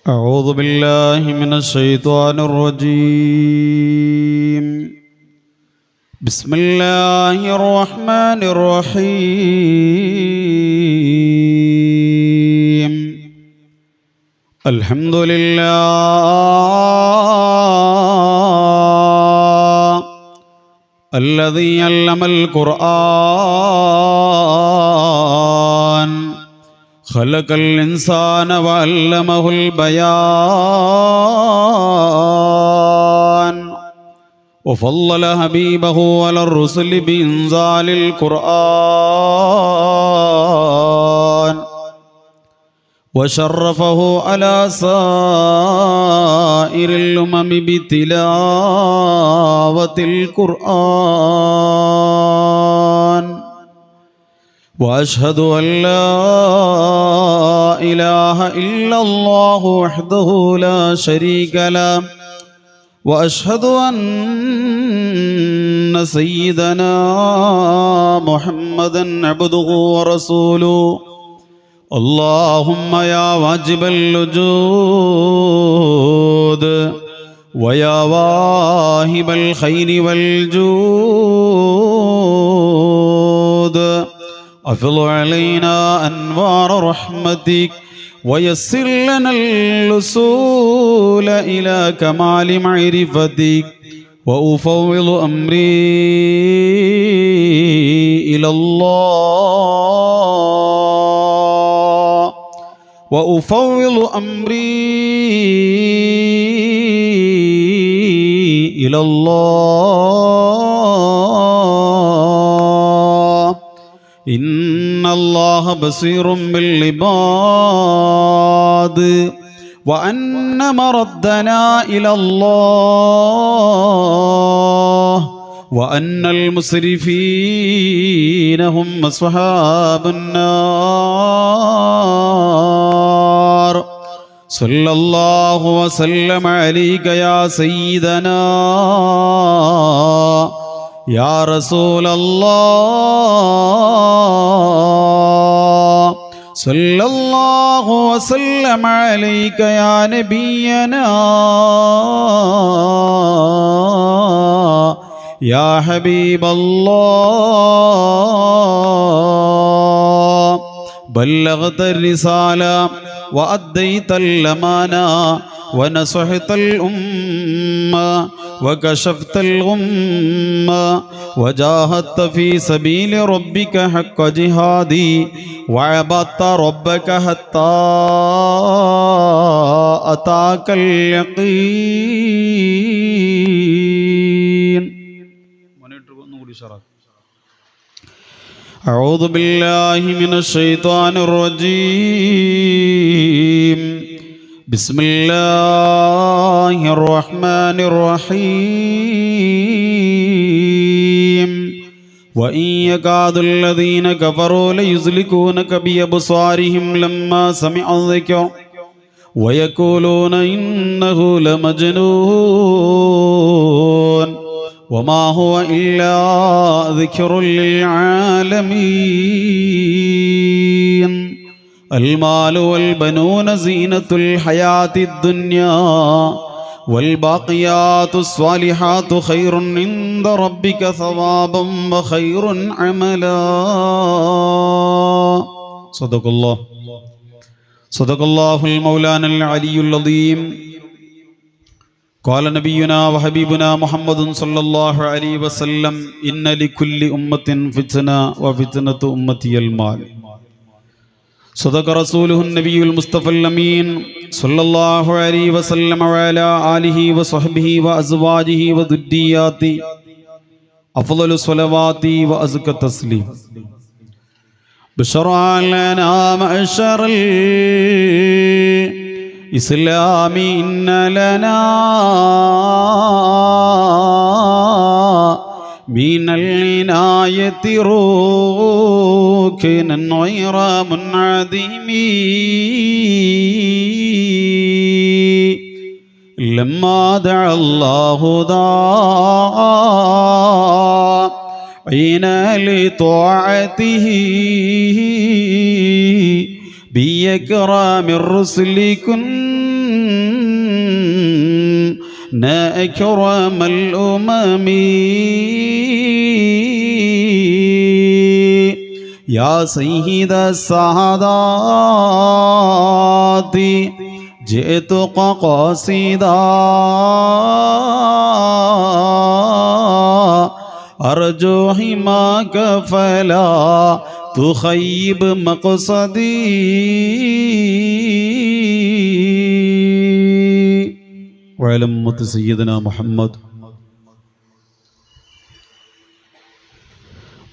أعوذ بالله من الشيطان الرجيم. بسم الله الرحمن الرحيم. الحمد لله الذي علم القرآن خلق الإنسان وعلمه البيان وفضل حبيبه على الرسل بإنزال القرآن وشرفه على سائر الأمم بتلاوة القرآن وأشهد أن لا إله إلا الله وحده لا شريك له وأشهد أن سيدنا محمدا عبده ورسوله. اللهم يا واجب الوجود ويا واهب الخير والجود أفض علينا أنوار رحمتك ويسر لنا الوصول إلى كمال معرفتك وأفوض أمري إلى الله وأفوض أمري إلى الله إن الله بصير بالعباد وأن مردنا إلى الله وأن المسرفين هم أصحاب النار. صلى الله وسلم عليك يا سيدنا يا رسول الله. صلى الله وسلم عليك يا نبينا يا حبيب الله. بلغت الرسالة وأديت الأمانة ونصحت الأمة وكشفت الغمة وجاهدت في سبيل ربك حق جهادي وعبدت ربك حتى أتاك اليقين. أعوذ بالله من الشيطان الرجيم. بسم الله الرحمن الرحيم. وإن يكاد الذين كفروا ليزلقونك بأبصارهم لما سمعوا الذكر ويقولون إنه لمجنون وما هو إلا ذكر للعالمين. المال والبنون زينة الحياة الدنيا والباقيات الصالحات خير عند ربك ثوابا وخير عملا. صدق الله المولانا العلي العظيم. قال نبينا وحبيبنا محمد صلى الله عليه وسلم إن لكل أمة فتنة وفتنة أمتي المال. صدق رسوله النبي المصطفى الأمين صلى الله عليه وسلم وعلى آله وصحبه وأزواجه وذرياته أفضل الصلوات وأزكى التسليم. بشرى لنا معشر الإسلام إن لنا من العناية ركنا غير منعدم لما دعا الله داعين لطاعته بإكرام الرسل كنا أكرم الأمم يا سيد السعادات جئتك قاصدا أرجو حماك فلا تخيب مقصدي وعلى أمة سيدنا محمد.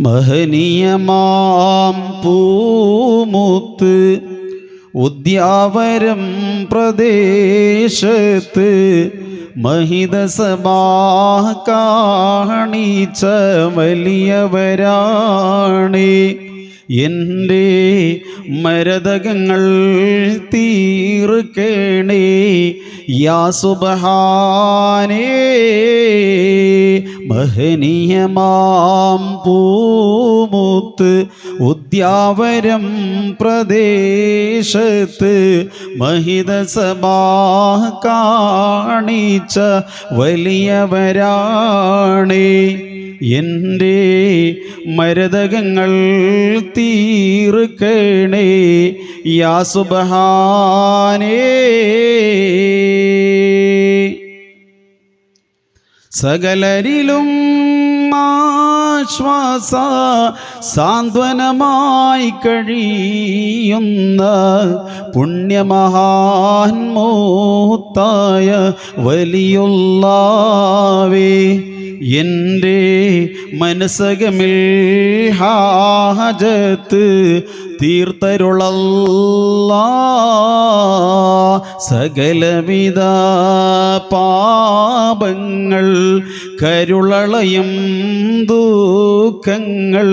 മഹനീയമാം പൂമുത്ത് ഉദ്യാവരം പ്രദേശത്ത് മഹിതസഭാ കാണിച്ച വലിയവരാണ്. എൻ്റെ മരതകങ്ങൾ തീർക്കണേ യാ സുബ്ഹാനേ. മഹനീയമാം പൂമുത്ത് ഉദ്യാവരം പ്രദേശത്ത് മഹിതസഭാ കാണിച്ച വലിയവരാണ്. എൻ്റെ മരതകങ്ങൾ തീർക്കണേ യാ സുബ്ഹാനേ. സകലരിലും ആശ്വാസ സാന്ത്വനമായി കഴിയുന്ന പുണ്യമഹാന്മൂത്തായ വലിയുള്ളാവേ, എൻ്റെ മനസ്സകമിൽ ഹാജത്ത് തീർത്തരുളല്ലാ. സകലവിധ പാപങ്ങൾ കരുളളയും ദുഃഖങ്ങൾ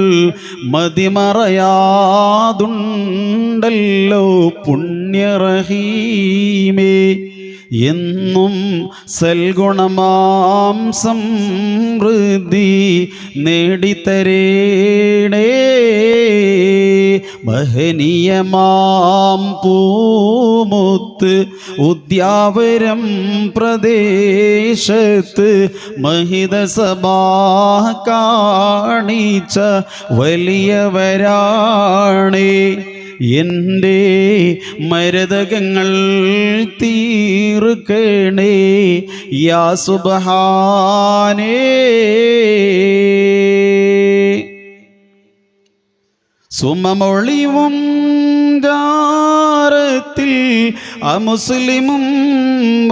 മതിമറയാതുണ്ടല്ലോ പുണ്യറഹീമേ. എന്നും സൽഗുണമാം സമൃദ്ധി നേടിത്തരേണേ. മഹനീയമാം പൂമുത്ത് ഉദ്യാവരം പ്രദേശത്ത് മഹിതസഭാ കാണിച്ച വലിയവരാണ്. എൻ്റെ മരതകങ്ങൾ തീർക്കണേ യാ സുബ്ഹാനേ. സുമമൊളിവും ജാരത്തിൽ അമുസ്ലിമും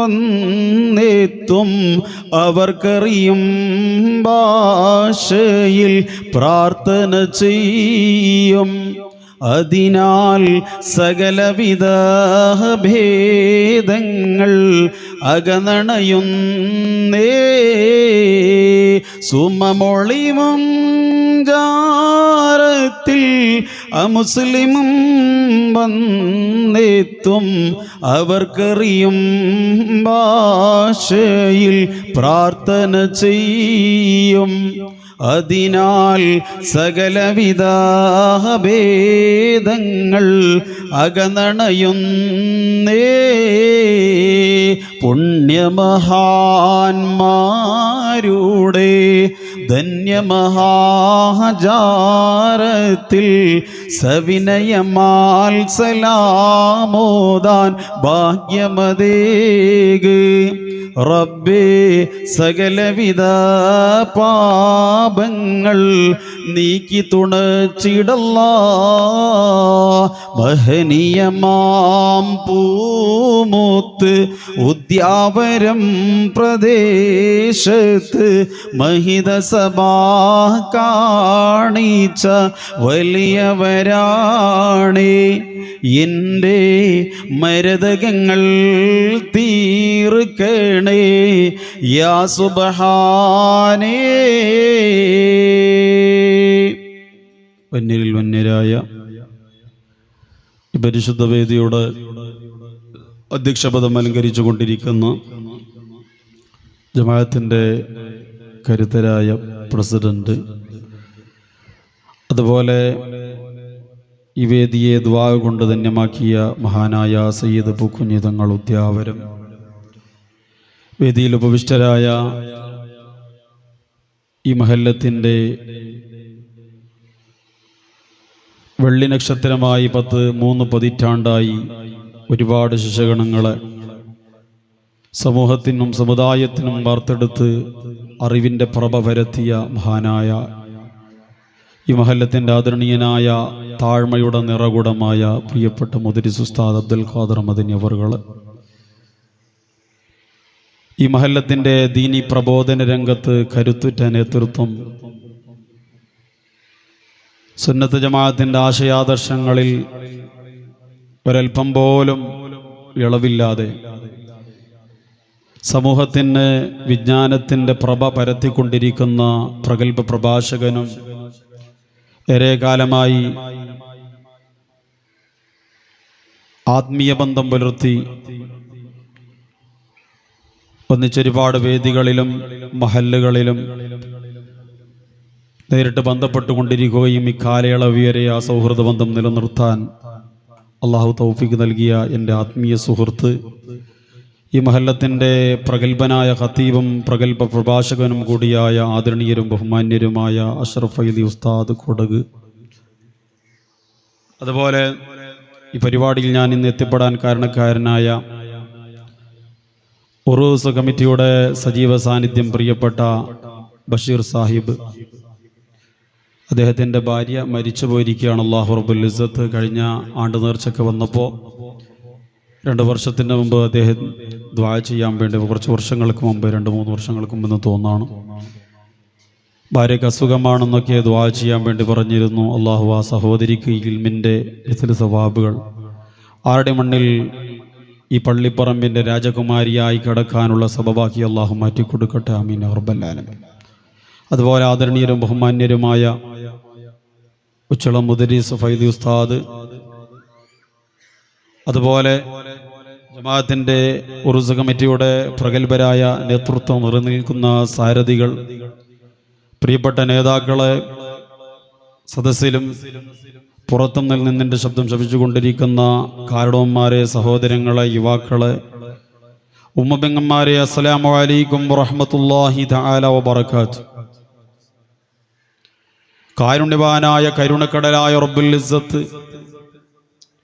വന്നെത്തും അവർക്കറിയും ഭാഷയിൽ പ്രാർത്ഥന ചെയ്യും. അതിനാൽ സകലവിധ ഭേദങ്ങൾ അകന്നണയുന്നേ. സുമമൊളിവും ജാരത്തിൽ അമുസ്ലിമും വന്നെത്തും അവർക്കറിയും ഭാഷയിൽ പ്രാർത്ഥന ചെയ്യും. അതിനാൽ സകലവിധ ഭേദങ്ങൾ അകന്നണയുന്നേ. പുണ്യമഹാന്മാരുടെ ധന്യമഹാജാരത്തിൽ സവിനയമാൽ സലാമോദാൻ ഭാഗ്യമതേക്. റബ്ബേ, സകലവിധ പാപങ്ങൾ നീക്കി തുണച്ചിടല്ലാ. മഹനീയമാം പൂമുത്ത് ഉദ്യാവരം പ്രദേശത്ത് മഹിതസഭാ കാണിച്ച വലിയവരാണ്. എൻ്റെ മരതകങ്ങൾ തീർക്കണേ യാ സുബ്ഹാനേ. വന്യരിൽ വന്യരായ പരിശുദ്ധ വേദിയുടെ അധ്യക്ഷപദം അലങ്കരിച്ചു കൊണ്ടിരിക്കുന്ന ജമാഅത്തിൻ്റെ കരുത്തരായ പ്രസിഡന്റ്, അതുപോലെ ഈ വേദിയെ ദുആ കൊണ്ട് ധന്യമാക്കിയ മഹാനായ സയ്യിദ് പൂക്കുഞ്ഞി തങ്ങൾ ഉദ്യാവരം, വേദിയിൽ ഉപവിഷ്ടരായ ഈ മഹല്ലത്തിൻ്റെ വെള്ളി നക്ഷത്രമായി 3 പതിറ്റാണ്ടായി ഒരുപാട് ശിശഗണങ്ങളെ സമൂഹത്തിനും സമുദായത്തിനും വാർത്തെടുത്ത് അറിവിൻ്റെ പ്രഭ പരത്തിയ മഹാനായ ഈ മഹല്ലത്തിൻ്റെ ആദരണീയനായ താഴ്മയുടെ നിറകുടമായ പ്രിയപ്പെട്ട മുദരിസ് ഉസ്താദ് അബ്ദുൽ ഖാദർ മദനി അവറുകൾ, ഈ മഹല്ലത്തിൻ്റെ ദീനി പ്രബോധന രംഗത്ത് കരുത്തുറ്റ നേതൃത്വം, സുന്നത്ത് ജമാഅത്തിൻ്റെ ആശയാദർശങ്ങളിൽ ഒരൽപ്പം പോലും ഇളവില്ലാതെ സമൂഹത്തിന് വിജ്ഞാനത്തിൻ്റെ പ്രഭ പരത്തിക്കൊണ്ടിരിക്കുന്ന പ്രഗത്ഭ പ്രഭാഷകനും ഏറെ കാലമായി ആത്മീയ ബന്ധം പുലർത്തി ഒന്നിച്ചൊരുപാട് വേദികളിലും മഹല്ലുകളിലും നേരിട്ട് ബന്ധപ്പെട്ടുകൊണ്ടിരിക്കുകയും ഇക്കാലയളവ് വരെ ആ സൗഹൃദ ബന്ധം നിലനിർത്താൻ അള്ളാഹു തൗഫീഖ് നൽകിയ എൻ്റെ ആത്മീയ സുഹൃത്ത്, ഈ മഹല്ലത്തിൻ്റെ പ്രഗത്ഭനായ ഖത്തീബും പ്രഗത്ഭ പ്രഭാഷകനും കൂടിയായ ആദരണീയരും ബഹുമാന്യരുമായ അഷ്റഫ് ഫൈദി ഉസ്താദ് കൊടക്, അതുപോലെ ഈ പരിപാടിയിൽ ഞാൻ ഇന്ന് എത്തിപ്പെടാൻ കാരണക്കാരനായ ഉറൂസ് കമ്മിറ്റിയുടെ സജീവ സാന്നിധ്യം പ്രിയപ്പെട്ട ബഷീർ സാഹിബ്, അദ്ദേഹത്തിൻ്റെ ഭാര്യ മരിച്ചു പോയിരിക്കുകയാണ്. അല്ലാഹു റബ്ബുൽ ഇസ്സത്ത് കഴിഞ്ഞ ആണ്ട് നേർച്ചയ്ക്ക് വന്നപ്പോൾ 2 വർഷത്തിന് മുമ്പ് അദ്ദേഹം ദുആ ചെയ്യാൻ വേണ്ടി കുറച്ച് വർഷങ്ങൾക്ക് മുമ്പ് 2-3 വർഷങ്ങൾക്ക് മുമ്പെന്ന് തോന്നാണ് ഭാര്യയ്ക്ക് അസുഖമാണെന്നൊക്കെ ദുആ ചെയ്യാൻ വേണ്ടി പറഞ്ഞിരുന്നു. അള്ളാഹു ആ സഹോദരിക്ക് ഇൽമിൻ്റെ ഇസ്ല സവാബുകൾ ആരുടെ മണ്ണിൽ ഈ പള്ളിപ്പറമ്പിൻ്റെ രാജകുമാരിയായി കിടക്കാനുള്ള സബബാക്കി അള്ളാഹു മാറ്റിക്കൊടുക്കട്ടെ. ആമീൻ യാ റബ്ബൽ ആലമീൻ. അതുപോലെ ആദരണീയരും ബഹുമാന്യരുമായ ഉച്ചളം മുദരിസ് ഫൈദി ഉസ്താദ്, അതുപോലെ ജമാഅത്തിൻ്റെ ഉറുസ് കമ്മിറ്റിയുടെ പ്രഗത്ഭരായ നേതൃത്വം നിലനിൽക്കുന്ന സാരഥികൾ, പ്രിയപ്പെട്ട നേതാക്കളെ, സദസ്സിലും പുറത്തും നിന്നിൻ്റെ ശബ്ദം ശപിച്ചുകൊണ്ടിരിക്കുന്ന കാരണവന്മാരെ, സഹോദരങ്ങളെ, യുവാക്കളെ, ഉമ്മബെങ്ങന്മാരെ, അസ്സലാമു അലൈക്കും വറഹ്മത്തുള്ളാഹി തആല വബറകാതുഹു. കാരുണ്യവാനായ കരുണക്കടലായ റബ്ബുൽ ഇസ്സത്ത്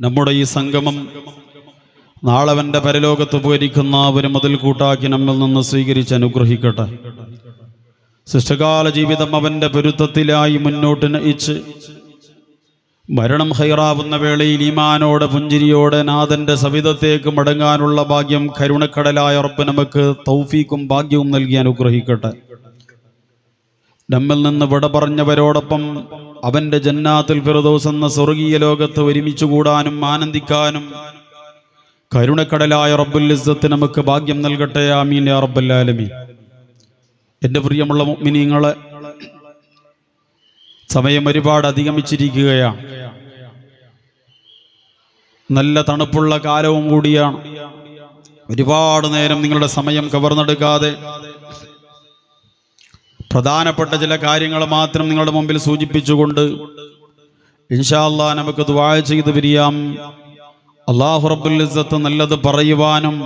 നമ്മുടെ ഈ സംഗമം നാളവൻ്റെ പരലോകത്ത് ഉപകരിക്കുന്ന ഒരു മുതൽ കൂട്ടാക്കി നമ്മിൽ നിന്ന് സ്വീകരിച്ച് അനുഗ്രഹിക്കട്ടെ. ശിഷ്ടകാല ജീവിതം അവൻ്റെ പൊരുത്തത്തിലായി മുന്നോട്ട് നയിച്ച് മരണം ഹൈറാവുന്ന വേളയിൽ ഈമാനോടെ പുഞ്ചിരിയോടെ നാഥൻ്റെ സവിധത്തേക്ക് മടങ്ങാനുള്ള ഭാഗ്യം കരുണക്കടലായ റബ്ബ് നമുക്ക് തൗഫീക്കും ഭാഗ്യവും നൽകി അനുഗ്രഹിക്കട്ടെ. നമ്മിൽ നിന്ന് വിട പറഞ്ഞവരോടൊപ്പം അവൻ്റെ ജന്നാത്തുൽ ഫിർദൗസ് എന്ന സ്വർഗീയ ലോകത്ത് ഒരുമിച്ച് കൂടാനും ആനന്ദിക്കാനും കരുണക്കടലായ റബ്ബുൽ ഇസ്സത്ത് നമുക്ക് ഭാഗ്യം നൽകട്ടെ. ആമീൻ യാ റബ്ബൽ ആലമീൻ. എൻ്റെ പ്രിയമുള്ള മുഅ്മിനീങ്ങളെ, സമയം ഒരുപാട് അധിഗമിച്ചിരിക്കുകയാണ്. നല്ല തണുപ്പുള്ള കാലവും കൂടിയാണ്. ഒരുപാട് നേരം നിങ്ങളുടെ സമയം കവർന്നെടുക്കാതെ പ്രധാനപ്പെട്ട ചില കാര്യങ്ങൾ മാത്രം നിങ്ങളുടെ മുമ്പിൽ സൂചിപ്പിച്ചുകൊണ്ട് ഇൻഷാ അല്ലാഹ് നമുക്ക് ദുആ ചെയ്ത് പിരിയാം. അല്ലാഹു റബ്ബുൽ ഇസ്സത്ത് നല്ലത് പറയുവാനും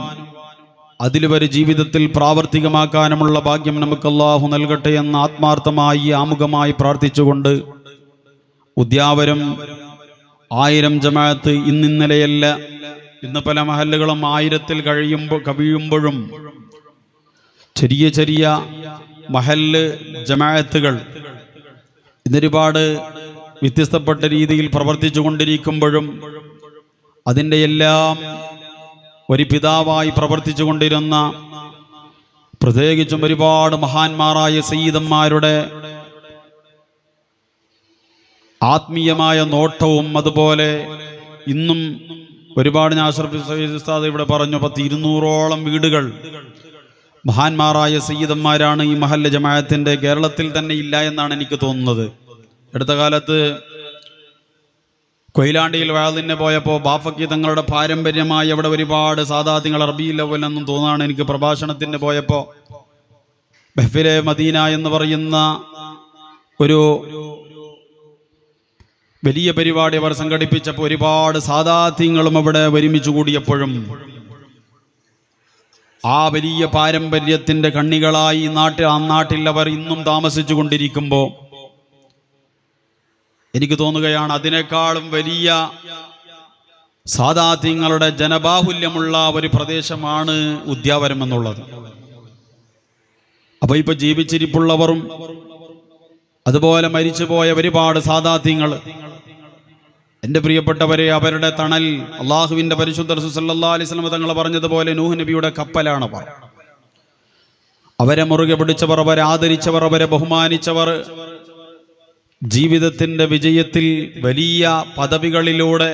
അതിലുവരെ ജീവിതത്തിൽ പ്രാവർത്തികമാക്കാനുമുള്ള ഭാഗ്യം നമുക്ക് അല്ലാഹു നൽകട്ടെ എന്ന് ആത്മാർത്ഥമായി ആമുഖമായി പ്രാർത്ഥിച്ചുകൊണ്ട്, ഉദ്യാവരം 1000 ജമാഅത്ത് ഇന്നലെയല്ല, ഇന്ന് പല മഹല്ലുകളും 1000-ൽ കവിയുമ്പോഴും ചെറിയ ചെറിയ മഹല്ല് ജമാഅത്തുകൾ ഇന്നൊരുപാട് വ്യത്യസ്തപ്പെട്ട രീതിയിൽ പ്രവർത്തിച്ചു കൊണ്ടിരിക്കുമ്പോഴും അതിൻ്റെ എല്ലാം ഒരു പിതാവായി പ്രവർത്തിച്ചു കൊണ്ടിരുന്ന, പ്രത്യേകിച്ചും ഒരുപാട് മഹാന്മാരായ സയ്യിദന്മാരുടെ ആത്മീയമായ നോട്ടവും, അതുപോലെ ഇന്നും ഒരുപാട് ഞാൻ ഉസ്താദ് ഇവിടെ പറഞ്ഞു 200-ഓളം വീടുകൾ മഹാന്മാരായ സയ്യിദന്മാരാണ് ഈ മഹല്ല ജമാഅത്തിൻ്റെ. കേരളത്തിൽ തന്നെ ഇല്ല എന്നാണ് എനിക്ക് തോന്നുന്നത്. അടുത്ത കാലത്ത് കൊയിലാണ്ടിയിൽ വഅദിന് പോയപ്പോൾ ബാഫക്കി തങ്ങളുടെ പാരമ്പര്യമായി അവിടെ ഒരുപാട് സാദാത്യങ്ങൾ റബീഉൽ അവ്വൽ എന്നും തോന്നാണ് എനിക്ക് പ്രഭാഷണത്തിന് പോയപ്പോൾ ബഹ്ഫിലെ മദീന എന്ന് പറയുന്ന ഒരു വലിയ പരിപാടി അവർ സംഘടിപ്പിച്ചപ്പോൾ ഒരുപാട് സാദാത്യങ്ങളും അവിടെ ഒരുമിച്ച് കൂടിയപ്പോഴും ആ വലിയ പാരമ്പര്യത്തിൻ്റെ കണ്ണികളായി ആ നാട്ടിൽ അവർ ഇന്നും താമസിച്ചു കൊണ്ടിരിക്കുമ്പോൾ എനിക്ക് തോന്നുകയാണ് അതിനേക്കാളും വലിയ സാദാത്യങ്ങളുടെ ജനബാഹുല്യമുള്ള ഒരു പ്രദേശമാണ് ഉദ്യാവരം എന്നുള്ളത്. അപ്പോൾ ഇപ്പോൾ ജീവിച്ചിരിപ്പുള്ളവരും അതുപോലെ മരിച്ചുപോയ ഒരുപാട് സാദാത്യങ്ങൾ, എൻ്റെ പ്രിയപ്പെട്ടവരെ, അവരുടെ തണൽ അള്ളാഹുവിൻ്റെ പരിശുദ്ധ റസൂൽ സല്ലല്ലാഹു അലൈഹി വസല്ലം തങ്ങൾ പറഞ്ഞതുപോലെ നൂഹ് നബിയുടെ കപ്പലാണ് അവർ. അവരെ മുറുകെ പിടിച്ചവർ, അവരെ ആദരിച്ചവർ, അവരെ ബഹുമാനിച്ചവർ ജീവിതത്തിൻ്റെ വിജയത്തിൽ വലിയ പദവികളിലൂടെ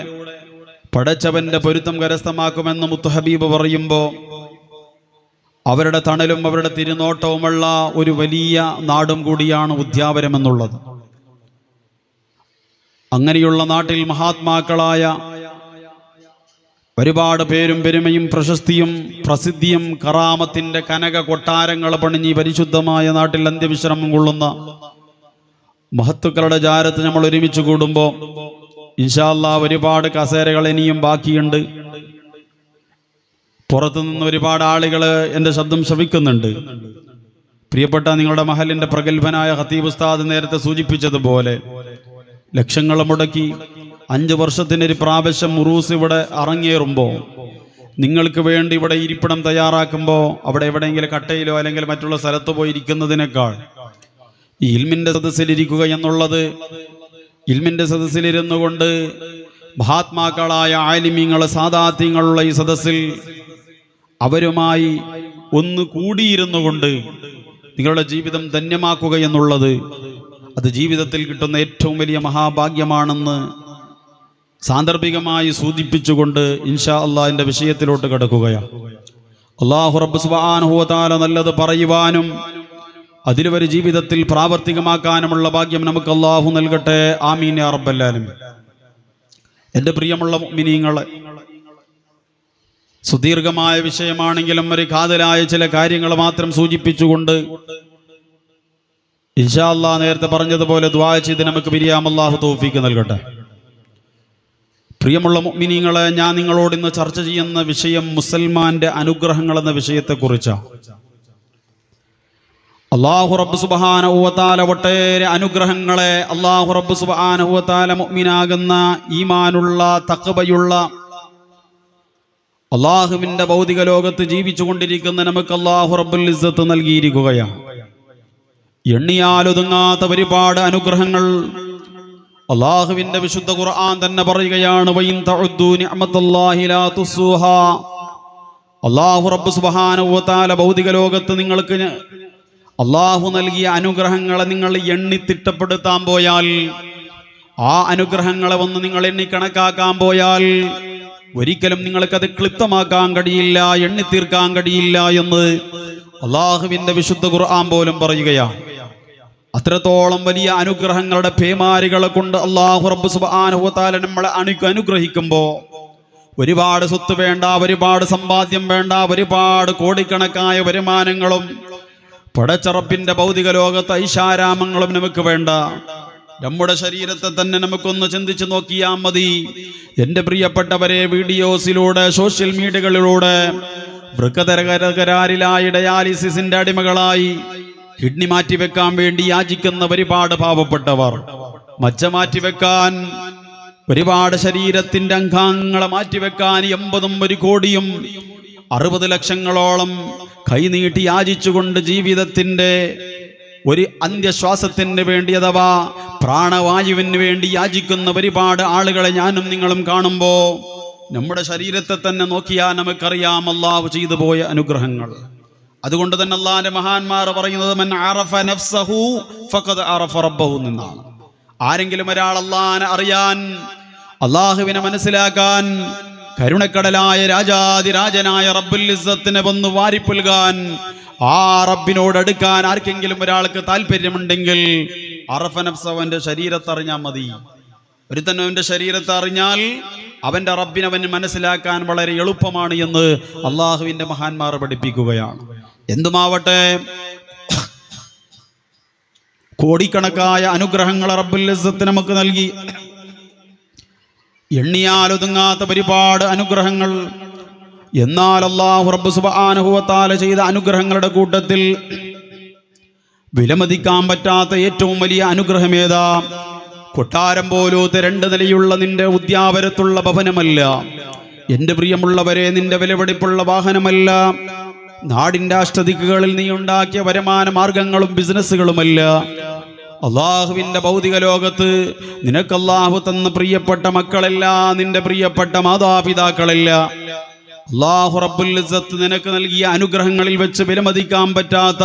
പടച്ചവന്റെ പൊരുത്തം കരസ്ഥമാക്കുമെന്ന് മുത്തുഹബീബ് പറയുമ്പോൾ അവരുടെ തണലും അവരുടെ തിരുനോട്ടവുമുള്ള ഒരു വലിയ നാടും കൂടിയാണ് ഉദ്യാവരം എന്നുള്ളത്. അങ്ങനെയുള്ള നാട്ടിൽ മഹാത്മാക്കളായ ഒരുപാട് പേരും പെരുമയും പ്രശസ്തിയും പ്രസിദ്ധിയും കറാമത്തിന്റെ കനക കൊട്ടാരങ്ങൾ പണിഞ്ഞ് പരിശുദ്ധമായ നാട്ടിൽ അന്ത്യവിശ്രമം കൊള്ളുന്ന മഹത്തുക്കളുടെ ജാരത്ത് നമ്മൾ ഒരുമിച്ച് കൂടുമ്പോൾ ഇൻഷാ അല്ലാഹ് ഒരുപാട് കസേരകൾ ഇനിയും ബാക്കിയുണ്ട്. പുറത്തുനിന്ന് ഒരുപാട് ആളുകൾ എൻ്റെ ശബ്ദം ശ്രവിക്കുന്നുണ്ട്. പ്രിയപ്പെട്ട നിങ്ങളുടെ മഹലിൻ്റെ പ്രഗത്ഭനായ ഖതീബ് ഉസ്താദ് നേരത്തെ സൂചിപ്പിച്ചതുപോലെ ലക്ഷങ്ങൾ മുടക്കി 5 വർഷത്തിനൊരു പ്രാവശ്യം ഉറൂസ് ഇവിടെ അറങ്ങേറുമ്പോൾ നിങ്ങൾക്ക് വേണ്ടി ഇവിടെ ഇരിപ്പിടം തയ്യാറാക്കുമ്പോൾ അവിടെ എവിടെയെങ്കിലും കട്ടയിലോ അല്ലെങ്കിൽ മറ്റുള്ള സ്ഥലത്ത് പോയി ഇരിക്കുന്നതിനേക്കാൾ ഈ ഇൽമിൻ്റെ സദസ്സിലിരിക്കുക എന്നുള്ളത്, ഇൽമിൻ്റെ സദസ്സിലിരുന്നു കൊണ്ട് മഹാത്മാക്കളായ ആലിമീങ്ങൾ സാദാത്യങ്ങളുള്ള ഈ സദസ്സിൽ അവരുമായി ഒന്ന് കൂടിയിരുന്നു കൊണ്ട് നിങ്ങളുടെ ജീവിതം ധന്യമാക്കുക എന്നുള്ളത് അത് ജീവിതത്തിൽ കിട്ടുന്ന ഏറ്റവും വലിയ മഹാഭാഗ്യമാണെന്ന് സാന്ദർഭികമായി സൂചിപ്പിച്ചുകൊണ്ട് ഇൻഷാ അള്ളാഹിന്റെ വിഷയത്തിലോട്ട് കടക്കുകയാണ്. അല്ലാഹു റബ്ബ് സുബ്ഹാനഹു വ തആല നല്ലത് പറയുവാനും അതിലൊരു ജീവിതത്തിൽ പ്രാവർത്തികമാക്കാനുമുള്ള ഭാഗ്യം നമുക്ക് അല്ലാഹു നൽകട്ടെ. ആമീൻ യാ റബ്ബൽ ആലമീൻ. എൻ്റെ പ്രിയമുള്ള മുഅ്മിനീങ്ങളെ, സുദീർഘമായ വിഷയമാണെങ്കിലും ഒരു കാതലായ ചില കാര്യങ്ങൾ മാത്രം സൂചിപ്പിച്ചുകൊണ്ട് ഇൻഷാ അല്ലാഹ് നേരത്തെ പറഞ്ഞതുപോലെ ദുആ ചെയ്ത് നമുക്ക് പിരിയാം. അല്ലാഹു തൗഫീഖ് നൽകട്ടെ. പ്രിയമുള്ള മുഅ്മിനീങ്ങളെ, ഞാൻ നിങ്ങളോട് ഇന്ന് ചർച്ച ചെയ്യുന്ന വിഷയം മുസൽമാന്റെ അനുഗ്രഹങ്ങൾ എന്ന വിഷയത്തെക്കുറിച്ചാണ്. അല്ലാഹു റബ്ബ് സുബ്ഹാനഹു വ തആല ഒട്ടേറെ അനുഗ്രഹങ്ങളെ അല്ലാഹു റബ്ബ് സുബ്ഹാനഹു വ തആല മുഅ്മിനാകുന്ന ഈമാനുള്ള തഖ്വയുള്ള അല്ലാഹുവിന്റെ ഭൗതിക ലോകത്ത് ജീവിച്ചു കൊണ്ടിരിക്കുന്ന നമുക്ക് അല്ലാഹു റബ്ബുൽ ഇസ്സത്ത് നൽകിയിരിക്കുകയാണ്. എണ്ണിയാലൊതുങ്ങാത്ത ഒരുപാട് അനുഗ്രഹങ്ങൾ അല്ലാഹുവിന്റെ വിശുദ്ധ ഖുർആൻ തന്നെ പറയുകയാണ്. വഇൻ തഉദ്ദു നിഅമത്തല്ലാഹി ലാ തുസ്സൂഹാ. അല്ലാഹു റബ്ബ് സുബ്ഹാനഹു വ തആല ഭൗതിക ലോകത്ത് നിങ്ങൾക്ക് അല്ലാഹു നൽകിയ അനുഗ്രഹങ്ങളെ നിങ്ങൾ എണ്ണി തിട്ടപ്പെടുത്താൻ പോയാൽ, ആ അനുഗ്രഹങ്ങളെ ഒന്ന് നിങ്ങൾ എണ്ണി കണക്കാക്കാൻ പോയാൽ ഒരിക്കലും നിങ്ങൾക്കത് ക്ലിപ്തമാക്കാൻ കഴിയില്ല, എണ്ണി തീർക്കാൻ കഴിയില്ല എന്ന് അല്ലാഹുവിന്റെ വിശുദ്ധ ഖുർആൻ പോലും പറയുകയാണ്. അത്രത്തോളം വലിയ അനുഗ്രഹങ്ങളുടെ പേമാരികളെ കൊണ്ട് അല്ലാഹു റബ്ബ് സുബ്ഹാനഹു വ തആല നമ്മളെ അനുഗ്രഹിക്കുമ്പോൾ ഒരുപാട് സ്വത്ത് വേണ്ട, ഒരുപാട് സമ്പാദ്യം വേണ്ട, ഒരുപാട് കോടിക്കണക്കായ വരുമാനങ്ങളും പടച്ചറപ്പിന്റെ ഭൗതിക ലോകത്ത് ഐഷാരാമങ്ങളും നമുക്ക് വേണ്ട. നമ്മുടെ ശരീരത്തെ തന്നെ നമുക്കൊന്ന് ചിന്തിച്ചു നോക്കിയാൽ മതി. എൻ്റെ പ്രിയപ്പെട്ടവരെ, വീഡിയോസിലൂടെ സോഷ്യൽ മീഡിയകളിലൂടെ വൃക്കതരകരാരിലായി ഡയാലിസിസിന്റെ അടിമകളായി കിഡ്നി മാറ്റിവെക്കാൻ വേണ്ടി യാചിക്കുന്ന ഒരുപാട് പാവപ്പെട്ടവർ, മജ്ജ മാറ്റിവെക്കാൻ, ഒരുപാട് ശരീരത്തിന്റെ അംഗങ്ങളെ മാറ്റിവെക്കാൻ 80ഉം 1 കോടിയും 60 ലക്ഷങ്ങളോളം കൈനീട്ടി യാചിച്ചുകൊണ്ട് ജീവിതത്തിന്റെ ഒരു അന്ത്യശ്വാസത്തിന് വേണ്ടി അഥവാ പ്രാണവായുവിന് വേണ്ടി യാചിക്കുന്ന ഒരുപാട് ആളുകളെ ഞാനും നിങ്ങളും കാണുമ്പോൾ നമ്മുടെ ശരീരത്തെ തന്നെ നോക്കിയാൽ നമുക്കറിയാം അല്ലാഹു ചെയ്തു പോയ അനുഗ്രഹങ്ങൾ. അതുകൊണ്ട് തന്നെ അല്ലാഹുവിന്റെ മഹാന്മാർ പറയുന്നത് മൻ അറഫ നഫ്സഹു ഫഖദ് അറഫ റബ്ബഹു എന്നാണ്. ആരെങ്കിലും ഒരാൾ അല്ലാഹുവിനെ അറിയാൻ, അല്ലാഹുവിനെ മനസ്സിലാക്കാൻ, കരുണക്കടലായ രാജാതിരാജനായ റബ്ബുൽ ഇസ്സത്തിനെ വന്ന് വാരിപ്പുൽകാൻ, ആ റബ്ബിനോട് അടുക്കാൻ ആർക്കെങ്കിലും ഒരാൾക്ക് താല്പര്യമുണ്ടെങ്കിൽ അറഫ നഫ്സഹു, അവന്റെ ശരീരത്തെ അറിഞ്ഞാൽ മതി. ഒരുത്തൻ അവന്റെ ശരീരത്തെ അറിഞ്ഞാൽ അവന്റെ റബ്ബിനെ അവന് മനസ്സിലാക്കാൻ വളരെ എളുപ്പമാണ് എന്ന് അള്ളാഹുവിന്റെ മഹാന്മാർ പഠിപ്പിക്കുകയാണ്. എന്തുമാവട്ടെ, കോടിക്കണക്കായ അനുഗ്രഹങ്ങൾ റബ്ബുൽ ഇസ്സത്ത് നമുക്ക് നൽകി. എണ്ണിയാലൊതുങ്ങാത്ത ഒരുപാട് അനുഗ്രഹങ്ങൾ എന്നാൽ അല്ലാഹു റബ്ബ് സുബ്ഹാനഹു വ തആല ചെയ്ത അനുഗ്രഹങ്ങളുടെ കൂട്ടത്തിൽ വിലമതിക്കാൻ പറ്റാത്ത ഏറ്റവും വലിയ അനുഗ്രഹം ഏതാ? കൊട്ടാരം പോലത്തെ 2 നിലയുള്ള നിന്റെ ഉദ്യാവരത്തുള്ള ഭവനമല്ല, എൻ്റെ പ്രിയമുള്ളവരെ, നിന്റെ വിലപിടിപ്പുള്ള വാഹനമല്ല, നാടിൻ്റെ അഷ്ടദിക്കുകളിൽ നീ ഉണ്ടാക്കിയ വരുമാന മാർഗങ്ങളും ബിസിനസ്സുകളുമല്ല. അള്ളാഹുവിൻ്റെ ഭൗതിക ലോകത്ത് നിനക്ക് അള്ളാഹു തന്ന പ്രിയപ്പെട്ട മക്കളല്ല, നിന്റെ പ്രിയപ്പെട്ട മാതാപിതാക്കളല്ല. അള്ളാഹു റബ്ബുൽ ഇസ്സത്ത് നിനക്ക് നൽകിയ അനുഗ്രഹങ്ങളിൽ വെച്ച് വിലമതിക്കാൻ പറ്റാത്ത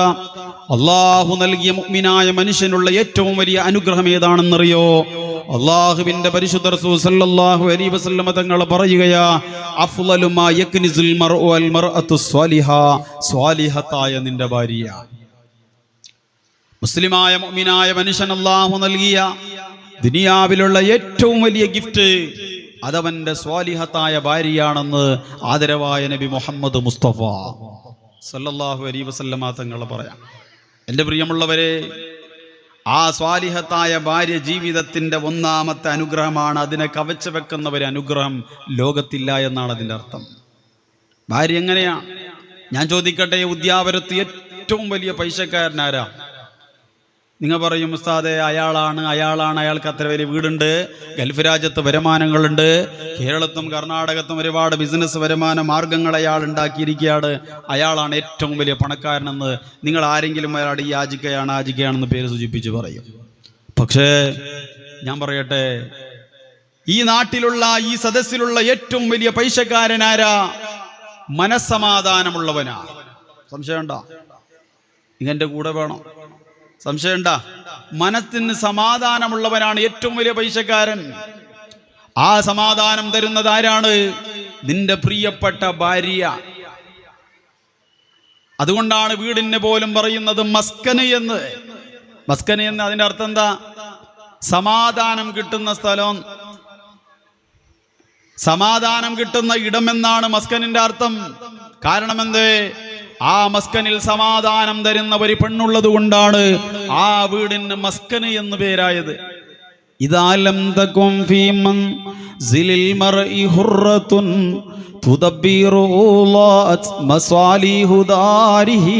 അള്ളാഹു നൽകിയ മുഅ്മിനായ മനുഷ്യനുള്ള ഏറ്റവും വലിയ അനുഗ്രഹം ഏതാണെന്നറിയോ? അള്ളാഹുവിന്റെ പരിശുദ്ധ റസൂൽ സല്ലല്ലാഹു അലൈഹി വസല്ലം തങ്ങൾ പറയുകയാ, അഫ്ളലു മാ യക്നിസുൽ മർഉ വൽ മർഅതു സ്വാലിഹ, സ്വാലിഹത്തായ നിന്റെ ഭാര്യ. മുസ്ലിമായ മുഅ്മിനായ മനുഷ്യൻ അള്ളാഹു നൽകിയ ദുനിയാവിലുള്ള ഏറ്റവും വലിയ ഗിഫ്റ്റ് അതവന്റെ സ്വാലിഹത്തായ ഭാര്യയാണെന്ന് ആദരവായ നബി മുഹമ്മദ് മുസ്തഫ സല്ലല്ലാഹു അലൈഹി വസല്ലം തങ്ങൾ പറയാം. എൻ്റെ പ്രിയമുള്ളവരെ, ആ സ്വാലിഹത്തായ ഭാര്യ ജീവിതത്തിൻ്റെ ഒന്നാമത്തെ അനുഗ്രഹമാണ്. അതിനെ കവച്ചു വെക്കുന്ന ഒരു അനുഗ്രഹം ലോകത്തില്ല എന്നാണ് അതിൻ്റെ അർത്ഥം. ഭാര്യ എങ്ങനെയാ? ഞാൻ ചോദിക്കട്ടെ, ഉദ്യാവരത്ത് ഏറ്റവും വലിയ പൈസക്കാരനാരാ? നിങ്ങൾ പറയും, ഉസ്താദെ അയാളാണ്, അയാൾക്ക് അത്ര വലിയ വീടുണ്ട്, ഗൾഫ് രാജ്യത്ത് വരുമാനങ്ങളുണ്ട്, കേരളത്തും കർണാടകത്തും ഒരുപാട് ബിസിനസ് വരുമാന മാർഗങ്ങൾ അയാൾ ഉണ്ടാക്കിയിരിക്കുകയാണ്, അയാളാണ് ഏറ്റവും വലിയ പണക്കാരനെന്ന് നിങ്ങൾ ആരെങ്കിലും അയാളുടെ ഈ ആജിക്കയാണെന്ന് പേര് സൂചിപ്പിച്ച് പറയും. പക്ഷേ ഞാൻ പറയട്ടെ, ഈ നാട്ടിലുള്ള ഈ സദസ്സിലുള്ള ഏറ്റവും വലിയ പൈസക്കാരനാരാ? മനസ്സമാധാനമുള്ളവനാ. സംശയമുണ്ടോ? ഇങ്ങൻ്റെ കൂടെ വേണം. സംശയമുണ്ടാ? മനസ്സിന് സമാധാനമുള്ളവനാണ് ഏറ്റവും വലിയ പൈസക്കാരൻ. ആ സമാധാനം തരുന്നത് ആരാണ്? നിന്റെ പ്രിയപ്പെട്ട ഭാര്യ. അതുകൊണ്ടാണ് വീടിന് പോലും പറയുന്നത് മസ്കന് എന്ന്. മസ്കന് എന്ന് അതിന്റെ അർത്ഥം എന്താ? സമാധാനം കിട്ടുന്ന സ്ഥലം, സമാധാനം കിട്ടുന്ന ഇടമെന്നാണ് മസ്കനിന്റെ അർത്ഥം. കാരണം എന്തേ? ആ മസ്കനിൽ സമാധാനം തരുന്ന ഒരു പെണ്ണുള്ളത് കൊണ്ടാണ് ആ വീടിന് മസ്കന് എന്ന് പേരായത്. ഇദാലം തകും ഫീ മൻസിലിൽ മർഇ ഹുറത്തുൻ തുദബ്ബിറു മസാലിഹു ദാരിഹി.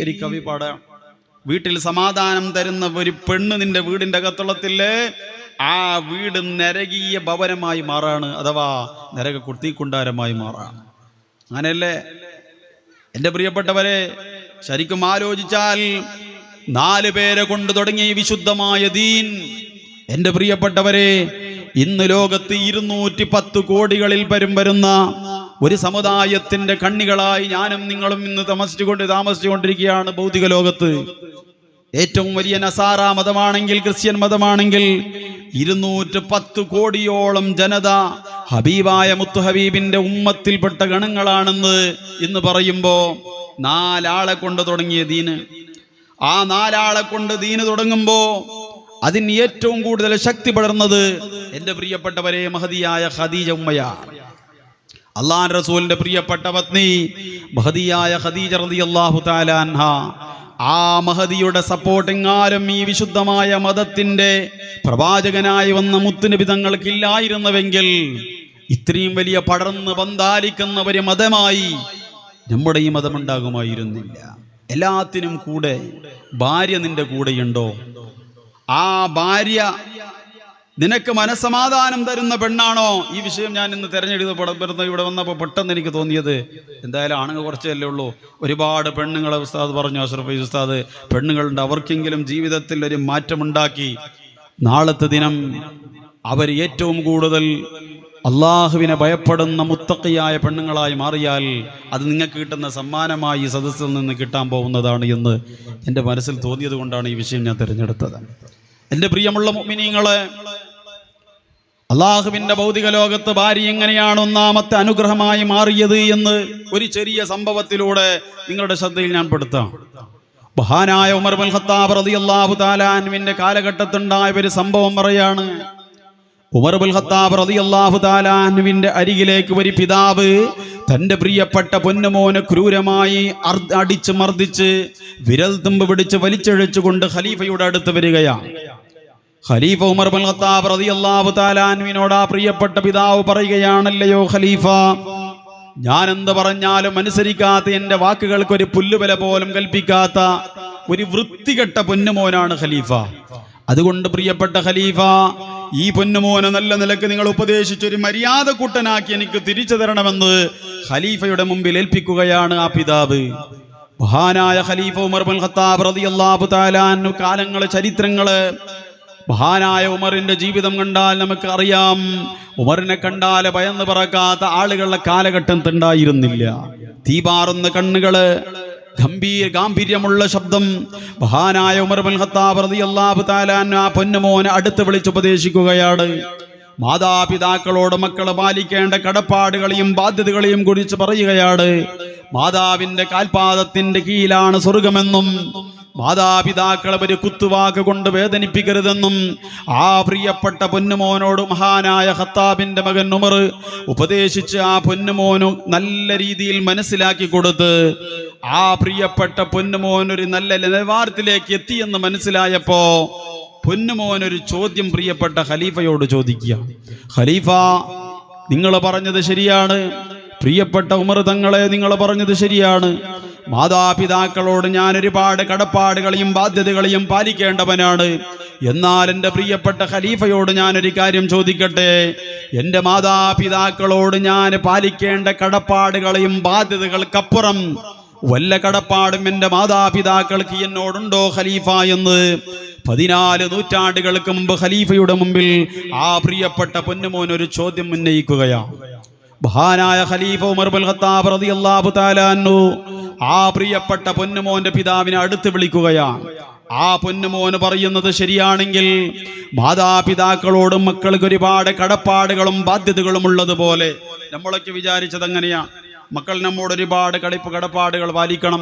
ഒരു കവി പാടാം, വീട്ടിൽ സമാധാനം തരുന്ന ഒരു പെണ്ണ് നിന്റെ വീടിന്റെ അകത്തളത്തില്ലേ, ആ വീട് നരകീയ ഭവനമായി മാറാണ്, അഥവാ നരക കുർത്തിക്കുണ്ടാരമായി മാറാണ്. അങ്ങനെയല്ലേ എൻ്റെ പ്രിയപ്പെട്ടവരെ? ശരിക്കും ആലോചിച്ചാൽ 4 പേരെ കൊണ്ട് തുടങ്ങിയ വിശുദ്ധമായ ദീൻ, എൻ്റെ പ്രിയപ്പെട്ടവരെ, ഇന്ന് ലോകത്ത് 210 കോടികളിൽ പരം വരുന്ന ഒരു സമുദായത്തിന്റെ കണ്ണികളായി ഞാനും നിങ്ങളും ഇന്ന് താമസിച്ചുകൊണ്ടിരിക്കുകയാണ് ഭൗതിക ലോകത്ത്. ഏറ്റവും വലിയ നസാറ മതമാണെങ്കിൽ, ക്രിസ്ത്യൻ മതമാണെങ്കിൽ 210 കോടിയോളം ജനത ഹബീബായ മുത്തു ഹബീബിന്റെ ഉമ്മത്തിൽപ്പെട്ട ഗണങ്ങളാണെന്ന് ഇന്ന് പറയുമ്പോ 4 ആളെ കൊണ്ട് തുടങ്ങിയ ദീന്, ആ 4 ആളെ കൊണ്ട് ദീന് തുടങ്ങുമ്പോ അതിന് ഏറ്റവും കൂടുതൽ ശക്തി പടർന്നത് എൻ്റെ പ്രിയപ്പെട്ടവരെ മഹദിയായ ഖദീജ ഉമ്മയാണ്. അള്ളാഹുവിന്റെ റസൂലിന്റെ പ്രിയപ്പെട്ട പത്നി മഹദിയായ ഖദീജ റളിയല്ലാഹു തആല അൻഹ. ആ മഹദിയുടെ സപ്പോർട്ടിങ് ആരും ഈ വിശുദ്ധമായ മതത്തിന്റെ പ്രവാചകനായി വന്ന മുത്തുനബി തങ്ങൾക്കില്ലായിരുന്നുവെങ്കിൽ ഇത്രയും വലിയ പടർന്ന് പന്താലിക്കുന്ന ഒരു മതമായി നമ്മുടെ ഈ മതം ഉണ്ടാകുമായിരുന്നില്ല. എല്ലാത്തിനും കൂടെ ഭാര്യ നിന്റെ കൂടെയുണ്ടോ? ആ ഭാര്യ നിനക്ക് മനസ്സമാധാനം തരുന്ന പെണ്ണാണോ? ഈ വിഷയം ഞാൻ ഇന്ന് തെരഞ്ഞെടുത്ത് ഇവിടെ വന്നപ്പോൾ പെട്ടെന്ന് എനിക്ക് തോന്നിയത്, എന്തായാലും ആണുങ്ങൾ കുറച്ചല്ലേ ഉള്ളൂ, ഒരുപാട് പെണ്ണുങ്ങളെ ഉസ്താദ് പറഞ്ഞു, അഷ്റഫ് ഉസ്താദ്, പെണ്ണുങ്ങളുണ്ട്, അവർക്കെങ്കിലും ജീവിതത്തിൽ ഒരു മാറ്റമുണ്ടാക്കി നാളത്തെ ദിനം അവർ ഏറ്റവും കൂടുതൽ അള്ളാഹുവിനെ ഭയപ്പെടുന്ന മുത്തഖിയായ പെണ്ണുങ്ങളായി മാറിയാൽ അത് നിങ്ങൾക്ക് കിട്ടുന്ന സമ്മാനമായി ഈ സദസ്സിൽ നിന്ന് കിട്ടാൻ പോകുന്നതാണ് എന്ന് എൻ്റെ മനസ്സിൽ തോന്നിയത് കൊണ്ടാണ് ഈ വിഷയം ഞാൻ തിരഞ്ഞെടുത്തത്. എൻ്റെ പ്രിയമുള്ള മുഅ്മിനീങ്ങളെ, അള്ളാഹുവിന്റെ ഭൗതിക ലോകത്ത് ഭാര്യ എങ്ങനെയാണ് ഒന്നാമത്തെ അനുഗ്രഹമായി മാറിയത് എന്ന് ഒരു ചെറിയ സംഭവത്തിലൂടെ നിങ്ങളുടെ ശ്രദ്ധയിൽ ഞാൻ പെടുത്താം. മഹാനായ ഉമർ ഇബ്നുൽ ഖത്താബ് റളിയല്ലാഹു തആല അൻഹുവിന്റെ കാലഘട്ടത്തുണ്ടായ ഒരു സംഭവം പറയാണ്. ഉമർ ഇബ്നുൽ ഖത്താബ് റളിയല്ലാഹു തആല അൻഹുവിന്റെ അരികിലേക്ക് ഒരു പിതാവ് തന്റെ പ്രിയപ്പെട്ട പൊന്നുമോനെ ക്രൂരമായി അടിച്ച് മർദ്ദിച്ച് വിരൽ തുമ്പ് പിടിച്ച് വലിച്ചഴിച്ചുകൊണ്ട് ഖലീഫയുടെ അടുത്ത് വരികയാണ്. ഖലീഫ ഉമർ ഇബ്നുൽ ഖത്താബ് റളിയല്ലാഹു തആല അൻഹുവിനോട് ആ പ്രിയപ്പെട്ട പിതാവ് പറയുകയാണല്ലയോ ഖലീഫ, ഞാൻ എന്ത് പറഞ്ഞാലും അനുസരിക്കാത്ത, എൻ്റെ വാക്കുകൾക്ക് ഒരു പുല്ലുവില പോലും കൽപ്പിക്കാത്ത ഒരു വൃത്തികെട്ട പൊന്നുമോനാണ് ഖലീഫ. അതുകൊണ്ട് പ്രിയപ്പെട്ട ഖലീഫ, ഈ പൊന്നുമോനെ നല്ല നിലക്ക് നിങ്ങൾ ഉപദേശിച്ചൊരു മര്യാദ കൂട്ടനാക്കി എനിക്ക് തിരിച്ചു തരണമെന്ന് ഖലീഫയുടെ മുമ്പിൽ ഏൽപ്പിക്കുകയാണ് ആ പിതാവ്. മഹാനായ ഖലീഫ ഉമർ ബിൻ ഖത്താബ് റളിയല്ലാഹു തആല അൻഹു കാലങ്ങള്, ചരിത്രങ്ങള്, മഹാനായ ഉമറിന്റെ ജീവിതം കണ്ടാൽ നമുക്ക് അറിയാം. ഉമറിനെ കണ്ടാൽ ഭയന്ന് പറക്കാത്ത ആളുകളുടെ കാലഘട്ടം ഉണ്ടായിരുന്നില്ല. തീപാറുന്ന കണ്ണുകള്, ഗാംഭീര്യമുള്ള ശബ്ദം. മഹാനായ ഉമർ ബിൻ ഖത്താബ് റളിയല്ലാഹു തആല അൻഹു ആ പൊന്നുമോനെ അടുത്ത് വിളിച്ച് ഉപദേശിക്കുകയാണ്. മാതാപിതാക്കളോട് മക്കൾ പാലിക്കേണ്ട കടപ്പാടുകളെയും ബാധ്യതകളെയും കുറിച്ച് പറയുകയാണ്. മാതാവിന്റെ കാൽപാദത്തിന്റെ കീഴിലാണ് സ്വർഗമെന്നും മാതാപിതാക്കളെ ഒരു കുത്തുവാക്ക് കൊണ്ട് വേദനിപ്പിക്കരുതെന്നും ആ പ്രിയപ്പെട്ട പൊന്നുമോനോട് മഹാനായ ഖത്താബിന്റെ മകൻ ഉമർ ഉപദേശിച്ച് ആ പൊന്നുമോനു നല്ല രീതിയിൽ മനസ്സിലാക്കി കൊടുത്ത് ആ പ്രിയപ്പെട്ട പൊന്നുമോനൊരു നല്ല നിലവാരത്തിലേക്ക് എത്തിയെന്ന് മനസ്സിലായപ്പോ പൊന്നുമോനൊരു ചോദ്യം പ്രിയപ്പെട്ട ഖലീഫയോട് ചോദിക്കുക. ഖലീഫ, നിങ്ങൾ പറഞ്ഞത് ശരിയാണ്. പ്രിയപ്പെട്ട ഉമർ തങ്ങളെ, നിങ്ങൾ പറഞ്ഞത് ശരിയാണ്. മാതാപിതാക്കളോട് ഞാൻ ഒരുപാട് കടപ്പാടുകളെയും ബാധ്യതകളെയും പാലിക്കേണ്ടവനാണ്. എന്നാൽ എൻ്റെ പ്രിയപ്പെട്ട ഖലീഫയോട് ഞാനൊരു കാര്യം ചോദിക്കട്ടെ. എൻ്റെ മാതാപിതാക്കളോട് ഞാൻ പാലിക്കേണ്ട കടപ്പാടുകളെയും ബാധ്യതകൾക്കപ്പുറം വല്ല കടപ്പാടും എൻ്റെ മാതാപിതാക്കൾക്ക് എന്നോടുണ്ടോ ഖലീഫ എന്ന് 14 നൂറ്റാണ്ടുകൾക്ക് മുമ്പ് ഖലീഫയുടെ മുമ്പിൽ ആ പ്രിയപ്പെട്ട പൊന്നുമോൻ ഒരു ചോദ്യം ഉന്നയിക്കുകയാണ്. മഹാനായ ഖലീഫ ഉമർ ബിൻ ഖത്താബ് റളിയല്ലാഹു തആല അൻഹു ആ പ്രിയപ്പെട്ട പൊന്നുമോന്റെ പിതാവിനെ അടുത്ത് വിളിക്കുകയാണ്. ആ പൊന്നുമോന് പറയുന്നത് ശരിയാണെങ്കിൽ മാതാപിതാക്കളോടും മക്കൾക്ക് ഒരുപാട് കടപ്പാടുകളും ബാധ്യതകളും ഉള്ളതുപോലെ നമ്മളൊക്കെ വിചാരിച്ചത് എങ്ങനെയാണ്? മക്കൾ നമ്മോട് ഒരുപാട് കടപ്പാടുകൾ പാലിക്കണം.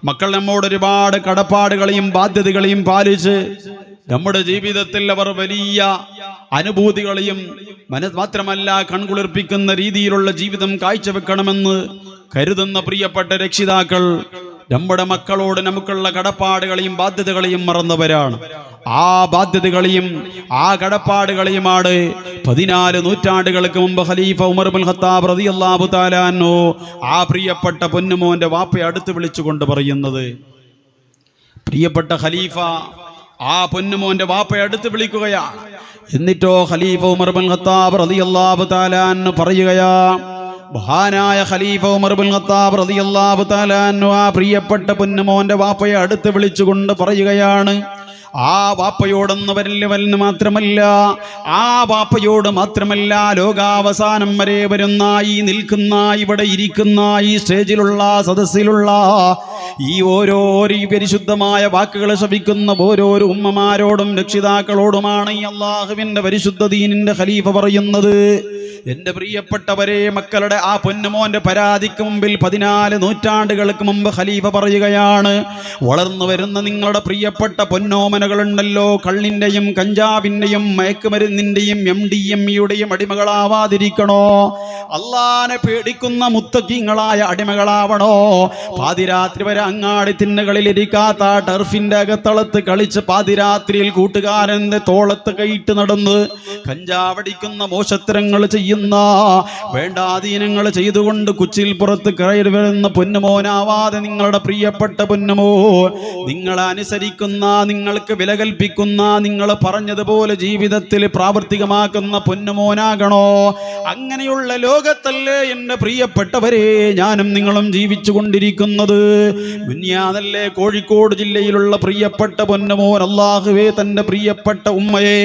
മക്കൾ നമ്മോട് ഒരുപാട് കടപ്പാടുകളെയും ബാധ്യതകളെയും പാലിച്ച് നമ്മുടെ ജീവിതത്തിൽ അവർ വലിയ അനുഭൂതികളെയും മാത്രമല്ല കൺകുളിർപ്പിക്കുന്ന രീതിയിലുള്ള ജീവിതം കാഴ്ചവെക്കണമെന്ന് കരുതുന്ന പ്രിയപ്പെട്ട രക്ഷിതാക്കൾ നമ്മുടെ മക്കളോട് നമുക്കുള്ള കടപ്പാടുകളെയും ബാധ്യതകളെയും മറന്നവരാണ്. ആ ബാധ്യതകളെയും ആ കടപ്പാടുകളെയുമാണ് 14 നൂറ്റാണ്ടുകൾക്ക് മുമ്പ് ഖലീഫ ഉമർ ബിൻ ഖത്താബ് റളിയല്ലാഹു തആല അൻഹു ആ പ്രിയപ്പെട്ട പൊന്നുമോന്റെ വാപ്പയെ അടുത്ത് വിളിച്ചുകൊണ്ട് പറയുന്നത്. പ്രിയപ്പെട്ട ഖലീഫ ആ പൊന്നുമോന്റെ വാപ്പയെ അടുത്ത് വിളിക്കുകയാണ്. എന്നിട്ടോ ഖലീഫ ഉമർ ബിൻ ഖത്താബ് റളിയല്ലാഹു തആല അൻഹു പറയുകയാ, മഹാനായ ഖലീഫ ഉമർ ബിൻ ഖത്താബ് റളിയല്ലാഹു തആല അൻഹു ആ പ്രിയപ്പെട്ട പൊന്നുമോന്റെ വാപ്പയെ അടുത്ത് വിളിച്ചുകൊണ്ട് പറയുകയാണ്. ആ വാപ്പയോടൊന്ന് വരല് മാത്രമല്ല, ആ വാപ്പയോട് മാത്രമല്ല, ലോകാവസാനം വരെ വരുന്ന ഈ നിൽക്കുന്ന, ഇവിടെ ഇരിക്കുന്ന, ഈ സ്റ്റേജിലുള്ള, സദസ്സിലുള്ള ഈ ഓരോരോ പരിശുദ്ധമായ വാക്കുകൾ ശ്രവിക്കുന്ന ഓരോരോ ഉമ്മമാരോടും രക്ഷിതാക്കളോടുമാണ് ഈ അള്ളാഹുവിന്റെ പരിശുദ്ധ ദീനിന്റെ ഖലീഫ പറയുന്നത്. എന്റെ പ്രിയപ്പെട്ടവരെ, മക്കളുടെ ആ പൊന്നുമോന്റെ പരാതിക്ക് മുമ്പിൽ 14 നൂറ്റാണ്ടുകൾക്ക് മുമ്പ് ഖലീഫ പറയുകയാണ്, വളർന്നു വരുന്ന നിങ്ങളുടെ പ്രിയപ്പെട്ട പൊന്നോമനകളുണ്ടല്ലോ, കള്ളിന്റെയും കഞ്ചാവിന്റെയും മയക്കുമരുന്നിന്റെയും MDMAയുടെയും അടിമകളാവാതിരിക്കണോ? അള്ളാനെ പേടിക്കുന്ന മുത്തഖീങ്ങളായ അടിമകളാവണോ? പാതിരാത്രി വരെ അങ്ങാടി തിണ്ണകളിൽ ഇരിക്കാത്ത ടർഫിന്റെ അകത്തളത്ത് കളിച്ച് പാതിരാത്രിയിൽ കൂട്ടുകാരന്റെ തോളത്ത് കൈയിട്ട് നടന്ന് കഞ്ചാവടിക്കുന്ന മോശത്തരങ്ങൾ ചെയ്യുന്ന, വേണ്ടാധീനങ്ങൾ ചെയ്തുകൊണ്ട് കുച്ചിൽ പുറത്ത് കയറി വരുന്ന പൊന്നുമോനാവാതെ നിങ്ങളുടെ പ്രിയപ്പെട്ട പൊന്നുമോ, നിങ്ങളെ അനുസരിക്കുന്ന, നിങ്ങൾക്ക് വില കൽപ്പിക്കുന്ന, നിങ്ങൾ പറഞ്ഞതുപോലെ ജീവിതത്തിൽ പ്രാവർത്തികമാക്കുന്ന പൊന്നുമോനാകണോ? അങ്ങനെയുള്ള ലോകത്തല്ലേ എൻ്റെ പ്രിയപ്പെട്ടവരെ ഞാനും നിങ്ങളും ജീവിച്ചു കൊണ്ടിരിക്കുന്നത്? ദുനിയാവല്ലേ കോഴിക്കോട് ജില്ലയിലുള്ള പ്രിയപ്പെട്ട പൊന്നുമോൻ അല്ലാഹുവേ തൻ്റെ പ്രിയപ്പെട്ട ഉമ്മയെ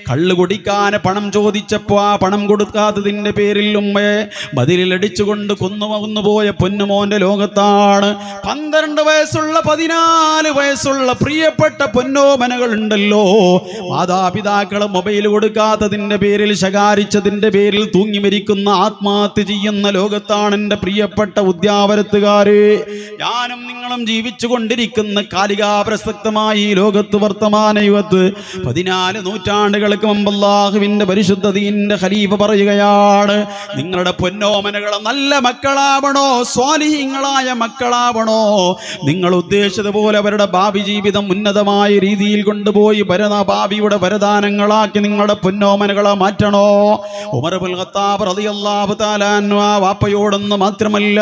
കള്ളു കുടിക്കാൻ പണം ചോദിച്ചപ്പോ ആ പണം കൊടുക്കാത്തതിന്റെ പേരിൽ ഉമ്മയെ ബദിലിലടിച്ചുകൊണ്ട് കൊന്നുപോയ പൊന്നുമോന്റെ ലോകത്താണ് 12 വയസ്സുള്ള 14 വയസ്സുള്ള പ്രിയപ്പെട്ട പൊന്നോമനകൾ ഉണ്ടല്ലോ. മാതാപിതാക്കൾ മൊബൈൽ കൊടുക്കാത്തതിന്റെ പേരിൽ, ശകാരിച്ചതിന്റെ പേരിൽ തൂങ്ങി മരിക്കുന്ന, ആത്മഹത്യ ചെയ്യുന്ന ലോകത്താണ് എൻ്റെ പ്രിയപ്പെട്ട ഉദ്യാവരത്തുകാരെ ഞാനും നിങ്ങളും ജീവിച്ചു കൊണ്ടിരിക്കുന്ന കാലികാപ്രസക്തമായ ഈ ലോകത്ത്, വർത്തമാന യുഗത്ത് 14 നൂറ്റാണ്ടുകൾക്ക് മുമ്പ് അല്ലാഹുവിന്റെ പരിശുദ്ധ ദീനിന്റെ ഖലീഫ പറയുകയാണ്, പറയുകയാണ്, നിങ്ങളുടെ പൊന്നോമനകൾ നല്ല മക്കളാവണോ, സ്വാലിഹീങ്ങളായ മക്കളാവണോ, നിങ്ങൾ ഉദ്ദേശിച്ചതുപോലെ അവരുടെ ഭാവി ജീവിതം ഉന്നതമായ രീതിയിൽ കൊണ്ടുപോയി ഭാവിയുടെ വരദാനങ്ങളാക്കി നിങ്ങളുടെ പൊന്നോമനകളെ മാറ്റണോ. ഉമർ ഇബ്നുൽ ഖത്താബ് റളിയല്ലാഹു തആല അൻഹു വാപ്പയോടൊന്ന് മാത്രമല്ല,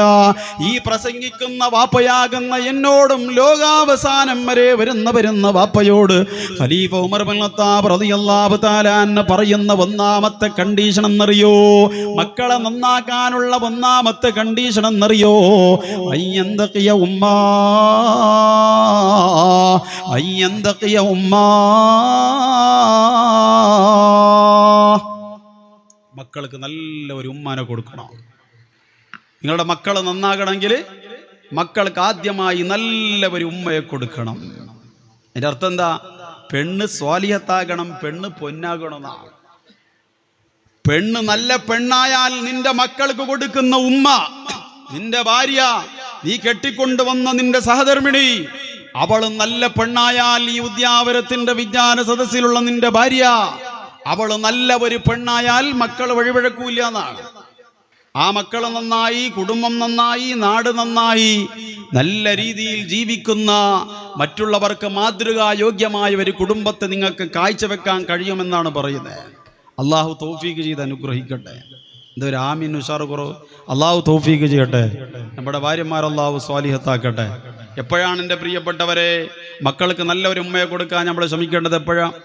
ഈ പ്രസംഗിക്കുന്ന വാപ്പയാകുന്ന എന്നോടും ലോകാവസാനം വരെ വരുന്ന വാപ്പയോട് ഖലീഫ ഉമർ ഇബ്നുൽ ഖത്താബ് റളിയല്ലാഹു തആല അൻഹു പറയുന്ന ഒന്നാമത്തെ കണ്ടീഷൻ എന്നറിയോ? മക്കളെ നന്നാക്കാനുള്ള ഒന്നാമത്തെ കണ്ടീഷൻ എന്നറിയോ? അയ്യന്തഖിയ ഉമ്മാ, അയ്യന്തഖിയ ഉമ്മാ. മക്കൾക്ക് നല്ല ഒരു ഉമ്മാനെ കൊടുക്കണം. നിങ്ങളുടെ മക്കൾ നന്നാകണമെങ്കിൽ മക്കൾക്ക് ആദ്യമായി നല്ല ഒരു ഉമ്മയെ കൊടുക്കണം. അതിൻ്റെ അർത്ഥം എന്താ? പെണ്ണ് സ്വാലിഹത്താകണം, പെണ്ണ് പൊന്നാകണമെന്നാണ്. പെണ്ണ് നല്ല പെണ്ണായാൽ നിന്റെ മക്കൾക്ക് കൊടുക്കുന്ന ഉമ്മ, നിന്റെ ഭാര്യ, നീ കെട്ടിക്കൊണ്ടുവന്ന നിന്റെ സഹധർമ്മിണി, അവൾ നല്ല പെണ്ണായാൽ ഈ ഉദ്യാവരത്തിന്റെ വിജ്ഞാന സദസ്സിലുള്ള നിന്റെ ഭാര്യ, അവൾ നല്ല ഒരു പെണ്ണായാൽ മക്കൾ വഴിവഴക്കൂല്ല എന്നാണ്. ആ മക്കൾ നന്നായി, കുടുംബം നന്നായി, നാട് നന്നായി, നല്ല രീതിയിൽ ജീവിക്കുന്ന മറ്റുള്ളവർക്ക് മാതൃകായോഗ്യമായ ഒരു കുടുംബത്തെ നിങ്ങൾക്ക് കാഴ്ചവെക്കാൻ കഴിയുമെന്നാണ് പറയുന്നത്. അള്ളാഹു തൗഫീഖ് ചെയ്ത് അനുഗ്രഹിക്കട്ടെ. എന്തൊരു ആമീൻ ഉഷാർ കുറവ്. അള്ളാഹു തൗഫീഖ് ചെയ്യട്ടെ. നമ്മുടെ ഭാര്യമാർ അള്ളാഹു സ്വാലിഹത്താക്കട്ടെ. എപ്പോഴാണ് എൻ്റെ പ്രിയപ്പെട്ടവരെ മക്കൾക്ക് നല്ല ഒരു ഉമ്മയെ കൊടുക്കാൻ നമ്മൾ ശ്രമിക്കേണ്ടത്? എപ്പോഴാണ്?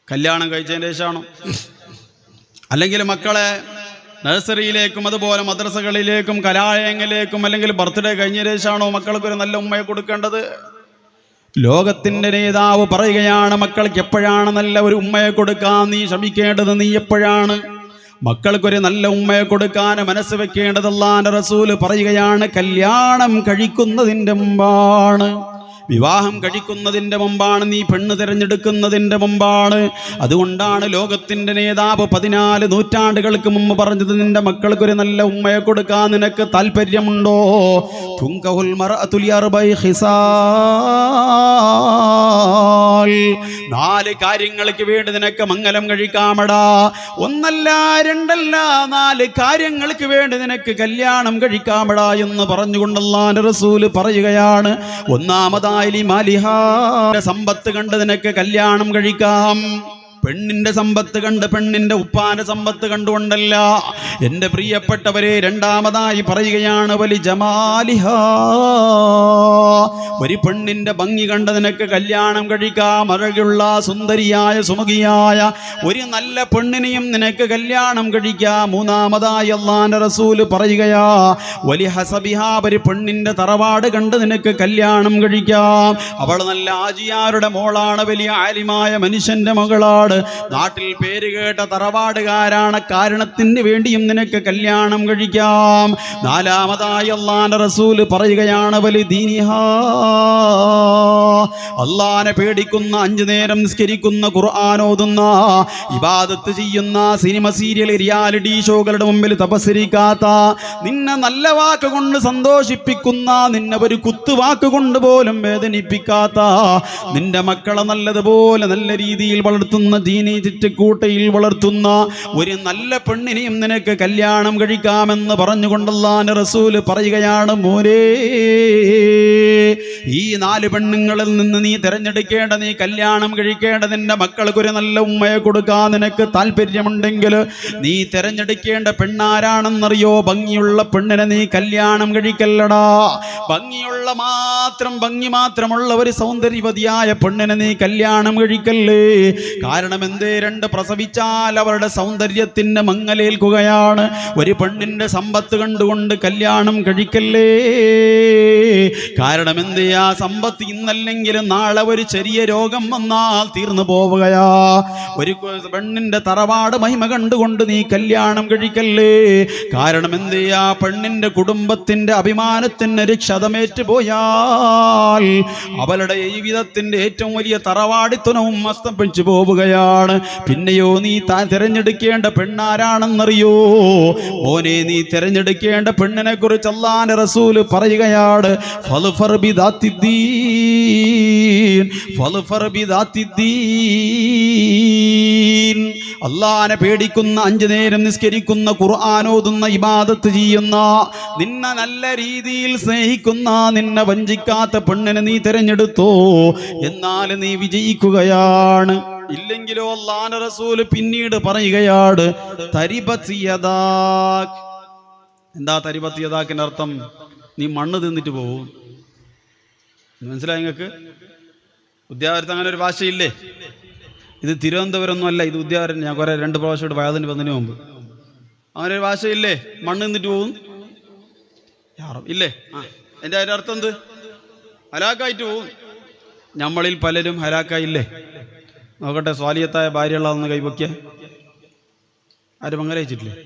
കല്യാണം കഴിച്ചതിന് ശേഷമാണോ? അല്ലെങ്കിൽ മക്കളെ നഴ്സറിയിലേക്കും അതുപോലെ മദ്രസകളിലേക്കും കലാലയങ്ങളിലേക്കും അല്ലെങ്കിൽ ബർത്ത്ഡേ കഴിഞ്ഞ ശേഷമാണോ മക്കൾക്കൊരു നല്ല ഉമ്മയെ കൊടുക്കേണ്ടത്? ലോകത്തിന്റെ നേതാവ് പറയുകയാണ്, മക്കൾക്ക് എപ്പോഴാണ് നല്ല ഒരു ഉമ്മയെ കൊടുക്കാൻ നീ ശ്രമിക്കേണ്ടത്? നീ എപ്പോഴാണ് മക്കൾക്കൊരു നല്ല ഉമ്മയെ കൊടുക്കാൻ മനസ്സ് വെക്കേണ്ടത്? അല്ലാഹുവിന്റെ റസൂൽ പറയുകയാണ്, കല്യാണം കഴിക്കുന്നതിൻ്റെ മുമ്പാണ്, വിവാഹം കഴിക്കുന്നതിൻ്റെ മുമ്പാണ്, നീ പെണ്ണ് തിരഞ്ഞെടുക്കുന്നതിൻ്റെ മുമ്പാണ്. അതുകൊണ്ടാണ് ലോകത്തിൻ്റെ നേതാവ് 14 നൂറ്റാണ്ടുകൾക്ക് മുമ്പ് പറഞ്ഞത്, നിന്റെ മക്കൾക്കൊരു നല്ല ഉമ്മയെ കൊടുക്കാൻ നിനക്ക് താല്പര്യമുണ്ടോ? തുങ്കഹുൽ മർഅതു ലിഅർബഇ ഖിസാൽ, 4 കാര്യങ്ങൾക്ക് വേണ്ടി നിനക്ക് മംഗലം കഴിക്കാമടാ. ഒന്നല്ല, രണ്ടല്ല, 4 കാര്യങ്ങൾക്ക് വേണ്ടി നിനക്ക് കല്യാണം കഴിക്കാമടാ എന്ന് പറഞ്ഞുകൊണ്ട് അല്ലാഹുവിന്റെ റസൂൽ പറയുകയാണ്. ഒന്നാമതായി സമ്പത്ത് കണ്ട് നിനക്ക് കല്യാണം കഴിക്കാം. പെണ്ണിന്റെ സമ്പത്ത് കണ്ട്, പെണ്ണിന്റെ ഉപ്പാന്റെ സമ്പത്ത് കണ്ടുകൊണ്ടല്ല എൻ്റെ പ്രിയപ്പെട്ടവരെ. രണ്ടാമതായി പറയുകയാണ്, വലി ജമാലിഹാ, ഒരു പെണ്ണിന്റെ ഭംഗി കണ്ട് നിനക്ക് കല്യാണം കഴിക്കാം. അഴകുള്ള സുന്ദരിയായ സുമുഖിയായ ഒരു നല്ല പെണ്ണിനെയും നിനക്ക് കല്യാണം കഴിക്കാം. മൂന്നാമതായി അല്ലാഹുവിന്റെ റസൂൽ പറയുകയാ, വലി ഹസബിഹാ, ഒരു പെണ്ണിന്റെ തറവാട് കണ്ട് നിനക്ക് കല്യാണം കഴിക്കാം. അവൾ നല്ല ആജിയാരുടെ മോളാണ്, വലിയ ആലിമായ മനുഷ്യന്റെ മകളാണ്, നാട്ടിൽ പേര് കേട്ട തറവാടുകാരാണ്, കാരണത്തിന് വേണ്ടിയും നിനക്ക് കല്യാണം കഴിക്കാം. നാലാമതായി അല്ലാഹുവിന്റെ റസൂൽ പറയുകയാണ്, വലി ദീനിഹാ, അല്ലാഹുവിനെ പേടിക്കുന്ന, 5 നേരം നിസ്കരിക്കുന്ന, ഖുർആൻ ഓതുന്ന, ഇബാദത്ത് ചെയ്യുന്ന, സിനിമ സീരിയൽ റിയാലിറ്റി ഷോകളുടെ മുമ്പിൽ തപസ്സരിക്കാത്ത, നിന്നെ നല്ല വാക്കുകൊണ്ട് സന്തോഷിപ്പിക്കുന്ന, നിന്നെ ഒരു കുത്തുവാക്ക് കൊണ്ട് പോലും വേദനിപ്പിക്കാത്ത, നിന്റെ മക്കളെ നല്ലതുപോലെ നല്ല രീതിയിൽ വളർത്തുന്ന, ദീനി ചുറ്റുകൂട്ടയിൽ വളർത്തുന്ന ഒരു നല്ല പെണ്ണിനെയും നിനക്ക് കല്യാണം കഴിക്കാമെന്ന് പറഞ്ഞുകൊണ്ട് അല്ലാഹുവിന്റെ റസൂൽ പറയുകയാണ്, മോനേ, ഈ 4 പെണ്ണുങ്ങളിൽ നിന്ന് നീ തിരഞ്ഞെടുക്കേണ്ട, നീ കല്യാണം കഴിക്കേണ്ട നിന്റെ മക്കൾക്കൊരു നല്ല ഉമ്മയെ കൊടുക്കാൻ നിനക്ക് താല്പര്യമുണ്ടെങ്കിൽ നീ തിരഞ്ഞെടുക്കേണ്ട പെണ്ണാരാണെന്നറിയോ? ഭംഗിയുള്ള പെണ്ണിനെ നീ കല്യാണം കഴിക്കല്ലടാ. ഭംഗി മാത്രമുള്ള ഒരു സൗന്ദര്യവതിയായ പെണ്ണിനെ നീ കല്യാണം കഴിക്കല്ലേ. കാരണം എന്തേ? 2 പ്രസവിച്ചാൽ അവരുടെ സൗന്ദര്യത്തിന് മങ്ങലേൽക്കുകയാണ്. ഒരു പെണ്ണിന്റെ സമ്പത്ത് കണ്ടുകൊണ്ട് കല്യാണം കഴിക്കല്ലേ. കാരണം എന്തേ? ആ സമ്പത്ത് ഇന്നല്ലെങ്കിൽ നാളെ ഒരു ചെറിയ രോഗം വന്നാൽ തീർന്നു പോവുകയാ. ഒരു പെണ്ണിന്റെ തറവാട് മഹിമ കണ്ടുകൊണ്ട് നീ കല്യാണം കഴിക്കല്ലേ. കാരണം എന്തേ? ആ പെണ്ണിന്റെ കുടുംബത്തിന്റെ അഭിമാനത്തിന് ഒരു ക്ഷതമേറ്റ് പോയാൽ അവളുടെ ജീവിതത്തിന്റെ ഏറ്റവും വലിയ തറവാടിത്തനവും അസ്തമിച്ചു പോവുകയാണ്. പിന്നെയോ നീ തിരഞ്ഞെടുക്കേണ്ട പെണ്ണാരാണെന്നറിയോ? മോനെ, നീ തിരഞ്ഞെടുക്കേണ്ട പെണ്ണിനെ കുറിച്ച് അല്ലാഹുവിന്റെ റസൂൽ പറയുകയാണ്, ഫൾഫർ ബിദാത്തിദ്ദീൻ, ഫൾഫർ ബിദാത്തിദ്ദീൻ, അള്ളാനെ പേടിക്കുന്ന, 5 നേരം നിസ്കരിക്കുന്ന, ഖുർആൻ ഓതുന്ന, ഇബാദത്ത് ചെയ്യുന്ന, നിന്നെ നല്ല രീതിയിൽ സ്നേഹിക്കുന്ന, നിന്നെ വഞ്ചിക്കാത്ത പെണ്ണിനെ നീ തിരഞ്ഞെടുത്തോ, എന്നാൽ നീ വിജയിക്കുകയാണ്. ഇല്ലെങ്കിലോ അല്ലാഹുവിന്റെ റസൂൽ പിന്നീട് പറയുകയാണ്, തരിബത് യദാക്. എന്താ തരിബത് യദാക്കിന്റെ അർത്ഥം? നീ മണ്ണ് തിന്നിട്ട് പോകും. മനസ്സിലായി നിങ്ങൾക്ക്? ഉദ്യാവരത്ത് അങ്ങനെ ഒരു ഭാഷയില്ലേ? ഇത് തിരുവനന്തപുരം ഒന്നും അല്ല, ഇത് ഉദ്യാവരം. ഞാൻ കുറെ 2 പ്രാവശ്യം വയതിന് വന്നതിന് മുമ്പ് അങ്ങനെ ഒരു ഭാഷയില്ലേ? മണ്ണ് തിന്നിട്ട് പോകും ഇല്ലേ? എൻ്റെ അതിൻ്റെ അർത്ഥം എന്ത്? ഹലാക്കായിട്ട് പോകും. നമ്മളിൽ പലരും ഹലാക്കായില്ലേ? നോക്കട്ടെ, സ്വാലിയത്തായ ഭാര്യയുള്ളതെന്ന് കൈവയ്ക്ക. ആരും അങ്ങനെ അയച്ചിട്ടില്ലേ?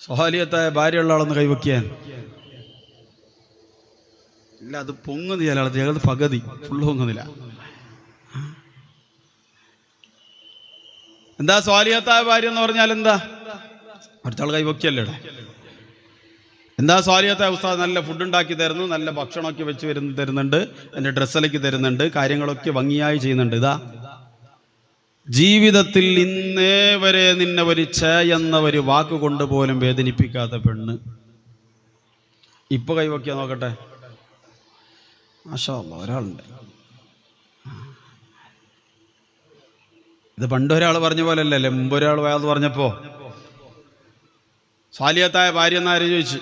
സ്വാലിയത്തായ ഭാര്യയുള്ള ആളെന്ന് കൈവയ്ക്കാൻ ഇല്ല. അത് പൊങ്ങുന്നില്ല, ചിലത് പകുതി, ഫുള്ള് പൊങ്ങുന്നില്ല. എന്താ സ്വാലിയത്തായ ഭാര്യ എന്ന് പറഞ്ഞാൽ എന്താ? അടുത്താൾ കൈവയ്ക്കല്ലേ? എന്താ സ്വാലിയത്തായ? ഉസ്താദ് നല്ല ഫുഡ് ഉണ്ടാക്കി തരുന്നു, നല്ല ഭക്ഷണമൊക്കെ വെച്ച് തരുന്നുണ്ട്, എൻ്റെ ഡ്രസ്സലൊക്കെ തരുന്നുണ്ട്, കാര്യങ്ങളൊക്കെ ഭംഗിയായി ചെയ്യുന്നുണ്ട്. ഇതാ ജീവിതത്തിൽ ഇന്നേ വരെ നിന്നെ ഒരു ഛ എന്ന ഒരു വാക്ക് കൊണ്ട് പോലും വേദനിപ്പിക്കാത്ത പെണ്ണ്. ഇപ്പൊ കൈവയ്ക്കുക നോക്കട്ടെ. മാഷാ അല്ലാഹ്, ഒരാളുണ്ട്. ഇത് പണ്ടൊരാൾ പറഞ്ഞ പോലെ അല്ലല്ലേ, മുമ്പൊരാൾ വയത് പറഞ്ഞപ്പോ സ്വാലിയത്തായ ഭാര്യ എന്നാരും ചോദിച്ചു.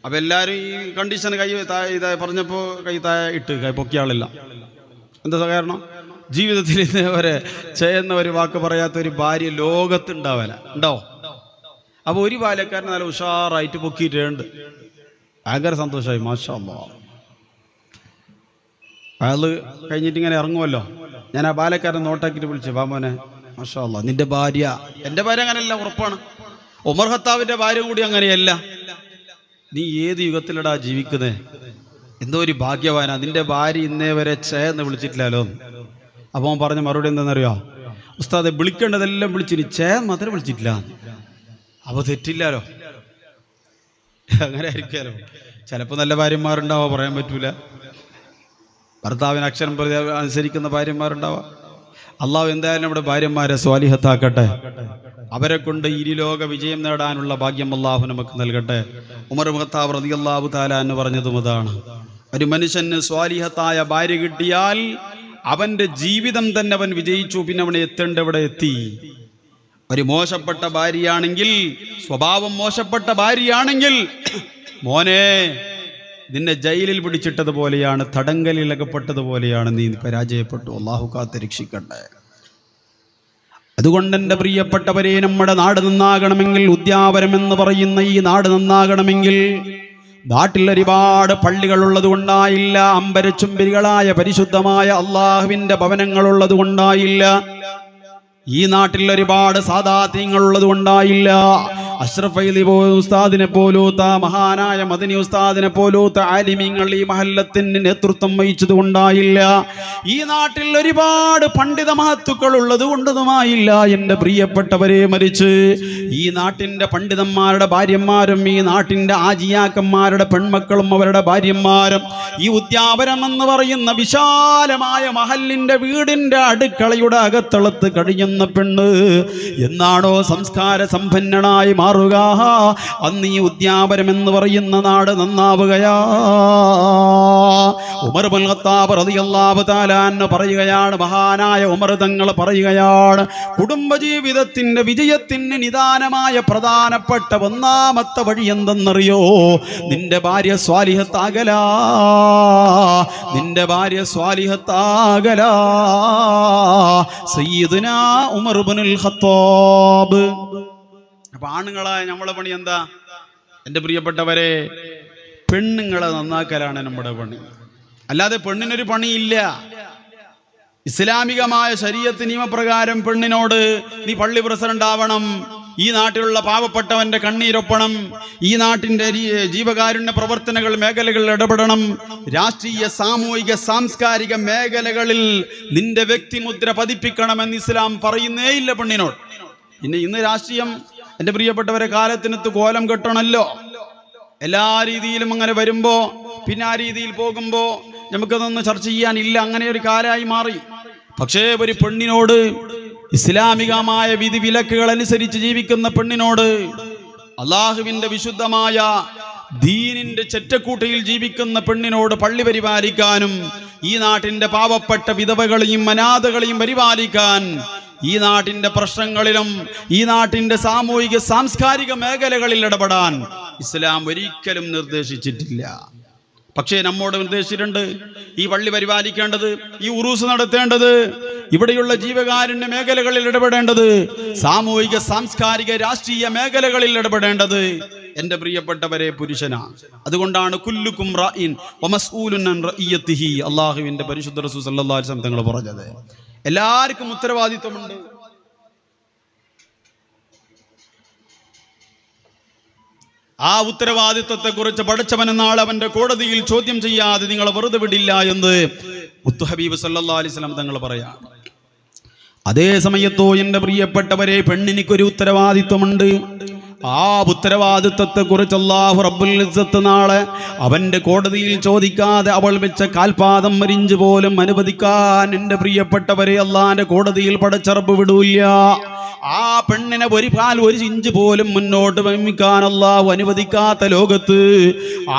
അപ്പൊ എല്ലാരും ഈ കണ്ടീഷൻ കൈ ഇതായി പറഞ്ഞപ്പോ കൈ താഴെ ഇട്ട് കൈ പൊക്കിയ ആളില്ല. എന്താ കാരണം? ജീവിതത്തിൽ ഇന്നേവരെ ചെയ്യുന്ന ഒരു വാക്ക് പറയാത്ത ഒരു ഭാര്യ ലോകത്തുണ്ടാവല ഉണ്ടോ? അപ്പൊ ഒരു ബാല്യക്കാരൻ നല്ല ഉഷാറായിട്ട് പൊക്കിയിട്ടുണ്ട്. ഭയങ്കര സന്തോഷമായി. മാഷാ അല്ലാഹ്. അയാള് കഴിഞ്ഞിട്ട് ഇങ്ങനെ ഇറങ്ങുമല്ലോ, ഞാൻ ആ ബാലക്കാരൻ നോട്ടാക്കിട്ട് വിളിച്ചു, വാമോനെ മാഷാ അല്ലാഹ്, നിന്റെ ഭാര്യ. എൻ്റെ ഭാര്യ അങ്ങനെയല്ല, ഉറപ്പാണ്. ഉമർ ഖത്താബിന്റെ ഭാര്യ കൂടി അങ്ങനെയല്ല. നീ ഏത് യുഗത്തിലടാ ജീവിക്കുന്നേ? എന്തോ ഒരു ഭാഗ്യവാനാ, നിന്റെ ഭാര്യ ഇന്നേ വരെ ചേന്ന് വിളിച്ചിട്ടില്ലല്ലോ. അപ്പൊ അവൻ പറഞ്ഞ മറുപടി എന്താണെന്നറിയോ? ഉസ്താദെ, വിളിക്കേണ്ടതെല്ലാം വിളിച്ചിനി, ചേന്ന് മാത്രമേ വിളിച്ചിട്ടില്ല. അപ്പൊ തെറ്റില്ലാലോ, അങ്ങനെ ആയിരിക്കാലോ. ചിലപ്പോ നല്ല ഭാര്യന്മാരുണ്ടാവാ, പറയാൻ പറ്റൂല. ഭർത്താവിന് അക്ഷരം അനുസരിക്കുന്ന ഭാര്യന്മാരുണ്ടാവാം. അള്ളാഹു എന്തായാലും നമ്മുടെ ഭാര്യന്മാരെ സ്വാലിഹത്താക്കട്ടെ. അവരെ കൊണ്ട് ഇരുലോക വിജയം നേടാനുള്ള ഭാഗ്യം അള്ളാഹു നമുക്ക് നൽകട്ടെ. ഉമർ ഖത്താബ് റളിയല്ലാഹു തആല എന്ന് പറഞ്ഞതും അതാണ്. ഒരു മനുഷ്യന് സ്വാലിഹത്തായ ഭാര്യ കിട്ടിയാൽ അവന്റെ ജീവിതം തന്നെ അവൻ വിജയിച്ചു. പിന്നെ അവനെ എത്തേണ്ടവിടെ എത്തി. ഒരു മോശപ്പെട്ട ഭാര്യയാണെങ്കിൽ, സ്വഭാവം മോശപ്പെട്ട ഭാര്യയാണെങ്കിൽ, മോനെ നിന്നെ ജയിലിൽ പിടിച്ചിട്ടതുപോലെയാണ്, തടങ്കലിൽ അകപ്പെട്ടതുപോലെയാണ്, നീ പരാജയപ്പെട്ടു. അള്ളാഹു കാത്ത് രക്ഷിക്കട്ടെ. അതുകൊണ്ട് എൻ്റെ പ്രിയപ്പെട്ടവരെ, നമ്മുടെ നാട് നന്നാകണമെങ്കിൽ, ഉദ്യാവരം എന്ന് പറയുന്ന ഈ നാട് നന്നാകണമെങ്കിൽ, നാട്ടിൽ ഒരുപാട് പള്ളികൾ ഉള്ളത് കൊണ്ടായില്ല, അമ്പരച്ചുംബിരികളായ പരിശുദ്ധമായ അള്ളാഹുവിൻ്റെ ഭവനങ്ങളുള്ളത് കൊണ്ടായില്ല, ഈ നാട്ടിൽ ഒരുപാട് സാദാത്യങ്ങൾ ഉള്ളത് കൊണ്ടായില്ല, അഷ്റഫ് അലി ഉസ്താദിനെ പോലൂത്ത, മഹാനായ മദനി ഉസ്താദിനെ പോലൂത്ത ആലിമീങ്ങൾ ഈ മഹല്ലത്തിന് നേതൃത്വം വഹിച്ചത് കൊണ്ടായില്ല, ഈ നാട്ടിൽ ഒരുപാട് പണ്ഡിത മഹത്തുക്കൾ ഉള്ളത് കൊണ്ടതുമായില്ല. എൻ്റെ പ്രിയപ്പെട്ടവരെ, മരിച്ച് ഈ നാട്ടിൻ്റെ പണ്ഡിതന്മാരുടെ ഭാര്യന്മാരും, ഈ നാട്ടിൻ്റെ ആജിയാക്കന്മാരുടെ പെൺമക്കളും അവരുടെ ഭാര്യന്മാരും, ഈ ഉദ്യാവരം എന്ന് പറയുന്ന വിശാലമായ മഹല്ലിൻ്റെ വീടിൻ്റെ അടുക്കളയുടെ അകത്തളത്ത് കഴിയുന്ന പെണ്ണ് എന്നാണോ സംസ്കാര സമ്പന്നനായി മാറുക, അന്ന് ഈ ഉദ്യാവരം എന്ന് പറയുന്ന നാട് നന്നാവുകയാ. ഉമർ ഇബ്നുൽ ഖത്താബ് റളിയല്ലാഹു തആല അൻഹു പറയുകയാണ്, മഹാനായ ഉമർ തങ്ങൾ പറയുകയാണ്, കുടുംബജീവിതത്തിന്റെ വിജയത്തിന് നിദാനമായ പ്രധാനപ്പെട്ട ഒന്നാമത്തെ വഴി എന്തെന്നറിയോ? നിന്റെ ഭാര്യ സ്വാലിഹത്താകലാ, നിന്റെ ഭാര്യ സ്വാലിഹത്താകലാ. സയ്യിദുനാ ഉമർ ഇബ്നുൽ ഖത്താബ്. അപ്പൊ ആണുങ്ങളായ നമ്മളെ പണി എന്താ? എൻ്റെ പ്രിയപ്പെട്ടവരെ, പെണ്ണുങ്ങളെ നന്നാക്കലാണ് നമ്മുടെ പണി. അല്ലാതെ പെണ്ണിനൊരു പണിയില്ല. ഇസ്ലാമികമായ ശരീഅത്ത് നിയമപ്രകാരം പെണ്ണിനോട് നീ പള്ളി പ്രസിഡന്റ് ആവണം, ഈ നാട്ടിലുള്ള പാവപ്പെട്ടവന്റെ കണ്ണീരൊപ്പണം, ഈ നാട്ടിന്റെ ജീവകാരുണ്യ പ്രവർത്തനങ്ങൾ മേഖലകളിൽ ഇടപെടണം, രാഷ്ട്രീയ സാമൂഹിക സാംസ്കാരിക മേഖലകളിൽ നിന്റെ വ്യക്തിമുദ്ര പതിപ്പിക്കണമെന്ന് ഇസ്ലാം പറയുന്നേ ഇല്ല പെണ്ണിനോട്. പിന്നെ ഇന്ന് രാഷ്ട്രീയം എൻ്റെ പ്രിയപ്പെട്ടവരെ കാലത്തിനൊത്ത് കോലം കെട്ടണമല്ലോ. എല്ലാ രീതിയിലും അങ്ങനെ വരുമ്പോ, പിന്നെ ആ രീതിയിൽ പോകുമ്പോ നമുക്കതൊന്നും ചർച്ച ചെയ്യാനില്ല. അങ്ങനെ ഒരു കാലമായി മാറി. പക്ഷേ ഒരു പെണ്ണിനോട്, ഇസ്ലാമികമായ വിധിവിലക്കുകൾ അനുസരിച്ച് ജീവിക്കുന്ന പെണ്ണിനോട്, അള്ളാഹുവിന്റെ വിശുദ്ധമായ ദീനിന്റെ ചെറ്റക്കൂട്ടയിൽ ജീവിക്കുന്ന പെണ്ണിനോട് പള്ളി പരിപാലിക്കാനും, ഈ നാട്ടിന്റെ പാവപ്പെട്ട വിധവകളെയും അനാഥകളെയും പരിപാലിക്കാൻ, ഈ നാട്ടിന്റെ പ്രശ്നങ്ങളിലും ഈ നാട്ടിന്റെ സാമൂഹിക സാംസ്കാരിക മേഖലകളിൽ ഇടപെടാൻ ഇസ്ലാം ഒരിക്കലും നിർദ്ദേശിച്ചിട്ടില്ല. പക്ഷേ നമ്മോട് നിർദ്ദേശിച്ചിട്ടുണ്ട് ഈ പള്ളി പരിപാലിക്കേണ്ടത്, ഈ ഉറൂസ് നടത്തേണ്ടത്, ഇവിടെയുള്ള ജീവകാരുണ്യ മേഖലകളിൽ ഇടപെടേണ്ടത്, സാമൂഹിക സാംസ്കാരിക രാഷ്ട്രീയ മേഖലകളിൽ ഇടപെടേണ്ടത് എന്റെ പ്രിയപ്പെട്ടവരെ പുരുഷനാണ്. അതുകൊണ്ടാണ് കുല്ലുക്കും റാഇൻ വമസ്ഊലുൻ അൻ റഇയതിഹി അല്ലാഹുവിന്റെ പരിശുദ്ധ റസൂൽ സല്ലല്ലാഹു അലൈഹി വസല്ലം തങ്ങൾ പറഞ്ഞത്. എല്ലാവർക്കും ഉത്തരവാദിത്വമുണ്ട്. ആ ഉത്തരവാദിത്വത്തെ കുറിച്ച് പഠിച്ചവൻ നാളെ അവന്റെ കോടതിയിൽ ചോദ്യം ചെയ്യാതെ നിങ്ങളെ വെറുതെ വിടില്ല എന്ന് മുത്തു ഹബീബ് സല്ലല്ലാഹു അലൈഹി വസല്ലം തങ്ങൾ പറയാം. അതേ സമയത്തോ എന്റെ പ്രിയപ്പെട്ടവരെ, പെണ്ണിനിക്കൊരു ഉത്തരവാദിത്വമുണ്ട്. ആ ഉത്തരവാദിത്വത്തെ കുറിച്ച് അല്ലാഹു റബ്ബുൽ ഇസ്സത്ത് നാളെ അവന്റെ കോടതിയിൽ ചോദിക്കാതെ അവൾ വെച്ച കാൽപാദം മരിഞ്ചു പോലും അനുവദിക്കാൻ എന്റെ പ്രിയപ്പെട്ടവരെ അള്ളാന്റെ കോടതിയിൽ പടച്ച റബ്ബ് വിടൂല്ല. ആ പെണ്ണിനെ ഒരു കാൽ ഒരു ഇഞ്ച് പോലും മുന്നോട്ട് വമ്മിക്കാൻ അല്ലാഹു അനുവദിക്കാത്ത ലോകത്ത്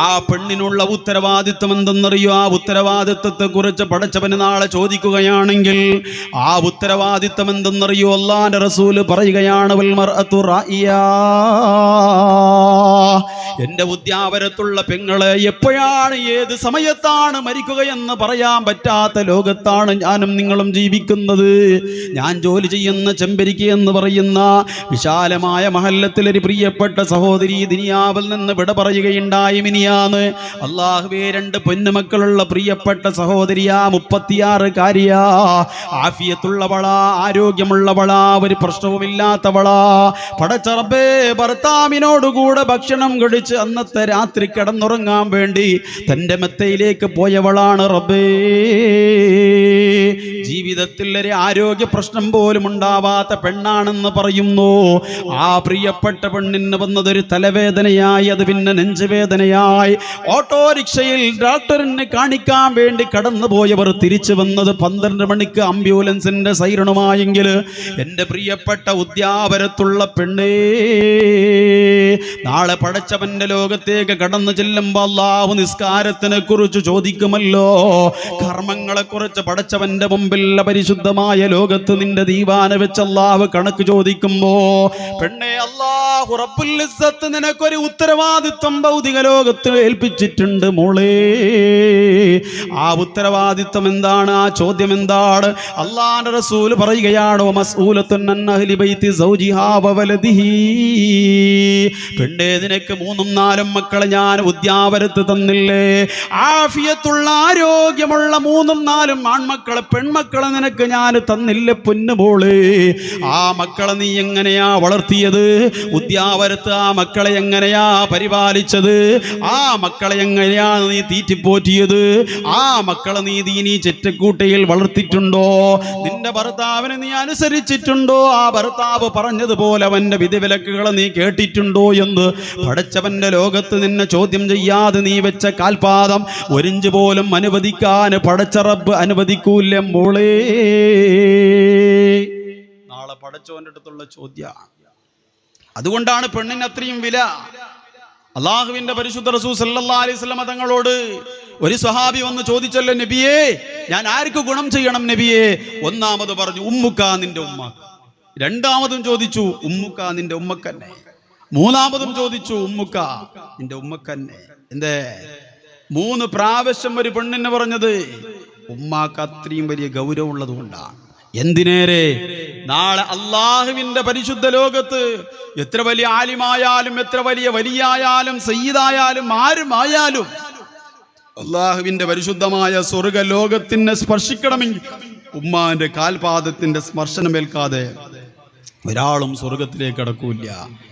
ആ പെണ്ണിനുള്ള ഉത്തരവാദിത്വം എന്തെന്നറിയോ? ആ ഉത്തരവാദിത്വത്തെ കുറിച്ച് പടച്ചവന് നാളെ ചോദിക്കുകയാണെങ്കിൽ ആ ഉത്തരവാദിത്വം എന്തെന്നറിയോ? അല്ലാഹുവിന്റെ റസൂല് പറയുകയാണ്, വൽ മർഅതു റാഇയാ, എന്റെ ഉദ്യാവരത്തുള്ള പെങ്ങളെ എപ്പോഴാണ് ഏത് സമയത്താണ് മരിക്കുകയെന്ന് പറയാൻ പറ്റാത്ത ലോകത്താണ് ഞാനും നിങ്ങളും ജീവിക്കുന്നത്. ഞാൻ ജോലി ചെയ്യുന്ന ചെമ്പരിക്ക് എന്ന് പറയുന്ന വിശാലമായ മഹല്ലത്തിലൊരു പ്രിയപ്പെട്ട സഹോദരി ദുനിയാവിൽ നിന്ന് വിട പറയുകയുണ്ടായി മിനിയാന്ന്. അല്ലാഹുവേ, 2 പൊന്നുമക്കളുള്ള പ്രിയപ്പെട്ട സഹോദരിയാ, 36-കാരിയാ, ആഫിയത്തുള്ളവളാ, ആരോഗ്യമുള്ളവളാ, ഒരു പ്രശ്നവുമില്ലാത്തവളാ. പടച്ച റബ്ബേ, ഭർത്താവിനോടുകൂടെ ഭക്ഷണം കഴിച്ച് അന്നത്തെ രാത്രി കിടന്നുറങ്ങാൻ വേണ്ടി തന്റെ മെത്തയിലേക്ക് പോയവളാണ്. റബ്ബേ, ജീവിതത്തിൽ ഒരു ആരോഗ്യ പ്രശ്നം പോലും ഉണ്ടാവാത്ത പെണ്ണാണെന്ന് പറയുന്നു. ആ പ്രിയപ്പെട്ട പെണ്ണിന് വന്നതൊരു തലവേദനയായി, അത് പിന്നെ നെഞ്ചുവേദനയായി. ഓട്ടോറിക്ഷയിൽ ഡോക്ടറിനെ കാണിക്കാൻ വേണ്ടി കടന്നു പോയവർ തിരിച്ചു വന്നത് 12 മണിക്ക് ആംബുലൻസിന്റെ സൈറണുമായെങ്കിൽ എന്റെ പ്രിയപ്പെട്ട ഉദ്യാവരത്തുള്ള പെണ്ണേ, നാളെ പടച്ചവന്റെ ലോകത്തേക്ക് കടന്നു ചെല്ലുമ്പോൾ അല്ലാഹു നിസ്കാരത്തിനെ കുറിച്ച് ചോദിക്കുമല്ലോ, കർമ്മങ്ങളെ കുറിച്ച് പടച്ചവന്റെ മുമ്പിൽ പരിശുദ്ധമായ ലോകത്ത് നിന്റെ ദീവാന വെച്ച് അല്ലാഹു കണക്ക് ചോദിക്കുമ്പോ പെണ്ണെ, അല്ലാഹു റബ്ബുൽ ഇസ്സത്ത് നിനക്കൊരു ഉത്തരവാദിത്വം ഭൗതിക ലോകത്ത് ഏൽപ്പിച്ചിട്ടുണ്ട് മോളെ. ആ ഉത്തരവാദിത്വം എന്താണ്? ആ ചോദ്യം എന്താണ്? അല്ലാഹുവിന്റെ റസൂൽ പറയുകയാണ്, വമസ്ഊലത്തുൻ അൻ അഹ്ലി ബൈതി സൗജിഹാ വവലദിഹി, പെണ്ണേ, നിനക്ക് 3-4 മക്കളെ ഞാൻ ഉദ്യാവരത്ത് തന്നില്ലേ? ആഫിയത്തുള്ള ആരോഗ്യമുള്ള 3-4 ആൺമക്കളെ പെൺമക്കളെ നിനക്ക് ഞാൻ തന്നില്ലേ പൊന്നുമോളെ? ആ മക്കളെ നീ എങ്ങനെയാ വളർത്തിയത്? ഉദ്യാവരത്ത് ആ മക്കളെ എങ്ങനെയാ പരിപാലിച്ചത്? ആ മക്കളെ എങ്ങനെയാ നീ തീറ്റിപ്പോറ്റിയത്? ആ മക്കളെ നീ ദീനീ ചെറ്റക്കൂട്ടയിൽ വളർത്തിയിട്ടുണ്ടോ? നിന്റെ ഭർത്താവിനെ നീ അനുസരിച്ചിട്ടുണ്ടോ? ആ ഭർത്താവ് പറഞ്ഞതുപോലെ അവന്റെ വിധിവിലക്കുകളെ നീ കേട്ടിട്ടുണ്ടോ എന്ന് പടച്ചവന്റെ ലോകത്ത് നിന്നെ ചോദ്യം ചെയ്യാതെ നീ വെച്ച കാൽപാദം 1 ഇഞ്ച് പോലും അനുവദിക്കാൻ പടച്ച റബ്ബ് അനുവദിക്കൂല മോളെ. നാളെ പടച്ചവന്റെ അടുത്തുള്ള ചോദ്യമാണ്. അതുകൊണ്ടാണ് പെണ്ണിന് അത്രയും വില. അള്ളാഹുവിന്റെ പരിശുദ്ധ റസൂൽ സല്ലല്ലാഹു അലൈഹി വസല്ലം തങ്ങളോട് ഒരു സ്വഹാബി വന്ന് ചോദിച്ചല്ലോ, നബിയേ, ഞാൻ ആർക്ക് ഗുണം ചെയ്യണം നബിയേ? ഒന്നാമത് പറഞ്ഞു, ഉമ്മുക്ക, നിന്റെ ഉമ്മ. രണ്ടാമതും ചോദിച്ചു, ഉമ്മുക്ക, നിന്റെ ഉമ്മക്കന്നെ. മൂന്നാമതും ചോദിച്ചു, ഉമ്മുക്ക, നിന്റെ ഉമ്മക്കന്നെ. എന്തേ 3 പ്രാവശ്യം ഒരു പെണ്ണിന് പറഞ്ഞത്? ഉമ്മാക്ക് അത്രയും വലിയ ഗൗരവമുള്ളത് കൊണ്ടാണ്. എന്തിനേറെ, നാളെ അള്ളാഹുവിന്റെ പരിശുദ്ധ ലോകത്ത് എത്ര വലിയ ആലിമായാലും, എത്ര വലിയ വലിയായാലും, സയ്യിദായാലും, ആരുമായാലും അള്ളാഹുവിന്റെ പരിശുദ്ധമായ സ്വർഗ ലോകത്തിനെ സ്പർശിക്കണമെങ്കിൽ ഉമ്മാന്റെ കാൽപാദത്തിന്റെ സ്പർശനമേൽക്കാതെ ഒരാളും സ്വർഗത്തിലേക്ക് കടക്കൂല.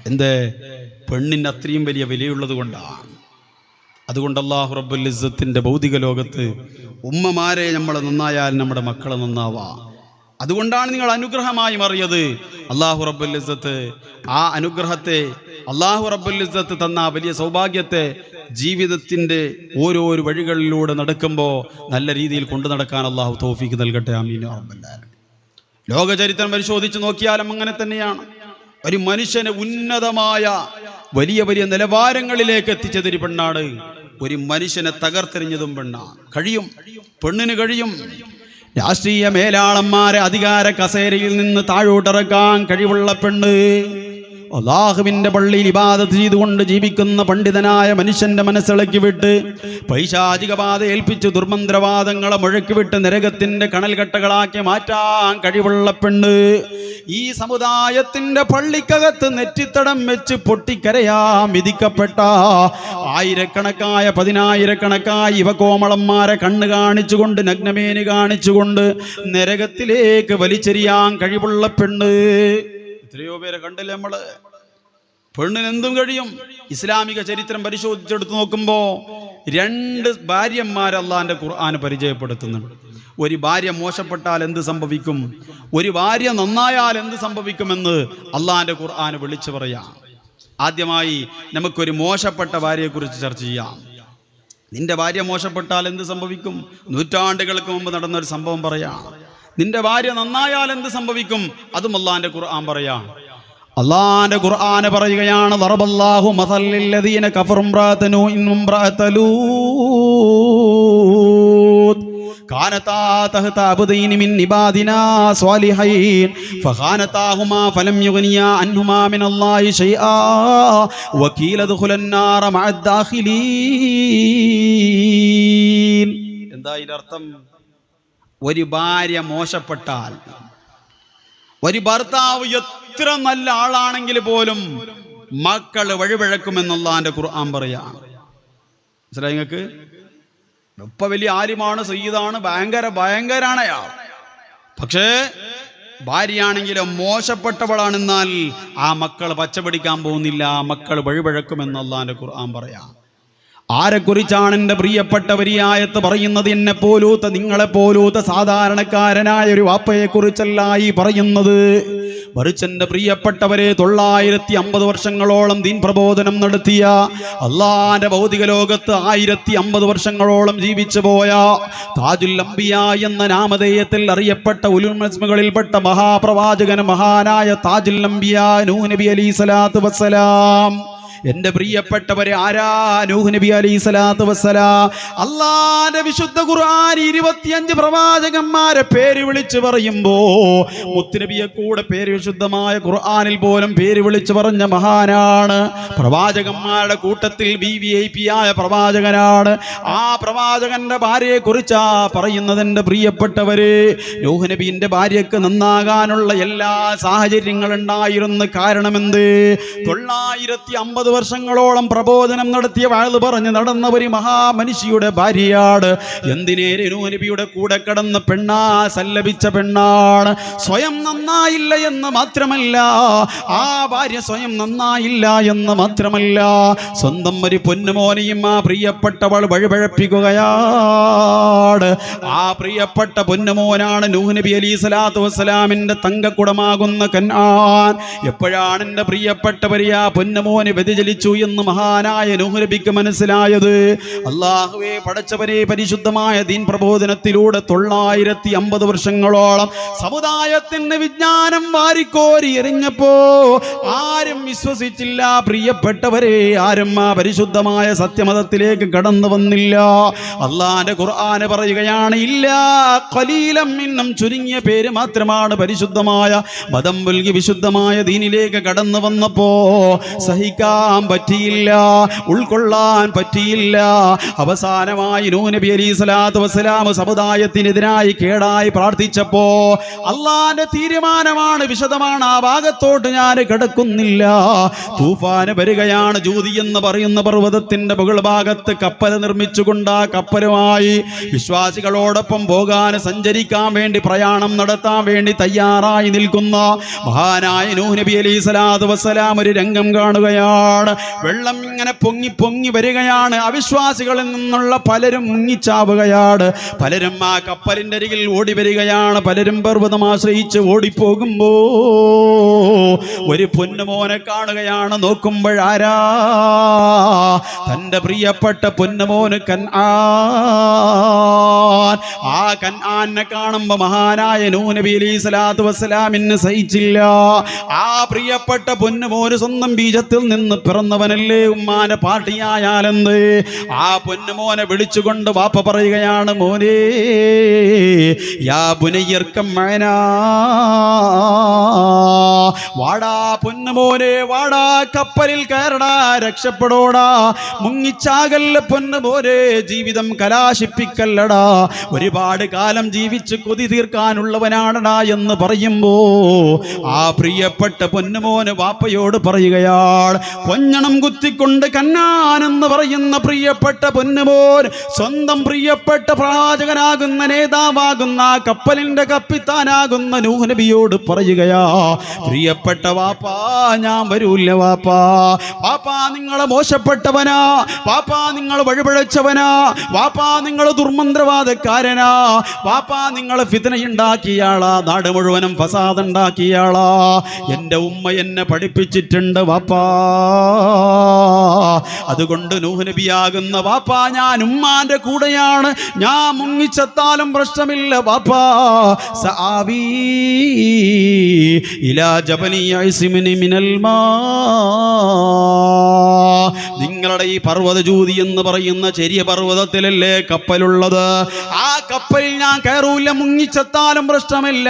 എന്തേ? പെണ്ണിന് അത്രയും വലിയ വിലയുള്ളത് കൊണ്ടാണ്. അതുകൊണ്ട് അല്ലാഹു റബ്ബുൽ ഇസ്സത്തിന്റെ ഭൗതിക ലോകത്ത് ഉമ്മമാരെ നമ്മളെ നന്നായാൽ നമ്മുടെ മക്കളെ നന്നാവാ. അതുകൊണ്ടാണ് നിങ്ങൾ അനുഗ്രഹമായി മാറിയത്. അല്ലാഹു റബ്ബുൽ ഇസ്സത്ത് ആ അനുഗ്രഹത്തെ അള്ളാഹു റബ്ബുൽ ഇസ്സത്ത് തന്ന വലിയ സൗഭാഗ്യത്തെ ജീവിതത്തിൻ്റെ ഓരോ വഴികളിലൂടെ നടക്കുമ്പോൾ നല്ല രീതിയിൽ കൊണ്ടു നടക്കാൻ അള്ളാഹു തൗഫീക്ക് നൽകട്ടെ. ആമീൻ. ലോകചരിത്രം പരിശോധിച്ച് നോക്കിയാലും അങ്ങനെ തന്നെയാണ്. ഒരു മനുഷ്യനെ ഉന്നതമായ വലിയ വലിയ നിലവാരങ്ങളിലേക്ക് എത്തിച്ചതൊരു പെണ്ണാണ്. ഒരു മനുഷ്യനെ തകർത്തെറിഞ്ഞതും പെണ്ണാണ്. കഴിയും, പെണ്ണിന് കഴിയും. രാഷ്ട്രീയ മേലാളന്മാരെ അധികാര കസേരയിൽ നിന്ന് താഴോട്ടിറക്കാൻ കഴിവുള്ള പെണ്ണ്, അല്ലാഹുവിന്റെ പള്ളിയിൽ ഇബാദത്ത് ചെയ്തുകൊണ്ട് ജീവിക്കുന്ന പണ്ഡിതനായ മനുഷ്യന്റെ മനസ്സിളക്കി വിട്ട് പൈശാചിക ബാധ ഏൽപ്പിച്ച് ദുർമന്ത്രവാദങ്ങളെ മുഴക്കി വിട്ട് നരകത്തിന്റെ കണൽകട്ടകളാക്കി മാറ്റാൻ കഴിവുള്ള പെണ്ണ്, ഈ സമുദായത്തിന്റെ പള്ളിക്കകത്ത് നെറ്റിത്തടം വെച്ച് പൊട്ടിക്കരയാൻ വിധിക്കപ്പെട്ട ആയിരക്കണക്കായ പതിനായിരക്കണക്കായ യുവകോമളന്മാരെ കണ്ണ് കാണിച്ചുകൊണ്ട് നഗ്നമേനി കാണിച്ചുകൊണ്ട് നരകത്തിലേക്ക് വലിച്ചെറിയാൻ കഴിവുള്ള പെണ്ണ്. എത്രയോ പേരെ കണ്ടില്ലേ നമ്മള്. പെണ്ണിന് എന്തും കഴിയും. ഇസ്ലാമിക ചരിത്രം പരിശോധിച്ചെടുത്ത് നോക്കുമ്പോ 2 ഭാര്യമാരെ അള്ളാന്റെ ഖുർആൻ പരിചയപ്പെടുത്തുന്നുണ്ട്. ഒരു ഭാര്യ മോശപ്പെട്ടാൽ എന്ത് സംഭവിക്കും, ഒരു ഭാര്യ നന്നായാൽ എന്ത് സംഭവിക്കുമെന്ന് അള്ളാന്റെ ഖുർആൻ വിളിച്ചു പറയാം. ആദ്യമായി നമുക്കൊരു മോശപ്പെട്ട ഭാര്യയെക്കുറിച്ച് ചർച്ച ചെയ്യാം. നിന്റെ ഭാര്യ മോശപ്പെട്ടാൽ എന്ത് സംഭവിക്കും? നൂറ്റാണ്ടുകൾക്ക് മുമ്പ് നടന്നൊരു സംഭവം പറയാം. നിന്റെ ഭാര്യ നന്നായാൽ എന്ത് സംഭവിക്കും? അതും അള്ളാന്റെ ഖുർആൻ പറയാം. അള്ളാന്റെ ഖുർആൻ പറയുകയാണ്, ദറബല്ലാഹു മസല്ലൽ ലദീന കഫറു ഇംറഅത നൂഇൻ വഇംറഅത ലൂത്ത് കാനതാ തഹത അബ്ദൈനി മിൻ ഇബാദിനാ സ്വാലിഹൈൻ ഫഖാനതാഹുമാ ഫലം യുഗ്നിയാ അൻഹുമാ മിനല്ലാഹി ശൈആ വഖീല ദഖുലൻ നാറ മഅദ് ദാഖിലീൻ. എന്താ ഇതിന്റെ അർത്ഥം? ഒരു ഭാര്യ മോശപ്പെട്ടാൽ, ഒരു ഭർത്താവ് എത്ര നല്ല ആളാണെങ്കിൽ പോലും മക്കൾ വഴിപിഴക്കുമെന്നുള്ളതിന്റെ ഖുർആൻ പറയാണ്. മനസ്സിലായി നിങ്ങൾക്ക്? ഇപ്പൊ വലിയ ആലിമാണ്, സയ്യിദാണ്, ഭയങ്കരാണ് അയാൾ. പക്ഷേ ഭാര്യയാണെങ്കിലും മോശപ്പെട്ടവളാണെന്നാൽ ആ മക്കൾ പച്ചപിടിക്കാൻ പോകുന്നില്ല, മക്കൾ വഴിപിഴക്കുമെന്നുള്ളതിന്റെ ഖുർആൻ പറയാം. ആരെക്കുറിച്ചാണ് എൻ്റെ പ്രിയപ്പെട്ടവർ ഈ ആയത്ത് പറയുന്നത്? എന്നെ പോലൂത്ത, നിങ്ങളെ പോലൂത്ത സാധാരണക്കാരനായ ഒരു വാപ്പയെക്കുറിച്ചല്ല ഈ പറയുന്നത്. മറിച്ച് എൻ്റെ പ്രിയപ്പെട്ടവരെ 950 വർഷങ്ങളോളം ദീൻ പ്രബോധനം നടത്തിയ, അള്ളാന്റെ ഭൗതിക ലോകത്ത് 1050 വർഷങ്ങളോളം ജീവിച്ചു പോയ താജുൽ അംബിയ എന്ന നാമധേയത്തിൽ അറിയപ്പെട്ട ഉലുൽ അസ്മകളിൽപ്പെട്ട മഹാപ്രവാചകൻ മഹാനായ താജുൽ അംബിയ നൂഹ് നബി അലൈഹി സ്വലാത്തു വസ്സലാം. എന്റെ പ്രിയപ്പെട്ടവരെ, ആരാ നൂഹ് നബി അലൈഹി സ്വലാത്തു വസ്സലാം? അല്ലാഹുവിന്റെ വിശുദ്ധ ഖുർആൻ 25 പ്രവാചകന്മാരെ പേര് വിളിച്ചു പറയുമ്പോ മുത്തുനബിയെ കൂടെ പേര് വിശുദ്ധമായ ഖുർആനിൽ പോലും പേര് വിളിച്ചു പറഞ്ഞ മഹാനാണ്. പ്രവാചകന്മാരുടെ കൂട്ടത്തിൽ VIP ആയ പ്രവാചകനാണ്. ആ പ്രവാചകന്റെ ഭാര്യയെ കുറിച്ചാ പറയുന്നത്. എന്റെ പ്രിയപ്പെട്ടവര്, നൂഹ് നബിന്റെ ഭാര്യക്ക് നന്നാകാനുള്ള എല്ലാ സാഹചര്യങ്ങളും ഉണ്ടായിരുന്നു. കാരണമെന്ത്? 950 വർഷങ്ങളോളം പ്രബോധനം നടത്തിയ, വാഴ് പറഞ്ഞ് നടന്ന ഒരു മഹാമനുഷ്യയുടെ ഭാര്യയാണ്. എന്തിനേ? നൂഹ് നബിയുടെ കൂടെ കടന്ന പെണ്ണാ, സല്ലപിച്ച പെണ്ണാണ്. സ്വയം നന്നായില്ല എന്ന് മാത്രമല്ല, ആ ഭാര്യ സ്വയം നന്നായില്ല എന്ന് മാത്രമല്ല, സ്വന്തം ഒരു പൊന്നുമോനെയും ആ പ്രിയപ്പെട്ടവൾ വഴിപഴപ്പിക്കുകയാണ്. ആ പ്രിയപ്പെട്ട പൊന്നുമോനാണ് നൂഹ് നബി അലൈഹി സ്വലാത്തു വസ്സലാമിന്റെ തങ്കക്കുടമാകുന്ന കനാൻ. എപ്പോഴാണ് എൻ്റെ പ്രിയപ്പെട്ടവരെ ആ പൊന്നുമോന് വ്യതിചലിച്ചു എന്ന് മഹാനായ നൂഹ് നബിക്ക് മനസ്സിലായത്? അല്ലാഹുവേ പടച്ചവനെ, പരിശുദ്ധമായ ദീൻ പ്രബോധനത്തിലൂടെ 950 വർഷങ്ങളോളം സമുദായത്തിന് വിജ്ഞാനം വാരിക്കോരി എറിഞ്ഞപ്പോ ആരും വിശ്വസിച്ചില്ല. പ്രിയപ്പെട്ടവരെ, ആരും ആ പരിശുദ്ധമായ സത്യമതത്തിലേക്ക് കടന്നു വന്നില്ല. അല്ലാഹുവിന്റെ ഖുർആൻ പറയുകയാണ്, ഇല്ല ഖലീലം മിന്നും, ചുരുങ്ങിയ പേര് മാത്രമാണ് പരിശുദ്ധമായ മതം പുൽകി വിശുദ്ധമായ ദീനിലേക്ക് കടന്നു വന്നപ്പോ സഹിക്കാൻ പറ്റിയില്ല, ഉൾക്കൊള്ളാൻ പറ്റിയില്ല. അവസാനമായി നൂഹ് നബി അലൈഹി സ്വലാത്തു വസ്സലാം സമുദായത്തിനെതിരായി കേടായി പ്രാർത്ഥിച്ചപ്പോ അള്ളാന്റെ തീരുമാനമാണ്, വിശദമാണ്. ആ ഭാഗത്തോട്ട് ഞാൻ കിടക്കുന്നില്ല. തൂഫാന് വരികയാണ്. ജൂതി എന്ന് പറയുന്ന പർവ്വതത്തിന്റെ മുകൾ ഭാഗത്ത് കപ്പൽ നിർമ്മിച്ചുകൊണ്ട് ആ കപ്പലുമായി വിശ്വാസികളോടൊപ്പം പോകാൻ, സഞ്ചരിക്കാൻ വേണ്ടി, പ്രയാണം നടത്താൻ വേണ്ടി തയ്യാറായി നിൽക്കുന്ന മഹാനായ നൂഹ് നബി അലൈഹി സ്വലാത്തു വസ്സലാം ഒരു രംഗം കാണുകയാണ്. വരികയാണ്. വെള്ളം ഇങ്ങനെ പൊങ്ങി പൊങ്ങി വരികയാണ്. അവിശ്വാസികളിൽ നിന്നുള്ള പലരും മുങ്ങിച്ചാവുകയാണ്. പലരും ആ കപ്പലിന്റെ അരികിൽ ഓടി വരികയാണ്. പലരും പർവ്വതം ആശ്രയിച്ച് ഓടിപ്പോകുമ്പോ ഒരു പൊന്നുമോനെ കാണുകയാണ്. നോക്കുമ്പോഴാരാ? തന്റെ പ്രിയപ്പെട്ട പൊന്നുമോന് കൻആൻ. ആ കൻആനെ കാണുമ്പോ മഹാനായ നൂഹ് നബി അലൈഹി സ്വലാത്തു വസ്സലാമിന് സഹിച്ചില്ല. ആ പ്രിയപ്പെട്ട പൊന്നുമോന് സ്വന്തം ബീജത്തിൽ നിന്ന് പിറന്നവനല്ലേ, ഉമ്മാന്റെ പാട്ടിയായാലെന്ത്? ആ പൊന്നുമോനെ വിളിച്ചുകൊണ്ട് വാപ്പ പറയുകയാണ്, മോനെ യാ ബുനയ്യർക്കം മഅനാ, വാടാ പൊന്നുമോനെ വാടാ, കപ്പലിൽ കയറടാ, രക്ഷപ്പെടോടാ, മുങ്ങിച്ചാകല്ല പൊന്നുമോനെ, ജീവിതം കലാശിപ്പിക്കല്ലടാ, ഒരുപാട് കാലം ജീവിച്ച് കൊതി തീർക്കാനുള്ളവനാണടാ എന്ന് പറയുമ്പോ ആ പ്രിയപ്പെട്ട പൊന്നുമോന് വാപ്പയോട് പറയുകയാണ്. കൊഞ്ഞണം കുത്തിക്കൊണ്ട് കന്നാൻ എന്ന് പറയുന്ന പ്രിയപ്പെട്ട പൊന്നുമോൻ സ്വന്തം പ്രിയപ്പെട്ട പ്രവാചകനാകുന്ന നേതാവാകുന്ന കപ്പലിന്റെ കപ്പിത്താനാകുന്ന നൂഹ് നബിയോട് പറയുകയാ, പ്രിയപ്പെട്ട വാപ്പാ ഞാൻ വരൂല്ല വാപ്പാ, വാപ്പാ നിങ്ങൾ മോശപ്പെട്ടവനാ, വാപ്പാ നിങ്ങൾ വഴിപിഴച്ചവനാ, വാപ്പാ നിങ്ങൾ ദുർമന്ത്രവാദക്കാരനാ, വാപ്പാ നിങ്ങൾ ഫിത്നയുണ്ടാക്കിയാളാ, നാട് മുഴുവനും ഫസാദ് ഉണ്ടാക്കിയാളാ, എൻ്റെ ഉമ്മ എന്നെ പഠിപ്പിച്ചിട്ടുണ്ട് വാപ്പാ, അതുകൊണ്ട് നൂഹ് നബിയാകുന്ന വാപ്പാ ഞാൻ ഉമ്മാന്റെ കൂടെയാണ്, ഞാൻ മുങ്ങിച്ചെത്താലും പ്രശ്നമില്ല വാപ്പാ, സആവി ഇലാ ജബലി യഅ്സിമുനി മിനൽ മാ, നിങ്ങളുടെ ഈ പർവ്വതജൂതി എന്ന് പറയുന്ന ചെറിയ പർവ്വതത്തിലല്ലേ കപ്പലുള്ളത്, ആ കപ്പലിൽ ഞാൻ കയറൂല, മുങ്ങിച്ചെത്താലും പ്രശ്നമില്ല,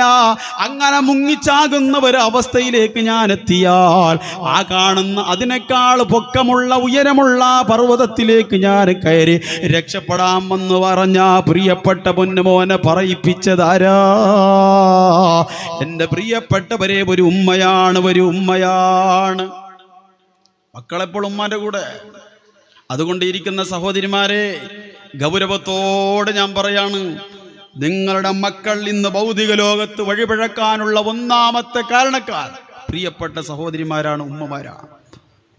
അങ്ങനെ മുങ്ങിച്ചാകുന്ന ഒരു അവസ്ഥയിലേക്ക് ഞാൻ എത്തിയാൽ ആ കാണുന്ന അതിനേക്കാൾ പൊക്കമുള്ള ഉയരമുള്ള പർവ്വതത്തിലേക്ക് ഞാൻ കയറി രക്ഷപ്പെടാമെന്ന് പറഞ്ഞ പ്രിയപ്പെട്ട പൊന്നുമോനെ പറയിപ്പിച്ചതാരാ? എൻ്റെ പ്രിയപ്പെട്ടവരെ, ഒരു ഉമ്മയാണ്, ഒരു ഉമ്മയാണ്. മക്കളെപ്പോൾ ഉമ്മാന്റെ കൂടെ. അതുകൊണ്ട് ഇരിക്കുന്ന സഹോദരിമാരെ, ഗൗരവത്തോടെ ഞാൻ പറയാണ്, നിങ്ങളുടെ മക്കൾ ഇന്ന് ഭൗതിക ലോകത്ത് വഴിപിഴക്കാനുള്ള ഒന്നാമത്തെ കാരണക്കാർ പ്രിയപ്പെട്ട സഹോദരിമാരാണ്, ഉമ്മമാരാണ്.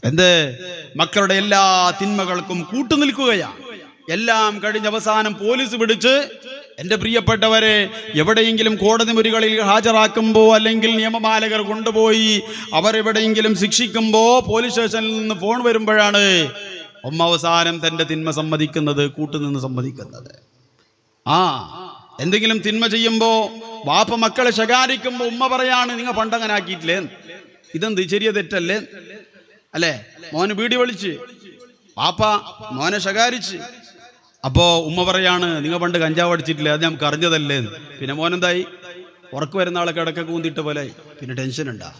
എന്ത്? മക്കളുടെ എല്ലാ തിന്മകൾക്കും കൂട്ടുനിൽക്കുകയാണ്. എല്ലാം കഴിഞ്ഞ അവസാനം പോലീസ് പിടിച്ച്, എൻ്റെ പ്രിയപ്പെട്ടവരെ, എവിടെയെങ്കിലും കോടതി മുറികളിൽ ഹാജരാക്കുമ്പോൾ അല്ലെങ്കിൽ നിയമപാലകർ കൊണ്ടുപോയി അവരെവിടെയെങ്കിലും ശിക്ഷിക്കുമ്പോൾ പോലീസ് സ്റ്റേഷനിൽ നിന്ന് ഫോൺ വരുമ്പോഴാണ് ഉമ്മ അവസാനം തൻ്റെ തിന്മ സമ്മതിക്കുന്നത്, കൂട്ടുനിന്ന് സമ്മതിക്കുന്നത്. എന്തെങ്കിലും തിന്മ ചെയ്യുമ്പോൾ വാപ്പ മക്കളെ ശകാരിക്കുമ്പോൾ ഉമ്മ പറയാണ്, നിങ്ങൾ പണ്ടങ്ങനെ ആക്കിയിട്ടില്ലേ, ഇതെന്ത് ചെറിയ തെറ്റല്ലേ അല്ലേ? മോന് ബീഡി വലിച്ച് വാപ്പ മോനെ ശകാരിച്ച്, അപ്പോ ഉമ്മ പറയാണ്, നിങ്ങൾ പണ്ട് കഞ്ചാവ് അടിച്ചിട്ടില്ലേ, അത് നമുക്ക് അറിഞ്ഞതല്ലേ. പിന്നെ മോനെന്തായി? ഉറക്ക് വരുന്ന ആളെ കിടക്ക കൂന്തിട്ട പോലെ പിന്നെ ടെൻഷൻ ഉണ്ടാ.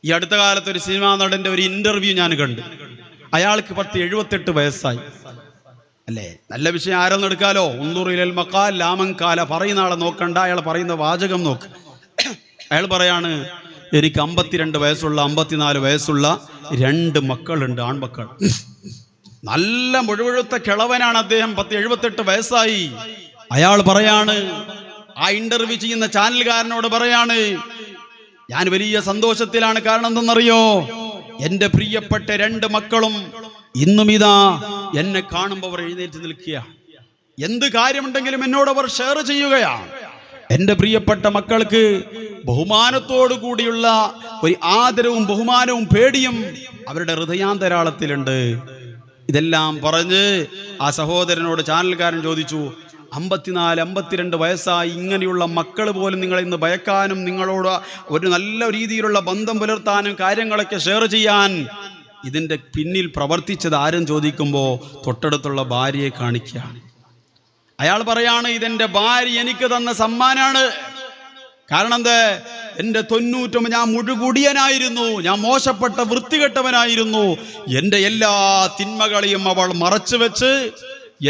ഈ അടുത്ത കാലത്ത് ഒരു സിനിമാ നടന്റെ ഒരു ഇന്റർവ്യൂ ഞാൻ കണ്ടു. അയാൾക്ക് 78 വയസ്സായി അല്ലേ? നല്ല വിഷയം ആരെന്ന് എടുക്കാലോ. ഉന്നൂറിൽ മക്കാൽ ലാമങ്കാല, പറയുന്ന ആളെ നോക്കണ്ട, അയാൾ പറയുന്ന വാചകം നോക്ക്. അയാൾ പറയാണ്, എനിക്ക് 52 വയസ്സുള്ള 54 വയസ്സുള്ള 2 മക്കളുണ്ട്, ആൺമക്കൾ. നല്ല മുഴുവഴുത്ത കിളവനാണ് അദ്ദേഹം. 78 വയസ്സായി. അയാൾ പറയാണ്, ആ ഇന്റർവ്യൂ ചെയ്യുന്ന ചാനൽകാരനോട് പറയാണ്, ഞാൻ വലിയ സന്തോഷത്തിലാണ്. കാരണം എന്തെന്നറിയോ? എന്റെ പ്രിയപ്പെട്ട 2 മക്കളും ഇന്നും ഇതാ എന്നെ കാണുമ്പോൾ അവർ എഴുന്നേറ്റ് നിൽക്കുക, എന്ത് കാര്യമുണ്ടെങ്കിലും എന്നോട് അവർ ഷെയർ ചെയ്യുകയാണ്. എൻ്റെ പ്രിയപ്പെട്ട മക്കൾക്ക് ബഹുമാനത്തോടു കൂടിയുള്ള ഒരു ആദരവും ബഹുമാനവും പേടിയും അവരുടെ ഹൃദയാന്തരാളത്തിലുണ്ട്. ഇതെല്ലാം പറഞ്ഞ് ആ സഹോദരനോട് ചാനൽക്കാരൻ ചോദിച്ചു, 54, 52 വയസ്സായി ഇങ്ങനെയുള്ള മക്കൾ പോലും നിങ്ങളെ ഇന്ന് ഭയക്കാനും നിങ്ങളോട് ഒരു നല്ല രീതിയിലുള്ള ബന്ധം പുലർത്താനും കാര്യങ്ങളൊക്കെ ഷെയർ ചെയ്യാൻ ഇതിൻ്റെ പിന്നിൽ പ്രവർത്തിച്ചത് ആരും ചോദിക്കുമ്പോൾ തൊട്ടടുത്തുള്ള ഭാര്യയെ കാണിക്കുകയാണ്. അയാൾ പറയാണ്, ഇതെൻ്റെ ഭാര്യ എനിക്ക് തന്ന സമ്മാനാണ്. കാരണം എന്ത്? എൻ്റെ 90 ഞാൻ മുഴുകുടിയനായിരുന്നു, ഞാൻ മോശപ്പെട്ട വൃത്തികെട്ടവനായിരുന്നു. എൻ്റെ എല്ലാ തിന്മകളെയും അവൾ മറച്ചു വെച്ച്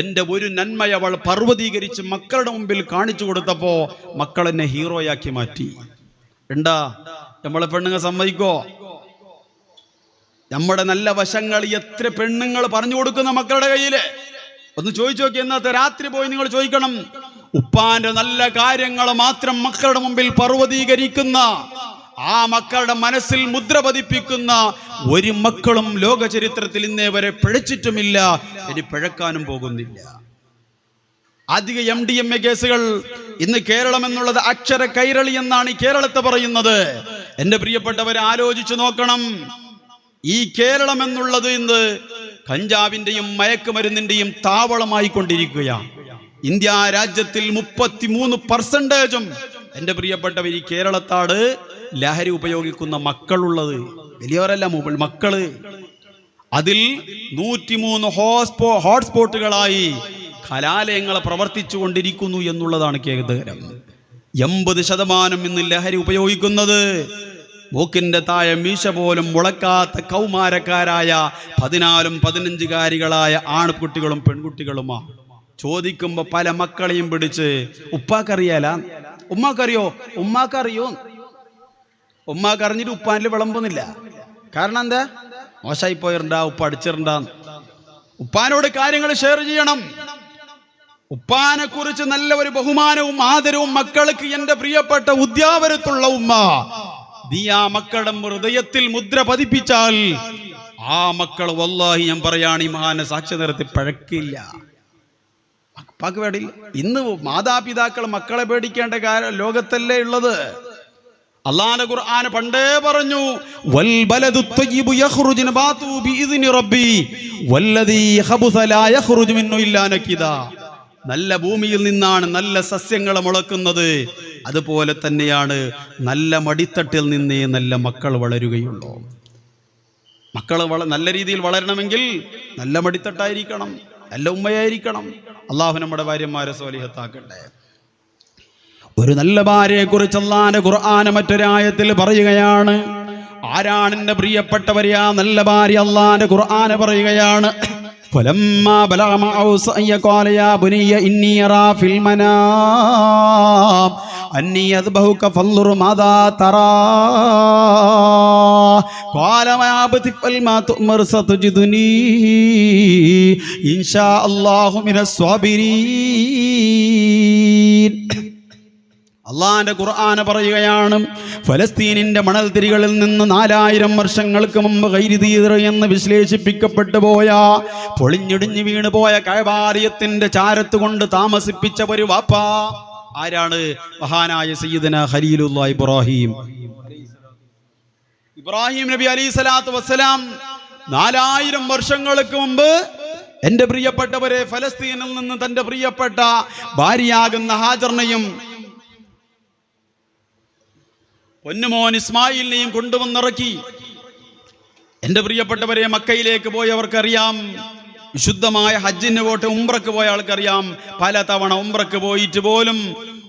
എൻ്റെ ഒരു നന്മയെ അവൾ പർവ്വതീകരിച്ച് മക്കളുടെ മുമ്പിൽ കാണിച്ചു കൊടുത്തപ്പോൾ മക്കൾ എന്നെ ഹീറോയാക്കി മാറ്റി. എന്താ നമ്മളെ പെണ്ണുങ്ങൾ സമ്മതിക്കോ? നമ്മുടെ നല്ല വശങ്ങൾ എത്ര പെണ്ണുങ്ങൾ പറഞ്ഞു കൊടുക്കുന്ന മക്കളുടെ കയ്യില്? ഒന്ന് ചോദിച്ചു നോക്കി. ഇന്നത്തെ രാത്രി പോയി നിങ്ങൾ ചോദിക്കണം, ഉപ്പാന്റെ നല്ല കാര്യങ്ങൾ മാത്രം മക്കളുടെ മുമ്പിൽ പർവ്വതീകരിക്കുന്ന ആ മക്കളുടെ മനസ്സിൽ മുദ്ര പതിപ്പിക്കുന്ന ഒരു മക്കളും ലോക ചരിത്രത്തിൽ ഇന്നേ വരെ പിഴച്ചിട്ടുമില്ല, ഇനി പിഴക്കാനും പോകുന്നില്ല. അധിക MDMA കേസുകൾ ഇന്ന് കേരളം എന്നുള്ളത് അക്ഷര കൈരളി എന്നാണ് ഈ കേരളത്തെ പറയുന്നത്. എന്റെ പ്രിയപ്പെട്ടവരെ ആലോചിച്ചു നോക്കണം, ഈ കേരളം എന്നുള്ളത് ഇന്ന് കഞ്ചാവിന്റെയും മയക്കുമരുന്നിന്റെയും താവളമായി കൊണ്ടിരിക്കുകയാണ്. ഇന്ത്യ രാജ്യത്തിൽ 33% എന്റെ പ്രിയപ്പെട്ടവർ ഈ കേരളത്താണ് ലഹരി ഉപയോഗിക്കുന്ന മക്കളുള്ളത്. വലിയവരല്ല, മക്കള്. അതിൽ 103 ഹോട്ട്സ്പോട്ടുകളായി കലാലയങ്ങൾ പ്രവർത്തിച്ചു കൊണ്ടിരിക്കുന്നു എന്നുള്ളതാണ് ഖേദകരം. 80% ഇന്ന് ലഹരി ഉപയോഗിക്കുന്നത് മൂക്കിന്റെ താഴെ മീശ പോലും മുളക്കാത്ത കൗമാരക്കാരായ 14-15കാരികളായ ആൺകുട്ടികളും പെൺകുട്ടികളുമാണ്. ചോദിക്കുമ്പോ പല മക്കളെയും പിടിച്ച് ഉപ്പാക്കറിയാല, ഉമ്മാക്കറിയോ, ഉമ്മാക്കറിയോ, ഉമ്മാക്കറിഞ്ഞിട്ട് ഉപ്പാനിൽ വിളമ്പുന്നില്ല. കാരണം എന്താ? മോശമായി പോയിരണ്ടാ, ഉപ്പ അടിച്ചിരണ്ടാ. ഉപ്പാനോട് കാര്യങ്ങൾ ഷെയർ ചെയ്യണം. ഉപ്പാനെ കുറിച്ച് നല്ല ഒരു ബഹുമാനവും ആദരവും മക്കൾക്ക് എന്റെ പ്രിയപ്പെട്ട ഉദ്യാവരത്തുള്ള ഉമ്മ നീ ആ മക്കളുടെ ഹൃദയത്തിൽ മുദ്ര പതിപ്പിച്ചാൽ ആ മക്കൾ വല്ലാഹി ഞാൻ പറയാണ് ഈ മഹാനെ സാക്ഷ്യ നിർത്തി പഴക്കില്ല. ഉപ്പാക്ക് പേടിയില്ല. ഇന്ന് മാതാപിതാക്കൾ മക്കളെ പേടിക്കേണ്ട ലോകത്തല്ലേ ഉള്ളത്. അല്ലാഹുവിന്റെ ഖുർആൻ പണ്ടേ പറഞ്ഞു, വൽ ബലദു ത്വയ്യിബു യഖ്റുജു നബാതു ബിഇദ്നി റബ്ബി വല്ലദീ ഖബസ ലാ യഖ്റുജു മിന്നു ഇല്ലാ നകിദാ. നല്ല ഭൂമിയിൽ നിന്നാണ് നല്ല സസ്യങ്ങൾ മുളക്കുന്നത്. അതുപോലെ തന്നെയാണ് നല്ല മടിത്തട്ടിൽ നിന്നേ നല്ല മക്കൾ വളരുകയുള്ളൂ. മക്കൾ നല്ല രീതിയിൽ വളരണമെങ്കിൽ നല്ല മടിത്തട്ടായിരിക്കണം, നല്ല ഉമ്മയായിരിക്കണം. അള്ളാഹു നമ്മുടെ ഭാര്യമാരെ സ്വാലിഹത്താക്കട്ടെ. ഒരു നല്ല ഭാര്യയെ കുറിച്ച് അല്ലാഹുവിന്റെ ഖുർആൻ മറ്റൊരായത്തിൽ പറയുകയാണ്. ആരാണ് എന്റെ പ്രിയപ്പെട്ടവരെ ആ നല്ല ഭാര്യ? അല്ലാഹുവിന്റെ ഖുർആൻ പറയുകയാണ്, فلما بلغ معه السعي قال يا بني إني أرى في المنام أني أذبحك فانظر ماذا ترى قال يا أبت افعل ما تؤمر ستجدني إن شاء الله من الصابرين. അള്ളാന്റെ ഖുർആൻ പറയുകയാണ്, ഫലസ്തീനിന്റെ മണൽത്തിരികളിൽ നിന്ന് 4000 വർഷങ്ങൾക്ക് മുമ്പ് ഗൈരിദീർ എന്ന് വിശ്ലേഷിപ്പിക്കപ്പെട്ടു പോയ പൊളിഞ്ഞിടിഞ്ഞു വീണു പോയ കഅബാലയത്തിന്റെ ചാരത്ത് കൊണ്ട് താമസിപ്പിച്ച ഒരു വാപ്പ ആരാണ്? മഹാനായ സയ്യിദന ഖലീലുല്ലാഹ് ഇബ്രാഹിം നബി അലൈഹി സ്വലാത്തു വസ്സലാം 4000 വർഷങ്ങൾക്ക് മുമ്പ് എന്റെ പ്രിയപ്പെട്ടവരെ ഫലസ്തീനിൽ നിന്ന് തന്റെ പ്രിയപ്പെട്ട ഭാര്യയാകുന്ന ഹാജറിനെയും പൊന്നുമോൻ ഇസ്മായിലിനെയും കൊണ്ടുവന്നിറക്കി. എന്റെ പ്രിയപ്പെട്ടവരെ, മക്കയിലേക്ക് പോയവർക്കറിയാം, വിശുദ്ധമായ ഹജ്ജിന് പോയിട്ട് ഉംറക്ക് പോയ ആൾക്കറിയാം, പല തവണ ഉംറക്ക് പോയിട്ട് പോലും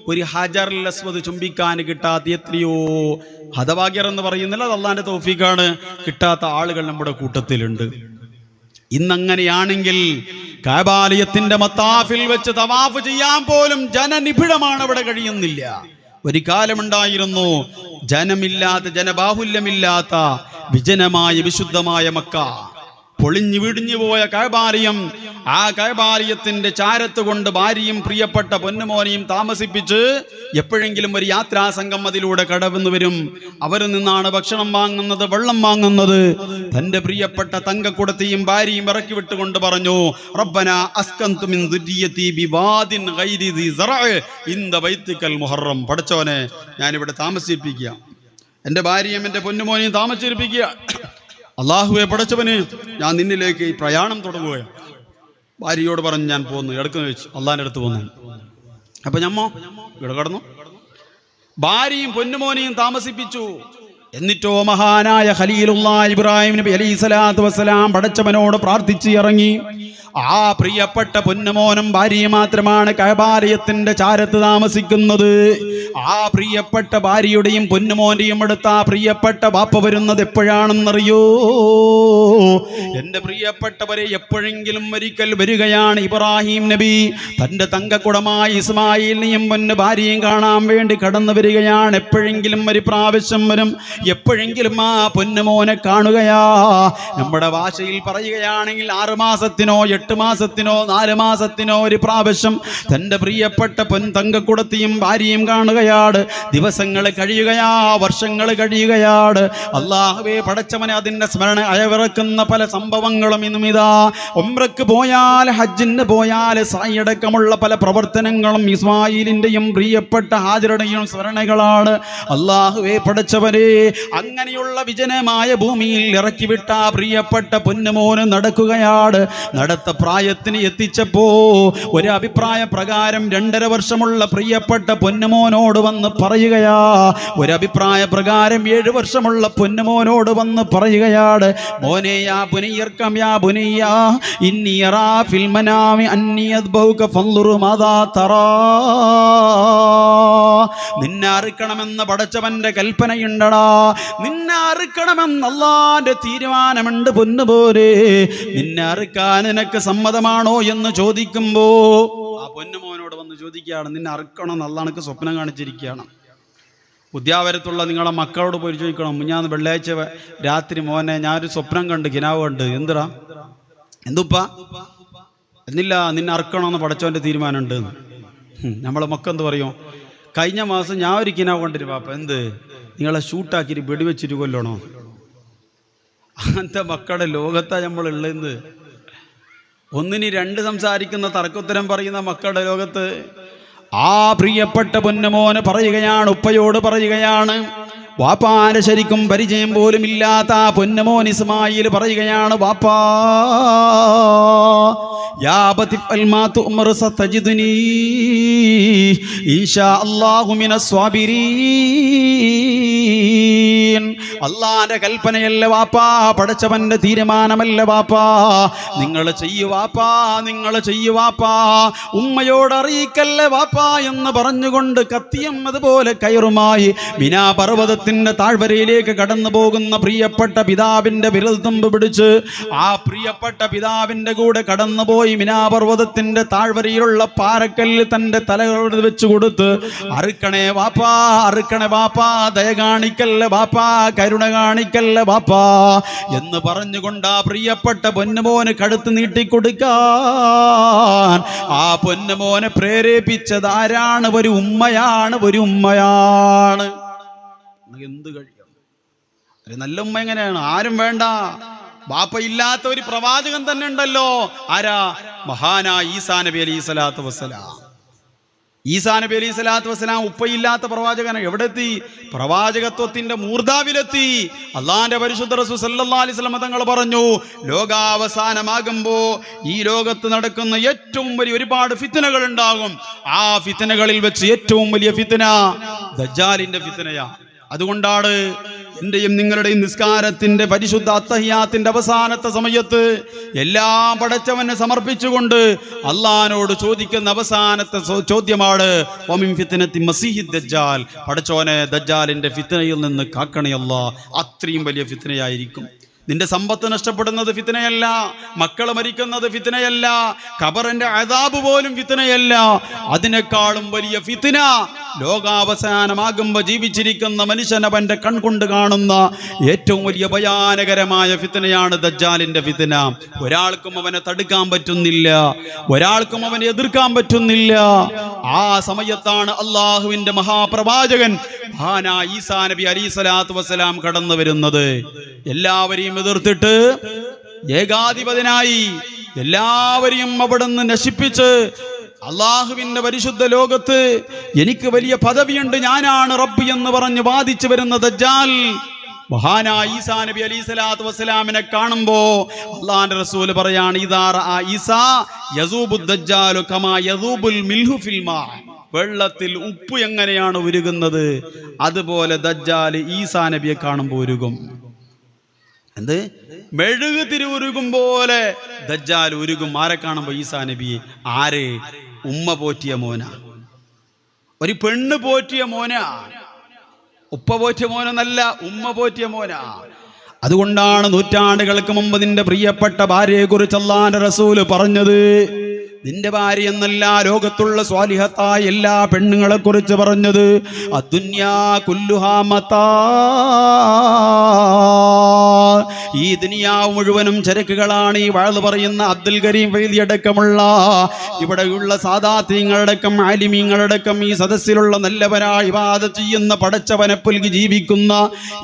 ഒരു ഹജറുൽ അസ്വദ് ചുംബിക്കാൻ കിട്ടാത്ത എത്രയോ ഹതഭാഗ്യർ എന്ന് പറയുന്നില്ല, അത് അള്ളാന്റെ തൗഫീഖാണ്, കിട്ടാത്ത ആളുകൾ നമ്മുടെ കൂട്ടത്തിലുണ്ട്. ഇന്നങ്ങനെയാണെങ്കിൽ കഅബാലയത്തിന്റെ മത്താഫിൽ വെച്ച് തവാഫ് ചെയ്യാൻ പോലും ജനനിബിഡമാണ്, അവിടെ കഴിയുന്നില്ല. ഒരു കാലമുണ്ടായിരുന്നു ജനമില്ലാത്ത, ജനബാഹുല്യമില്ലാത്ത വിജനമായ വിശുദ്ധമായ മക്ക. പൊളിഞ്ഞു വിടിഞ്ഞു പോയ കഅബാലയം, ആ കഅബാലയത്തിന്റെ ചാരത്ത് കൊണ്ട് ഭാര്യയും പ്രിയപ്പെട്ട പൊന്നുമോനെയും താമസിപ്പിച്ച് എപ്പോഴെങ്കിലും ഒരു യാത്രാ സംഘം അതിലൂടെ കടന്നു വരും. അവരിൽ നിന്നാണ് ഭക്ഷണം വാങ്ങുന്നത്, വെള്ളം വാങ്ങുന്നത്. തന്റെ പ്രിയപ്പെട്ട തങ്കക്കുടത്തെയും ഭാര്യയും ഇറക്കി വിട്ടുകൊണ്ട് പറഞ്ഞു, റബ്ബനാ അസ്കന്തു മിൻ ദുരിയതി ബിവാദിൻ ഗൈരി ദി സറഅ ഇൻദ ബൈതികൽ മുഹറം. പടച്ചോനെ, ഞാനിവിടെ താമസിപ്പിക്കുക, എൻ്റെ ഭാര്യയും എൻ്റെ പൊന്നുമോനെയും താമസിപ്പിക്കുക. അള്ളാഹുവെ പടച്ചവന്, ഞാൻ നിന്നിലേക്ക് ഈ പ്രയാണം തുടങ്ങുകയാണ്. ഭാര്യയോട് പറഞ്ഞ് ഞാൻ പോന്നു, എടുക്കുന്ന വെച്ചു അള്ളാഹിൻ്റെ അടുത്ത് പോന്നു. അപ്പൊ ഞമ്മോ ഇവിടെ കടന്നു, ഭാര്യയും പൊന്നുമോനെയും താമസിപ്പിച്ചു. എന്നിട്ടോ മഹാനായ ഖലീലുല്ലാഹ് ഇബ്രാഹിം നബി അലൈഹി സ്വലാത്തു വസ്സലാം പടച്ചവനോട് പ്രാർത്ഥിച്ച് ഇറങ്ങി. ആ പ്രിയപ്പെട്ട പൊന്നുമോനും ഭാര്യയും മാത്രമാണ് കഅബാലയത്തിന്റെ ചാരത്ത് താമസിക്കുന്നത്. ആ പ്രിയപ്പെട്ട ഭാര്യയുടെയും പൊന്നുമോന്റെയും അടുത്ത് ആ പ്രിയപ്പെട്ട ബാപ്പ വരുന്നത് എപ്പോഴാണെന്നറിയോ? എന്റെ പ്രിയപ്പെട്ടവരെ, എപ്പോഴെങ്കിലും ഒരിക്കൽ വരികയാണ് ഇബ്രാഹിം നബി. തന്റെ തങ്കക്കുടമായ ഇസ്മായിലിനെയും പൊന്നു ഭാര്യയും കാണാൻ വേണ്ടി കടന്നു വരികയാണ്. എപ്പോഴെങ്കിലും ഒരു പ്രാവശ്യം വരും, എപ്പോഴെങ്കിലും ആ പൊന്നുമോനെ കാണുകയാ. നമ്മുടെ ഭാഷയിൽ പറയുകയാണെങ്കിൽ 6 മാസത്തിനോ 8 മാസത്തിനോ 4 മാസത്തിനോ ഒരു പ്രാവശ്യം തൻ്റെ പ്രിയപ്പെട്ട തങ്കക്കുടത്തിയും ഭാര്യയും കാണുകയാണ്. ദിവസങ്ങൾ കഴിയുകയാ, വർഷങ്ങൾ കഴിയുകയാണ്. അല്ലാഹുവേ പടച്ചവനെ, അതിൻ്റെ സ്മരണ അയവിറക്കുന്ന പല സംഭവങ്ങളും ഇന്നും ഇതാ ഉംറക്ക് പോയാൽ, ഹജ്ജിന് പോയാൽ സായിയടക്കമുള്ള പല പ്രവർത്തനങ്ങളും ഇസ്മായിലിൻ്റെയും പ്രിയപ്പെട്ട ഹാജറുടെയും സ്മരണകളാണ്. അല്ലാഹുവേ പടച്ചവനെ, അങ്ങനെയുള്ള വിജനമായ ഭൂമിയിൽ ഇറക്കിവിട്ട പ്രിയപ്പെട്ട പൊന്നുമോന് നടക്കുകയാണ്. നടത്ത പ്രായത്തിന് എത്തിച്ചപ്പോ ഒരു അഭിപ്രായ പ്രകാരം 2.5 വർഷമുള്ള പ്രിയപ്പെട്ട പൊന്നുമോനോട് വന്ന് പറയുകയാ. ഒരു അഭിപ്രായ പ്രകാരം 7 വർഷമുള്ള പൊന്നുമോനോട് വന്ന് പറയുകയാണ്, മോനെ യാ ബുനയ്യർകം യാ ബുനയ്യ ഇന്നി യറാ ഫിൽ മനാമി അന്നി അദ്ബൗക ഫൻദുർ മാദാ തറാ. നിന്നെ അറുക്കണമെന്ന് പടച്ചവന്റെ കൽപ്പനയുണ്ടടാ, നിന്നെ അറുക്കണമെന്ന് അല്ലാഹുവിന്റെ തീരുമാനമുണ്ട് പൊന്നുപോലെ. നിന്നെ അറുക്കാൻ നിനക്ക് സമ്മതമാണോ എന്ന് ചോദിക്കുമ്പോ ആ പൊന്നുമോനോട് വന്ന് ചോദിക്കുകയാണ്, നിന്നെ അറുക്കണമെന്ന് അല്ലാഹ് നിനക്ക് സ്വപ്നം കാണിച്ചിരിക്കുകയാണ്. ഉദ്യാവരത്തുള്ള നിങ്ങളെ മക്കളോട് പോയി ചോദിക്കണം, മുഞ്ഞാന്ന് വെള്ളിയാഴ്ച രാത്രി മോനെ ഞാനൊരു സ്വപ്നം കണ്ട്, കിനാവ് കണ്ട്. എന്തിടാ എന്തുപ്പാ എന്നില്ല, നിന്നെ അറുക്കണമെന്ന് പടച്ചവന്റെ തീരുമാനമുണ്ട്. നമ്മളെ മക്കെന്ത് പറയും, കഴിഞ്ഞ മാസം ഞാൻ ഒരു കിനാവ് കണ്ടിട്ട് പാപ്പ, എന്ത് നിങ്ങളെ ഷൂട്ടാക്കിയിട്ട് വെടിവെച്ചിട്ട് കൊല്ലണോ? അങ്ങനത്തെ മക്കളുടെ ലോകത്താണ് നമ്മളുള്ളത്. ഒന്നിന് 2 സംസാരിക്കുന്ന തർക്കോത്തരം പറയുന്ന മക്കളുടെ ലോകത്ത് ആ പ്രിയപ്പെട്ട പൊന്നുമോന് പറയുകയാണ്, ഉപ്പയോട് പറയുകയാണ്, വാപ്പാന്റെ ശരിക്കും പരിചയം പോലും ഇല്ലാത്ത ആ പൊന്നുമോൻ ഇസ്മായിൽ പറയുകയാണ്, വാപ്പാ യാ ബതിഫൽ മാ തുഅ്മർ സതജിദുനി ഇൻഷാ അല്ലാഹു മിനസ് സ്വാബിരീൻ. അല്ലാഹുവിന്റെ കൽപ്പനയല്ല വാപ്പാ, പടച്ചവന്റെ തീരുമാനമല്ല വാപ്പാ, നിങ്ങൾ ചെയ്യൂ വാപ്പാ, നിങ്ങൾ ചെയ്യൂ വാപ്പാ, ഉമ്മയോട് അറിയിക്കല്ല വാപ്പാ എന്ന് പറഞ്ഞുകൊണ്ട് കത്തിയം അതുപോലെ കയറുമായി മിനാ പർവ്വതത്തിന്റെ താഴ്വരയിലേക്ക് കടന്നു പോകുന്ന പ്രിയപ്പെട്ട പിതാവിന്റെ വിരൽത്തുമ്പ് പിടിച്ച് ആ പ്രിയപ്പെട്ട പിതാവിന്റെ കൂടെ കടന്നുപോയി മിനാ പർവ്വതത്തിന്റെ താഴ്വരയിലുള്ള പാറക്കല്ല് തന്റെ തലകളോട് വെച്ചു കൊടുത്ത്, അറുക്കണേ വാപ്പാ, അറുക്കണേ വാപ്പാ, ദയ കാണിക്കല്ല വാപ്പാ, കരുണ കാണിക്കല്ല വാപ്പാ എന്ന് പറഞ്ഞുകൊണ്ട് ആ പ്രിയപ്പെട്ട പൊന്നുമോന് കഴുത്ത് നീട്ടിക്കൊടുക്കാൻ ആ പൊന്നുമോനെ പ്രേരിപ്പിച്ചത് ആരാണ്? ഒരു ഉമ്മയാണ്, ഒരു ഉമ്മയാണ്. എന്ത് കഴിയും? ഒരു നല്ല ഉമ്മ എങ്ങനെയാണ്? ആരും വേണ്ട, ബാപ്പ ഇല്ലാത്ത ഒരു പ്രവാചകൻ തന്നെ ഉണ്ടല്ലോ. ആരാ? മഹാനായ ഈസാ നബി അലൈഹി സ്വലാത്തു വസ്സലാം. ഈസാ നബി അലൈഹി സ്വലാത്തു വസ്സലാം ഉപ്പയില്ലാത്ത പ്രവാചകൻ എവിടെ എത്തി? പ്രവാചകത്വത്തിന്റെ മൂർധാവിലെത്തി. അള്ളാന്റെ പരിശുദ്ധ റസൂൽ സല്ലല്ലാഹു അലൈഹി വസല്ലം തങ്ങൾ പറഞ്ഞു, ലോകാവസാനമാകുമ്പോ ഈ ലോകത്ത് നടക്കുന്ന ഏറ്റവും വലിയ ഒരുപാട് ഫിത്നകൾ ഉണ്ടാകും. ആ ഫിത്നകളിൽ വെച്ച് ഏറ്റവും വലിയ ഫിത്ന ദജ്ജാലിന്റെ ഫിത്നയാ. അതുകൊണ്ടാണ് എന്റെയും നിങ്ങളുടെയും നിസ്കാരത്തിന്റെ പരിശുദ്ധ അത്തഹിയാത്തിന്റെ അവസാനത്തെ സമയത്ത് എല്ലാം പടച്ചവനെ സമർപ്പിച്ചുകൊണ്ട് അള്ളാഹിനോട് ചോദിക്കുന്ന അവസാനത്തെ ചോദ്യമാണ് വമിൻ ഫിത്നത്തി മസീഹിദ് ദജ്ജാൽ. പടച്ചോനെ, ദജ്ജാലിന്റെ ഫിത്നയിൽ നിന്ന് കാക്കണേ അല്ലാഹ്. അത്രയും വലിയ ഫിത്നയായിരിക്കും. നിന്റെ സമ്പത്ത് നഷ്ടപ്പെടുന്നത് ഫിത്നയല്ല, മക്കള് മരിക്കുന്നത് ഫിത്നയല്ല, ഖബറിന്റെ അദാബ് പോലും ഫിത്നയല്ല. അതിനേക്കാളും വലിയ ഫിത്ന ലോകാവസാനമാകുമ്പോ ജീവിച്ചിരിക്കുന്ന മനുഷ്യൻ അവന്റെ കൺകൊണ്ട് കാണുന്ന ഏറ്റവും വലിയ ഭയാനകരമായ ഫിത്നയാണ് ദജ്ജാലിന്റെ ഫിത്ന. ഒരാൾക്കും അവനെ തടുക്കാൻ പറ്റുന്നില്ല, ഒരാൾക്കും അവനെ എതിർക്കാൻ പറ്റുന്നില്ല. ആ സമയത്താണ് അള്ളാഹുവിന്റെ മഹാപ്രവാചകൻ മഹാനായ ഈസാ നബി അലൈഹി സ്വലാത്തു വസ്സലാം കടന്നു വരുന്നത്. എല്ലാവരെയും എതിർത്തിട്ട് ഏകാധിപതിനായി എല്ലാവരെയും അവിടുന്ന് നശിപ്പിച്ച് അള്ളാഹുവിന്റെ പരിശുദ്ധ ലോകത്ത് എനിക്ക് വലിയ പദവിയുണ്ട്, ഞാനാണ് റബ്ബ് എന്ന് പറഞ്ഞ് വാദിച്ചു വരുന്ന ദജ്ജാൽ മഹാനായ ഈസാ നബി അലൈഹി സ്വലാത്തു വസ്സലാമിനെ കാണുമ്പോ അള്ളാഹുവിന്റെ റസൂൽ പറയാണ്, ഇദാ റഅ ഈസാ യസൂബു ദജ്ജാലു കമാ യസൂബുൽ മിൽഹു ഫിൽ മാ. വെള്ളത്തിൽ ഉപ്പ് എങ്ങനെയാണ് ഉരുകുന്നത് അതുപോലെ ദജ്ജാൽ ഈസാ നബിയെ കാണുമ്പോൾ ഉരുകും. എന്ത്? മെഴുക് തിരുവുരുകും പോലെ ദജ്ജാൽ ഉരുകും. ആരെ കാണുമ്പോ? ഈസാ നബിയെ. ആരെ? ഉമ്മ പോറ്റിയ മോന, ഒരു പെണ്ണ് പോറ്റിയ മോന. ഉപ്പ പോറ്റിയ മോനല്ല, ഉമ്മ പോറ്റിയ മോന. അതുകൊണ്ടാണ് നൂറ്റാണ്ടുകൾക്ക് മുമ്പ് നിന്റെ പ്രിയപ്പെട്ട ഭാര്യയെ കുറിച്ച് അല്ലാഹുവിന്റെ റസൂല് പറഞ്ഞത്. നിന്റെ ഭാര്യ എന്നല്ല, ലോകത്തുള്ള സ്വാലിഹത്തായ എല്ലാ പെണ്ണുങ്ങളെ കുറിച്ച് പറഞ്ഞത്. അദ്ദുന്യാ കുല്ലുഹാ മതാ, ഈ ദുനിയാവ് മുഴുവനും ചരക്കുകളാണ്. ഈ വഅദ് പറയുന്ന അബ്ദുൽ കരീം വൈലി അടക്കമുള്ള ഇവിടെയുള്ള സാദാത്യങ്ങളടക്കം ആലിമീങ്ങളടക്കം ഈ സദസ്സിലുള്ള നല്ലവരായി ഇബാദത്ത് ചെയ്യുന്ന പടച്ചവനെ പുൽകി ജീവിക്കുന്ന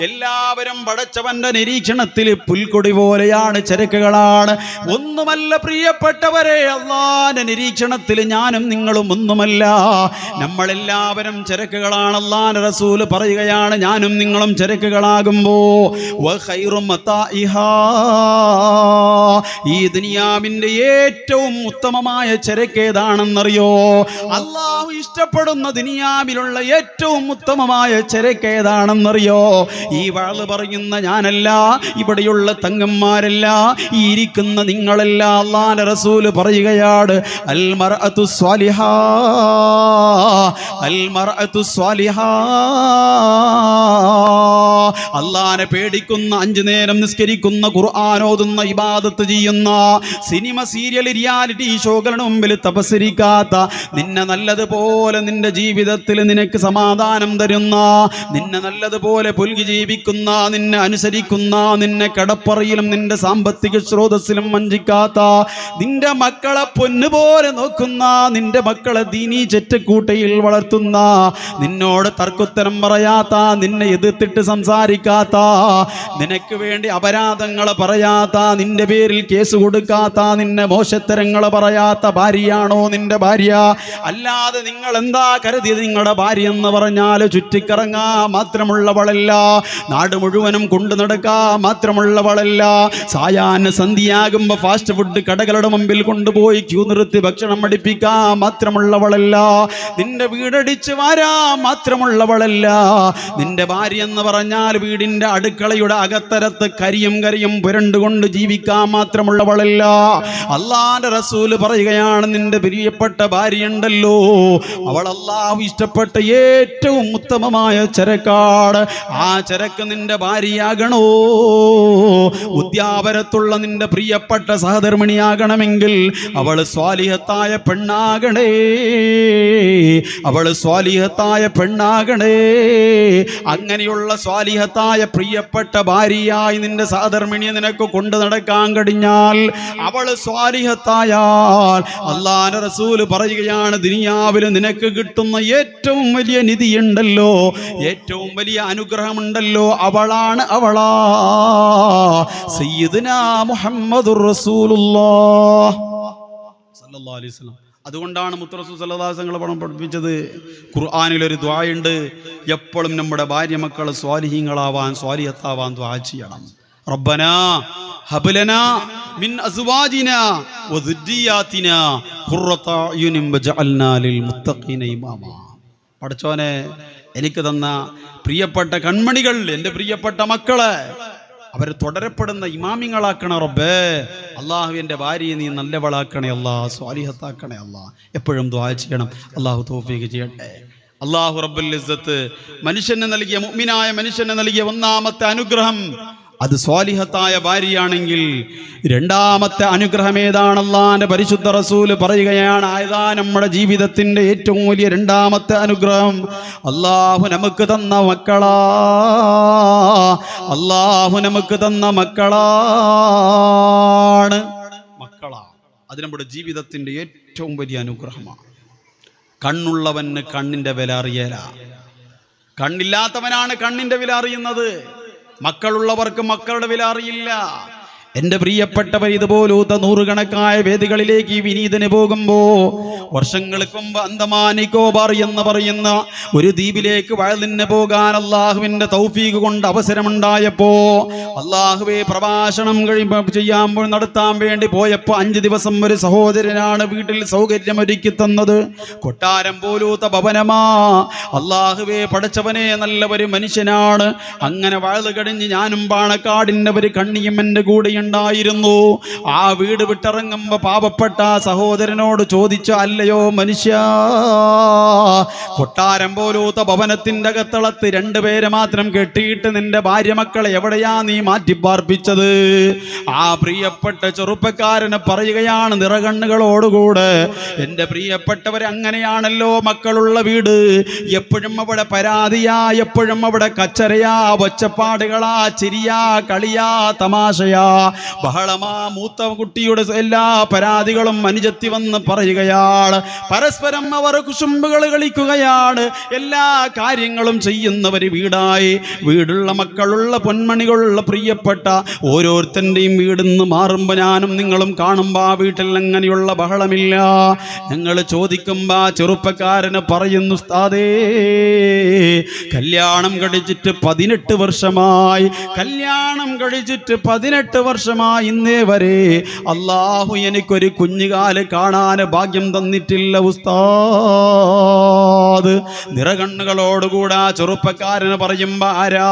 എല്ലാവരും പടച്ചവന്റെ നിരീക്ഷണത്തിൽ പുൽക്കൊടി പോലെയാണ്, ചരക്കുകളാണ്. ഒന്നുമല്ല പ്രിയപ്പെട്ടവരെ, അല്ലാഹുവിന്റെ നിരീക്ഷണത്തിൽ ഞാനും നിങ്ങളും ഒന്നുമല്ല. നമ്മളെല്ലാവരും ചരക്കുകളാണ്. അല്ലാഹുവിന്റെ റസൂൽ പറയുകയാണ്, ഞാനും നിങ്ങളും ചരക്കുകളാകുമ്പോ ഈ ദുനിയാവിന്റെ ഏറ്റവും ഉത്തമമായ ചരക്ക് ഏതാണെന്നറിയോ? അല്ലാഹു ഇഷ്ടപ്പെടുന്ന ദുനിയാവിലുള്ള ഏറ്റവും ഉത്തമമായ ചരക്ക് ഏതാണെന്നറിയോ? ഈ വഅദ് പറയുന്ന ഞാനല്ല, ഇവിടെയുള്ള തങ്ങന്മാരല്ല, ഈ ഇരിക്കുന്ന നിങ്ങളല്ല. അല്ലാഹുവിന്റെ റസൂൽ പറയുകയാണ്, അൽ മർഅതു സ്വാലിഹാ, അൽ മർഅതു സ്വാലിഹാ. അല്ലാഹുവിനെ പേടിക്കുന്ന, 5 നേരം നിസ്കരിക്കുന്ന, ഖുർആൻ ഓതുന്ന, ഇബാദത്ത് ചെയ്യുന്ന, സിനിമ സീരിയൽ റിയാലിറ്റി ഷോകളുടെ മുമ്പിൽ തപസ്സരിക്കാത്ത, നിന്നെ നല്ലതുപോലെ നിന്റെ ജീവിതത്തിൽ നിനക്ക് സമാധാനം തരുന്ന, നിന്നെ നല്ലതുപോലെ പുൽകി ജീവിക്കുന്ന, നിന്നെ അനുസരിക്കുന്ന, നിന്നെ കടപ്പറയിലും നിന്റെ സാമ്പത്തിക സ്രോതസ്സിലും വഞ്ചിക്കാത്ത, നിന്റെ മക്കളെ പൊന്നുപോലെ നോക്കുന്ന, നിന്റെ മക്കളെ ദീനീ ചെറ്റക്കൂട്ടയിൽ വളർത്തുന്ന, നിന്നോട് തർക്കുത്തരം പറയാത്ത, നിന്നെ എതിർത്തിട്ട് സംസാരിക്കാത്ത, നിനക്ക് വേണ്ടി അപരാധങ്ങൾ പറയാത്ത, നിന്റെ പേരിൽ കേസ് കൊടുക്കാത്ത, നിന്നെ മോശത്തരങ്ങൾ പറയാത്ത ഭാര്യയാണോ നിന്റെ ഭാര്യ? അല്ലാതെ നിങ്ങൾ എന്താ കരുതിയത് നിങ്ങളുടെ ഭാര്യ എന്ന് പറഞ്ഞാൽ ചുറ്റിക്കറങ്ങാ മാത്രമുള്ളവളല്ല, നാട് മുഴുവനും കൊണ്ടു നടക്കാ മാത്രമുള്ളവളല്ല, സായാഹ്ന സന്ധ്യയാകുമ്പോ ഫാസ്റ്റ് ഫുഡ് കടകളുടെ മുമ്പിൽ കൊണ്ടുപോയി ക്യൂ നിർത്തി ഭക്ഷണം അടിപ്പിക്കാ മാത്രമുള്ളവളല്ല, നിന്റെ വീടടിച്ച് വാരാ മാത്രമുള്ളവളല്ല. നിന്റെ ഭാര്യ എന്ന് പറഞ്ഞാൽ വീടിന്റെ അടുക്കളയുടെ അകത്തരത്ത് കരിയും പുരണ്ടുകൊണ്ട് ജീവിക്കാൻ മാത്രമുള്ളവളല്ല. അല്ലാഹുവിന്റെ റസൂൽ പറയുകയാണ്, നിന്റെ പ്രിയപ്പെട്ട ഭാര്യയുണ്ടല്ലോ, അവൾ അല്ലാഹു ഇഷ്ടപ്പെട്ട ഏറ്റവും ഉത്തമമായ ചരക്കാണ്. ആ ചരക്ക് നിന്റെ ഭാര്യയാകണോ? ഉദ്യാപരത്തുള്ള നിന്റെ പ്രിയപ്പെട്ട സഹധർമ്മിണിയാകണമെങ്കിൽ അവൾ സ്വാലിഹത്തായ പെണ്ണാകണേ, അവൾ സ്വാലിഹത്തായ പെണ്ണാകണേ. അങ്ങനെയുള്ള സ്വാലിഹത്തായ പ്രിയപ്പെട്ട ഭാര്യയായി നിന്റെ സഹധർമ്മിണിയെ നിനക്ക് കൊണ്ടു നടക്കാൻ കഴിഞ്ഞാൽ, അവൾ സ്വാലിഹത്തായാൽ, അല്ലാഹുവിന്റെ റസൂൽ പറയുകയാണ്, ദുനിയാവിൽ നിനക്ക് കിട്ടുന്ന ഏറ്റവും വലിയ നിധിയുണ്ടല്ലോ, ഏറ്റവും വലിയ അനുഗ്രഹമുണ്ടല്ലോ, അവളാണ്, അവളാ സയ്യിദുനാ മുഹമ്മദുർ റസൂലുള്ളാഹ് സല്ലല്ലാഹു അലൈഹി വസല്ലം. അതുകൊണ്ടാണ് മുത്തറസൂൽ സല്ലല്ലാഹു അലൈഹി വസല്ലം പഠിപ്പിച്ചത്, ഖുർആനിലൊരു ദുആയുണ്ട്, എപ്പോഴും നമ്മുടെ ഭാര്യ മക്കൾ സ്വാലിഹീങ്ങളാവാൻ, സ്വാലിഹത്താവാൻ ദുആ ചെയ്യണം. റബ്ബനാ ഹബ് ലനാ മിൻ അസ്വാജിനാ വദുരിയാതിനാ ഖുർറത അയുനിൻ വജഅൽനാ ലിൽ മുത്തഖീന ഇമാമാ. പടച്ചോനെ, എനിക്ക് തന്ന പ്രിയപ്പെട്ട കൺമണികൾ, എൻ്റെ പ്രിയപ്പെട്ട മക്കളെ അവർ തുടരപ്പെടുന്ന ഇമാമിങ്ങളാക്കണേ റബ്ബേ. അള്ളാഹുവിൻ്റെ ഭാര്യയെ നീ നല്ലവളാക്കണേ അല്ലാ, സ്വാലിഹത്താക്കണേ അല്ലാ. എപ്പോഴും ദുആ ചെയ്യണം. അള്ളാഹു തൗഫീഖ് ചെയ്യട്ടെ. അള്ളാഹു റബ്ബുൽ ഇസ്സത്ത് മനുഷ്യന് നൽകിയ, മുഅ്മിനായ മനുഷ്യന് നൽകിയ ഒന്നാമത്തെ അനുഗ്രഹം അത് സ്വാലിഹത്തായ ഭാര്യയാണെങ്കിൽ, രണ്ടാമത്തെ അനുഗ്രഹം ഏതാണ്? അല്ലാഹുവിന്റെ പരിശുദ്ധ റസൂൽ പറയുകയാണ്, ആയതാ നമ്മുടെ ജീവിതത്തിന്റെ ഏറ്റവും വലിയ രണ്ടാമത്തെ അനുഗ്രഹം അല്ലാഹു നമുക്ക് തന്ന മക്കളാ, അല്ലാഹു നമുക്ക് തന്ന മക്കളാണ്. അത് നമ്മുടെ ജീവിതത്തിന്റെ ഏറ്റവും വലിയ അനുഗ്രഹമാണ്. കണ്ണുള്ളവന് കണ്ണിന്റെ വില അറിയല, കണ്ണില്ലാത്തവനാണ് കണ്ണിന്റെ വില അറിയുന്നത്. മക്കളുള്ളവർക്ക് മക്കളുടെ വില അറിയില്ല. എൻ്റെ പ്രിയപ്പെട്ടവർ, ഇതുപോലത്തെ നൂറുകണക്കായ വേദികളിലേക്ക് ഈ വിനീതന് പോകുമ്പോ, വർഷങ്ങൾക്ക് മുമ്പ് അന്തമാൻ നിക്കോബാർ എന്ന് പറയുന്ന ഒരു ദ്വീപിലേക്ക് വഅദിന് പോകാൻ അള്ളാഹുവിൻ്റെ തൗഫീഖ് കൊണ്ട് അവസരമുണ്ടായപ്പോ, അള്ളാഹുവെ പ്രഭാഷണം ചെയ്യുമ്പോൾ നടത്താൻ വേണ്ടി പോയപ്പോൾ 5 ദിവസം ഒരു സഹോദരനാണ് വീട്ടിൽ സൗകര്യമൊരുക്കി തന്നത്. കൊട്ടാരം പോലൂത്ത ഭവനമാ. അള്ളാഹുവെ പടച്ചവനെ, നല്ല ഒരു മനുഷ്യനാണ്. അങ്ങനെ വഅദ് കഴിഞ്ഞ് ഞാനും പാണക്കാടിൻ്റെ ഒരു കണ്ണിയും എൻ്റെ കൂടെയുണ്ട്. ഉണ്ടായിരുന്നു. ആ വീട് വിട്ടിറങ്ങുമ്പോ പാവപ്പെട്ട സഹോദരനോട് ചോദിച്ചു, അല്ലയോ മനുഷ്യ, കൊട്ടാരം പോലൂത്ത ഭവനത്തിന്റെ അകത്തളത്ത് രണ്ടുപേരെ മാത്രം കെട്ടിയിട്ട് നിന്റെ ഭാര്യ മക്കളെ എവിടെയാ നീ മാറ്റിപ്പാർപ്പിച്ചത്? ആ പ്രിയപ്പെട്ട ചെറുപ്പക്കാരന് പറയുകയാണ് നിറകണ്ണുകളോടുകൂടെ, എന്റെ പ്രിയപ്പെട്ടവരെ, അങ്ങനെയാണല്ലോ മക്കളുള്ള വീട്. എപ്പോഴും അവിടെ പരാതിയാ, എപ്പോഴും അവിടെ കച്ചറയാ, ഒച്ചപ്പാടുകളാ, ചിരിയാ, കളിയാ, തമാശയാ, ബഹളമാ. മൂത്ത കുട്ടിയുടെ എല്ലാ പരാതികളും അനുജത്തി വന്ന് പറയുകയാണ്. പരസ്പരം അവർ കുശുമ്പുകൾ കളിക്കുകയാണ്. എല്ലാ കാര്യങ്ങളും ചെയ്യുന്നവര് വീടായി. വീടുള്ള മക്കളുള്ള പൊന്മണികളുള്ള പ്രിയപ്പെട്ട ഓരോരുത്തൻ്റെയും വീടിന്ന് മാറുമ്പോൾ ഞാനും നിങ്ങളും കാണുമ്പോൾ ആ വീട്ടിൽ അങ്ങനെയുള്ള ബഹളമില്ല. ഞങ്ങൾ ചോദിക്കുമ്പോൾ ചെറുപ്പക്കാരന് പറയുന്നു, ഉസ്താദേ, കല്യാണം കഴിച്ചിട്ട് 18 വർഷമായി, കല്യാണം കഴിച്ചിട്ട് 18 വർഷമായി, ഇന്നേ വരെ അള്ളാഹു എനിക്കൊരു കുഞ്ഞുകാല് കാണാൻ ഭാഗ്യം തന്നിട്ടില്ല ഉസ്താദ്. നിറകണ്ണുകളോടുകൂടാ ചെറുപ്പക്കാരന് പറയുമ്പോ ആരാ?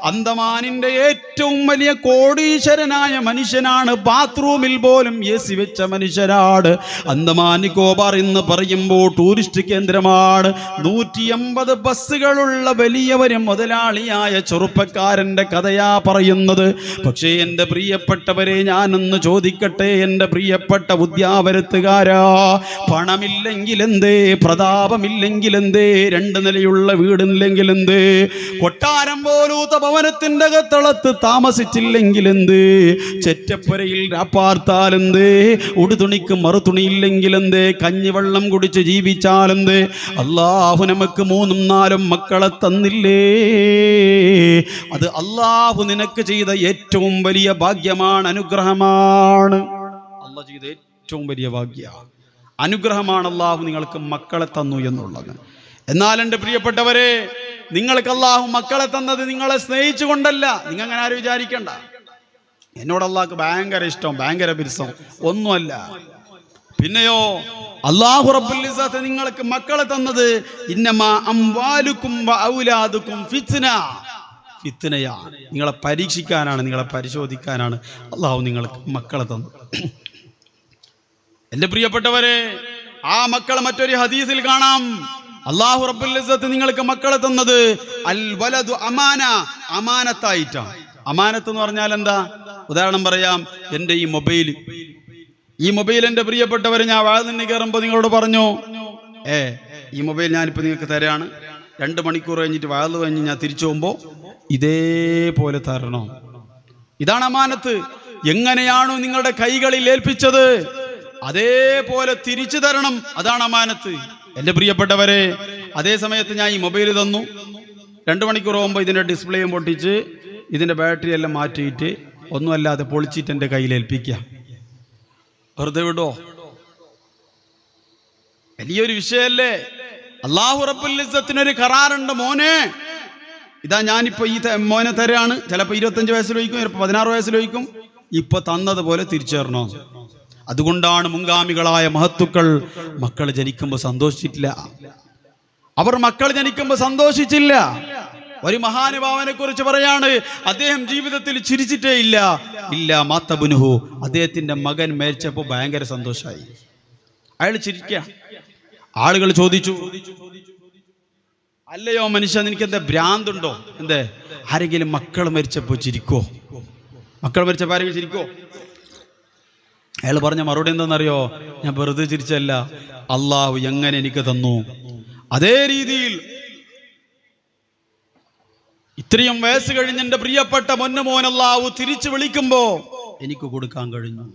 അന്തമാനിന്റെ ഏറ്റവും വലിയ കോടീശ്വരനായ മനുഷ്യനാണ്. ബാത്റൂമിൽ പോലും AC വെച്ച മനുഷ്യരാണ്. അന്തമാൻ നിക്കോബാർ എന്ന് പറയുമ്പോൾ ടൂറിസ്റ്റ് കേന്ദ്രമാണ്. 180 ബസ്സുകളുള്ള വലിയവര് മുതലാളിയായ ചെറുപ്പക്കാരന്റെ കഥയാ പറയുന്നത്. പക്ഷേ എൻ്റെ പ്രിയപ്പെട്ടവരെ, ഞാനൊന്ന് ചോദിക്കട്ടെ, എൻ്റെ പ്രിയപ്പെട്ട ഉദ്യാവരത്തുകാരാ, പണമില്ലെങ്കിൽ എന്തേ, പ്രതാപമില്ലെങ്കിൽ എന്തേ, 2 നിലയുള്ള വീടില്ലെങ്കിൽ എന്തേ, കൊട്ടാരം പോലൂത്ത ഭവനത്തിന്റെ അകത്തളത്ത് താമസിച്ചില്ലെങ്കിൽ എന്തേ, ചെറ്റപ്പുരയിൽ രാപ്പാർത്താൽ എന്തേ, ഉടുതുണിക്ക് മറുതുണിയില്ലെങ്കിൽ എന്തേ, കഞ്ഞിവെള്ളം കുടിച്ച് ജീവിച്ചാലെന്തേ, അള്ളാഹു നമുക്ക് 3ഉം 4ഉം മക്കളെ തന്നില്ലേ? അത് അള്ളാഹു നിനക്ക് ചെയ്ത ഏറ്റവും വലിയ ഭാഗ്യമാണ്, അനുഗ്രഹമാണ്. അള്ളാഹു ചെയ്ത ഏറ്റവും വലിയ ഭാഗ്യ അനുഗ്രഹമാണ് അള്ളാഹു നിങ്ങൾക്ക് മക്കളെ തന്നു എന്നുള്ളത്. എന്നാൽ എൻ്റെ പ്രിയപ്പെട്ടവരെ, നിങ്ങൾക്ക് അള്ളാഹു മക്കളെ തന്നത് നിങ്ങളെ സ്നേഹിച്ചു കൊണ്ടല്ല. നിങ്ങൾ അങ്ങനെ ആരും വിചാരിക്കണ്ട, എന്നോട് അള്ളാഹ്ക്ക് ഭയങ്കര ഇഷ്ടം, ഭയങ്കര ബിരുസം ഒന്നുമല്ല. പിന്നെയോ, അള്ളാഹു റബ്ബുൽ ഇസ്സത്ത് നിങ്ങൾക്ക് മക്കളെ തന്നത് ഇന്നമാ അംവാലുക്കും വഔലാദുക്കും ഫിത്നയാണ്, നിങ്ങളെ പരീക്ഷിക്കാനാണ്, നിങ്ങളെ പരിശോധിക്കാനാണ് അള്ളാഹു നിങ്ങൾക്ക് മക്കളെ തന്നത്. എൻ്റെ പ്രിയപ്പെട്ടവരെ, ആ മക്കളെ മറ്റൊരു ഹദീസിൽ കാണാം. അള്ളാഹു റബ്ബുൽ ഇസ്സത്ത് നിങ്ങൾക്ക് മക്കളെ തന്നത് അൽ വലദു അമാന, അമാനത്തായിട്ടാണ്. അമാനത്ത് എന്ന് പറഞ്ഞാൽ എന്താ? ഉദാഹരണം പറയാം. എൻ്റെ ഈ മൊബൈൽ എൻ്റെ പ്രിയപ്പെട്ടവരെ, ഞാൻ വാഴനിന്ന് കയറുമ്പോൾ നിങ്ങളോട് പറഞ്ഞു, ഈ മൊബൈൽ ഞാനിപ്പോൾ നിങ്ങൾക്ക് തരാണ്, 2 മണിക്കൂർ കഴിഞ്ഞിട്ട് വാഴ കഴിഞ്ഞ് ഞാൻ തിരിച്ചു പോകുമ്പോൾ ഇതേപോലെ തരണം. ഇതാണ് അമാനത്ത്. എങ്ങനെയാണോ നിങ്ങളുടെ കൈകളിൽ ഏൽപ്പിച്ചത് അതേപോലെ തിരിച്ചു തരണം, അതാണ് അമാനത്ത്. എൻ്റെ പ്രിയപ്പെട്ടവരെ, അതേ സമയത്ത് ഞാൻ ഈ മൊബൈൽ തന്നു, 2 മണിക്കൂർ പോകുമ്പോൾ ഇതിൻ്റെ ഡിസ്പ്ലേയും പൊട്ടിച്ച് ഇതിൻ്റെ ബാറ്ററി എല്ലാം മാറ്റിയിട്ട് ഒന്നുമല്ലാതെ പൊളിച്ചിട്ട് എൻ്റെ കയ്യിൽ ഏൽപ്പിക്കുക. വെറുതെ വിടോ? വലിയൊരു വിഷയല്ലേ? അല്ലാഹു റബ്ബുൽ ഇസ്സത്തിനൊരു കരാറുണ്ട്. മോനെ, ഇതാ ഞാനിപ്പോൾ ഈ മോനെ തരാണ്. ചിലപ്പോൾ 25 വയസ്സിൽ ചോദിക്കും, ചിലപ്പോൾ 16 വയസ്സിൽ ചോദിക്കും. ഇപ്പൊ തന്നതുപോലെ തിരിച്ചു തരണോ? അതുകൊണ്ടാണ് മുൻഗാമികളായ മഹത്തുക്കൾ മക്കൾ ജനിക്കുമ്പോൾ സന്തോഷിച്ചിട്ടില്ല. അവർ മക്കൾ ജനിക്കുമ്പോൾ സന്തോഷിച്ചില്ല. ഒരു മഹാനുഭാവനെ കുറിച്ച് പറയാണ്, അദ്ദേഹം ജീവിതത്തിൽ ചിരിച്ചിട്ടേ ഇല്ല. മാത്തബുനുഹു, അദ്ദേഹത്തിന്റെ മകൻ മരിച്ചപ്പോൾ ഭയങ്കര സന്തോഷമായി. അയാൾ ചിരിക്കുക. ആളുകൾ ചോദിച്ചു, അല്ലയോ മനുഷ്യ, നിനക്ക് എന്താ ഭ്രാന്തുണ്ടോ? എന്തേ, ആരെങ്കിലും മക്കൾ മരിച്ചപ്പോൾ ചിരിക്കോ? മക്കൾ മരിച്ചപ്പോൾ ആരെങ്കിലും ചിരിക്കോ? അയാൾ പറഞ്ഞ മറുപടി എന്താണെന്നറിയോ? ഞാൻ വെറുതെ ചിരിച്ചല്ല, അള്ളാഹു എങ്ങനെ എനിക്ക് തന്നു അതേ രീതിയിൽ ഇത്രയും വയസ്സ് കഴിഞ്ഞ് എൻ്റെ പ്രിയപ്പെട്ട പൊന്നുമോൻ അള്ളാഹു തിരിച്ചു വിളിക്കുമ്പോ എനിക്ക് കൊടുക്കാൻ കഴിഞ്ഞു.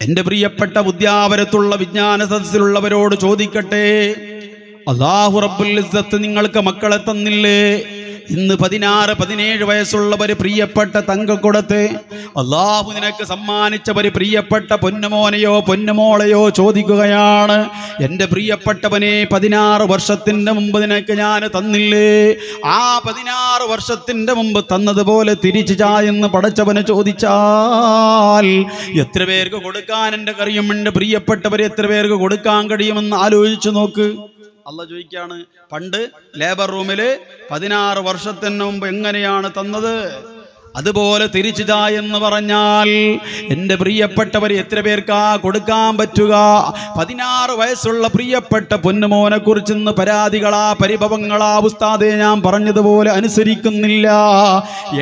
എൻ്റെ പ്രിയപ്പെട്ട ഉദ്യാവരത്തുള്ള വിജ്ഞാന സദസ്സിലുള്ളവരോട് ചോദിക്കട്ടെ, അല്ലാഹു റബ്ബുൽ ഇസ്സത്ത് നിങ്ങൾക്ക് മക്കളെ തന്നില്ലേ? ഇന്ന് 16-17 വയസ്സുള്ളവര് പ്രിയപ്പെട്ട തങ്കക്കുടത്തെ അല്ലാഹു നിനക്ക് സമ്മാനിച്ചവര് പ്രിയപ്പെട്ട പൊന്നുമോനെയോ പൊന്നുമോളെയോ ചോദിക്കുകയാണ്, എൻ്റെ പ്രിയപ്പെട്ടവനെ 16 വർഷത്തിന്റെ മുമ്പ് നിനക്ക് ഞാൻ തന്നില്ലേ? ആ 16 വർഷത്തിന്റെ മുമ്പ് തന്നതുപോലെ തിരിച്ചു എന്ന് പടച്ചവനെ ചോദിച്ചാൽ എത്ര പേർക്ക് കൊടുക്കാൻ എൻ്റെ കഴിയും? എൻ്റെ പ്രിയപ്പെട്ടവരെ എത്ര പേർക്ക് കൊടുക്കാൻ കഴിയുമെന്ന് ആലോചിച്ചു നോക്ക്. അള്ളാഹ് ചോദിക്കാണ്, പണ്ട് ലേബർ റൂമില് 16 വർഷത്തിന് മുമ്പ് എങ്ങനെയാണ് തന്നത്? അതുപോലെ തിരിച്ചുതാ എന്ന് പറഞ്ഞാൽ എൻ്റെ പ്രിയപ്പെട്ടവർ എത്ര പേർക്കാ കൊടുക്കാൻ പറ്റുക? 16 വയസ്സുള്ള പ്രിയപ്പെട്ട പൊന്നുമോനെ കുറിച്ച് ഇന്ന് പരാതികളാ, പരിഭവങ്ങളാ. ഉസ്താദേ ഞാൻ പറഞ്ഞതുപോലെ അനുസരിക്കുന്നില്ല.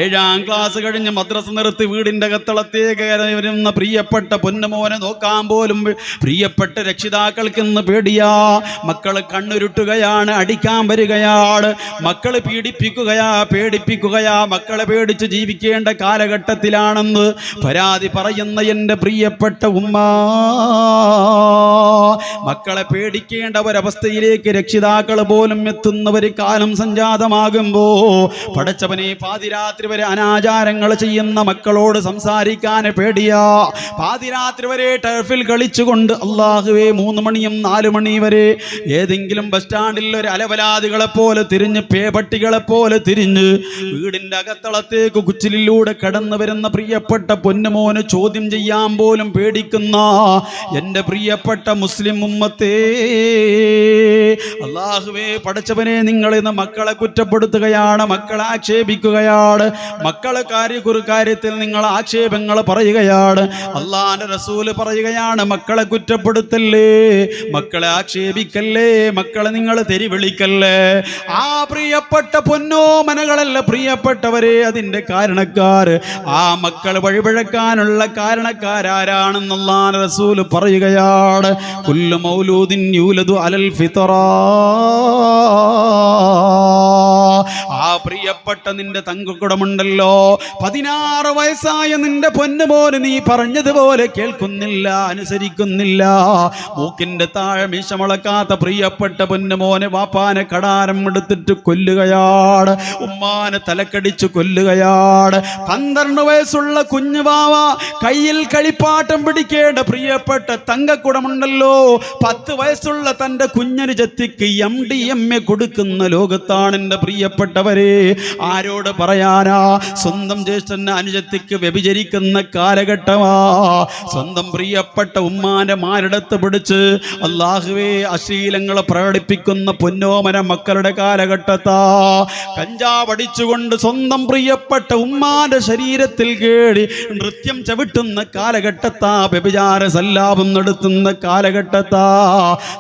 7ാം ക്ലാസ് കഴിഞ്ഞ് മദ്രസ നിർത്തി വീടിൻ്റെ അകത്തളത്തേക്ക് വരുന്ന പ്രിയപ്പെട്ട പൊന്നുമോനെ നോക്കാൻ പോലും പ്രിയപ്പെട്ട രക്ഷിതാക്കൾക്ക് ഇന്ന് പേടിയാ. മക്കൾ കണ്ണുരുട്ടുകയാണ്, അടിക്കാൻ വരികയാണ്, മക്കൾ പീഡിപ്പിക്കുകയാ, പേടിപ്പിക്കുകയാ. മക്കളെ പേടിച്ച് ജീവിക്കേണ്ട കാലഘട്ടത്തിലാണെന്ന് പരാതി പറയുന്ന എൻ്റെ പ്രിയപ്പെട്ട ഉമ്മ, മക്കളെ പേടിക്കേണ്ട ഒരവസ്ഥയിലേക്ക് രക്ഷിതാക്കൾ പോലും എത്തുന്ന ഒരു കാലം സംജാതമാകുമ്പോ പടച്ചവനെ പാതിരാത്രി വരെ അനാചാരങ്ങൾ ചെയ്യുന്ന മക്കളോട് സംസാരിക്കാൻ പേടിയാ. പാതിരാത്രി വരെ ടർഫിൽ കളിച്ചുകൊണ്ട് അല്ലാഹുവേ 3 മണിയും 4 മണി വരെ ഏതെങ്കിലും ബസ് സ്റ്റാൻഡിൽ ഒരു അലവലാദികളെ പോലെ തിരിഞ്ഞ്, പേപട്ടികളെ പോലെ തിരിഞ്ഞ് വീടിൻ്റെ അകത്തളത്തേക്ക് കുച്ചിലിലൂടെ കടന്നു വരുന്ന പ്രിയപ്പെട്ട പൊന്നുമോന് ചോദ്യം ചെയ്യാൻ പോലും പേടിക്കുന്ന എൻ്റെ പ്രിയപ്പെട്ട മുസ്ലിം ഉമ്മത്തേ, അല്ലാഹുവേ പടച്ചവനെ, നിങ്ങൾ ഇന്ന് മക്കളെ കുറ്റപ്പെടുത്തുകയാണ്, മക്കളെ ആക്ഷേപിക്കുകയാണ്, മക്കളെ കാര്യത്തിൽ നിങ്ങൾ ആക്ഷേപങ്ങൾ പറയുകയാണ്. അല്ലാഹുവിന്റെ റസൂല് പറയുകയാണ്, മക്കളെ കുറ്റപ്പെടുത്തല്ലേ, മക്കളെ ആക്ഷേപിക്കല്ലേ, മക്കളെ നിങ്ങൾ തെറി വിളിക്കല്ലേ. ആ പ്രിയപ്പെട്ട പൊന്നോമനകളല്ല പ്രിയപ്പെട്ടവരെ അതിൻ്റെ കാരണക്കാർ. ആ മക്കൾ വഴിപിഴക്കാനുള്ള കാരണക്കാരാരാണെന്ന് അല്ലാഹുവിന്റെ റസൂല് പറയുകയാണ്. കുല്ലു മൗലൂദിൻ യൂലദു അലൽ ഫിത്റ. ആ പ്രിയപ്പെട്ട നിന്റെ തങ്കക്കുടമുണ്ടല്ലോ, 16 വയസ്സായ നിന്റെ പൊന്നുപോലെ നീ പറഞ്ഞതുപോലെ കേൾക്കുന്നില്ല, അനുസരിക്കുന്നില്ല. മൂക്കിന്റെ താഴെ മീശ മുളക്കാത്ത പ്രിയപ്പെട്ട പൊന്നുമോനെ വാപ്പാനെ കടാരം എടുത്തിട്ട് കൊല്ലുകയാണ്, ഉമ്മാനെ തലക്കടിച്ച് കൊല്ലുകയാണ്. 12 വയസ്സുള്ള കുഞ്ഞുവാവ കയ്യിൽ കളിപ്പാട്ടം പിടിക്കേണ്ട പ്രിയപ്പെട്ട തങ്കക്കുടമുണ്ടല്ലോ, 10 വയസ്സുള്ള തൻ്റെ കുഞ്ഞന് ജത്തിക്ക് MDMA കൊടുക്കുന്ന ലോകത്താണ് എൻ്റെ പ്രിയപ്പെട്ടവരെ. ആരോട് പറയാനാ? സ്വന്തം ജ്യേഷ്ഠന് അനുജത്തിക്ക് വ്യഭിചരിക്കുന്ന കാലഘട്ടമാ. സ്വന്തം പ്രിയപ്പെട്ട ഉമ്മാന്റെ മാരിടത്ത് പിടിച്ച് അല്ലാഹുവേ അശ്ലീലങ്ങൾ പ്രകടിപ്പിക്കുന്ന പൊന്നോമന മക്കളുടെ കാലഘട്ടത്താ. കഞ്ചാവടിച്ചുകൊണ്ട് സ്വന്തം പ്രിയപ്പെട്ട ഉമ്മാന്റെ ശരീരത്തിൽ കേടി നൃത്യം ചവിട്ടുന്ന കാലഘട്ടത്താ. വ്യഭിചാര സല്ലാപം നടത്തുന്ന കാലഘട്ടത്താ.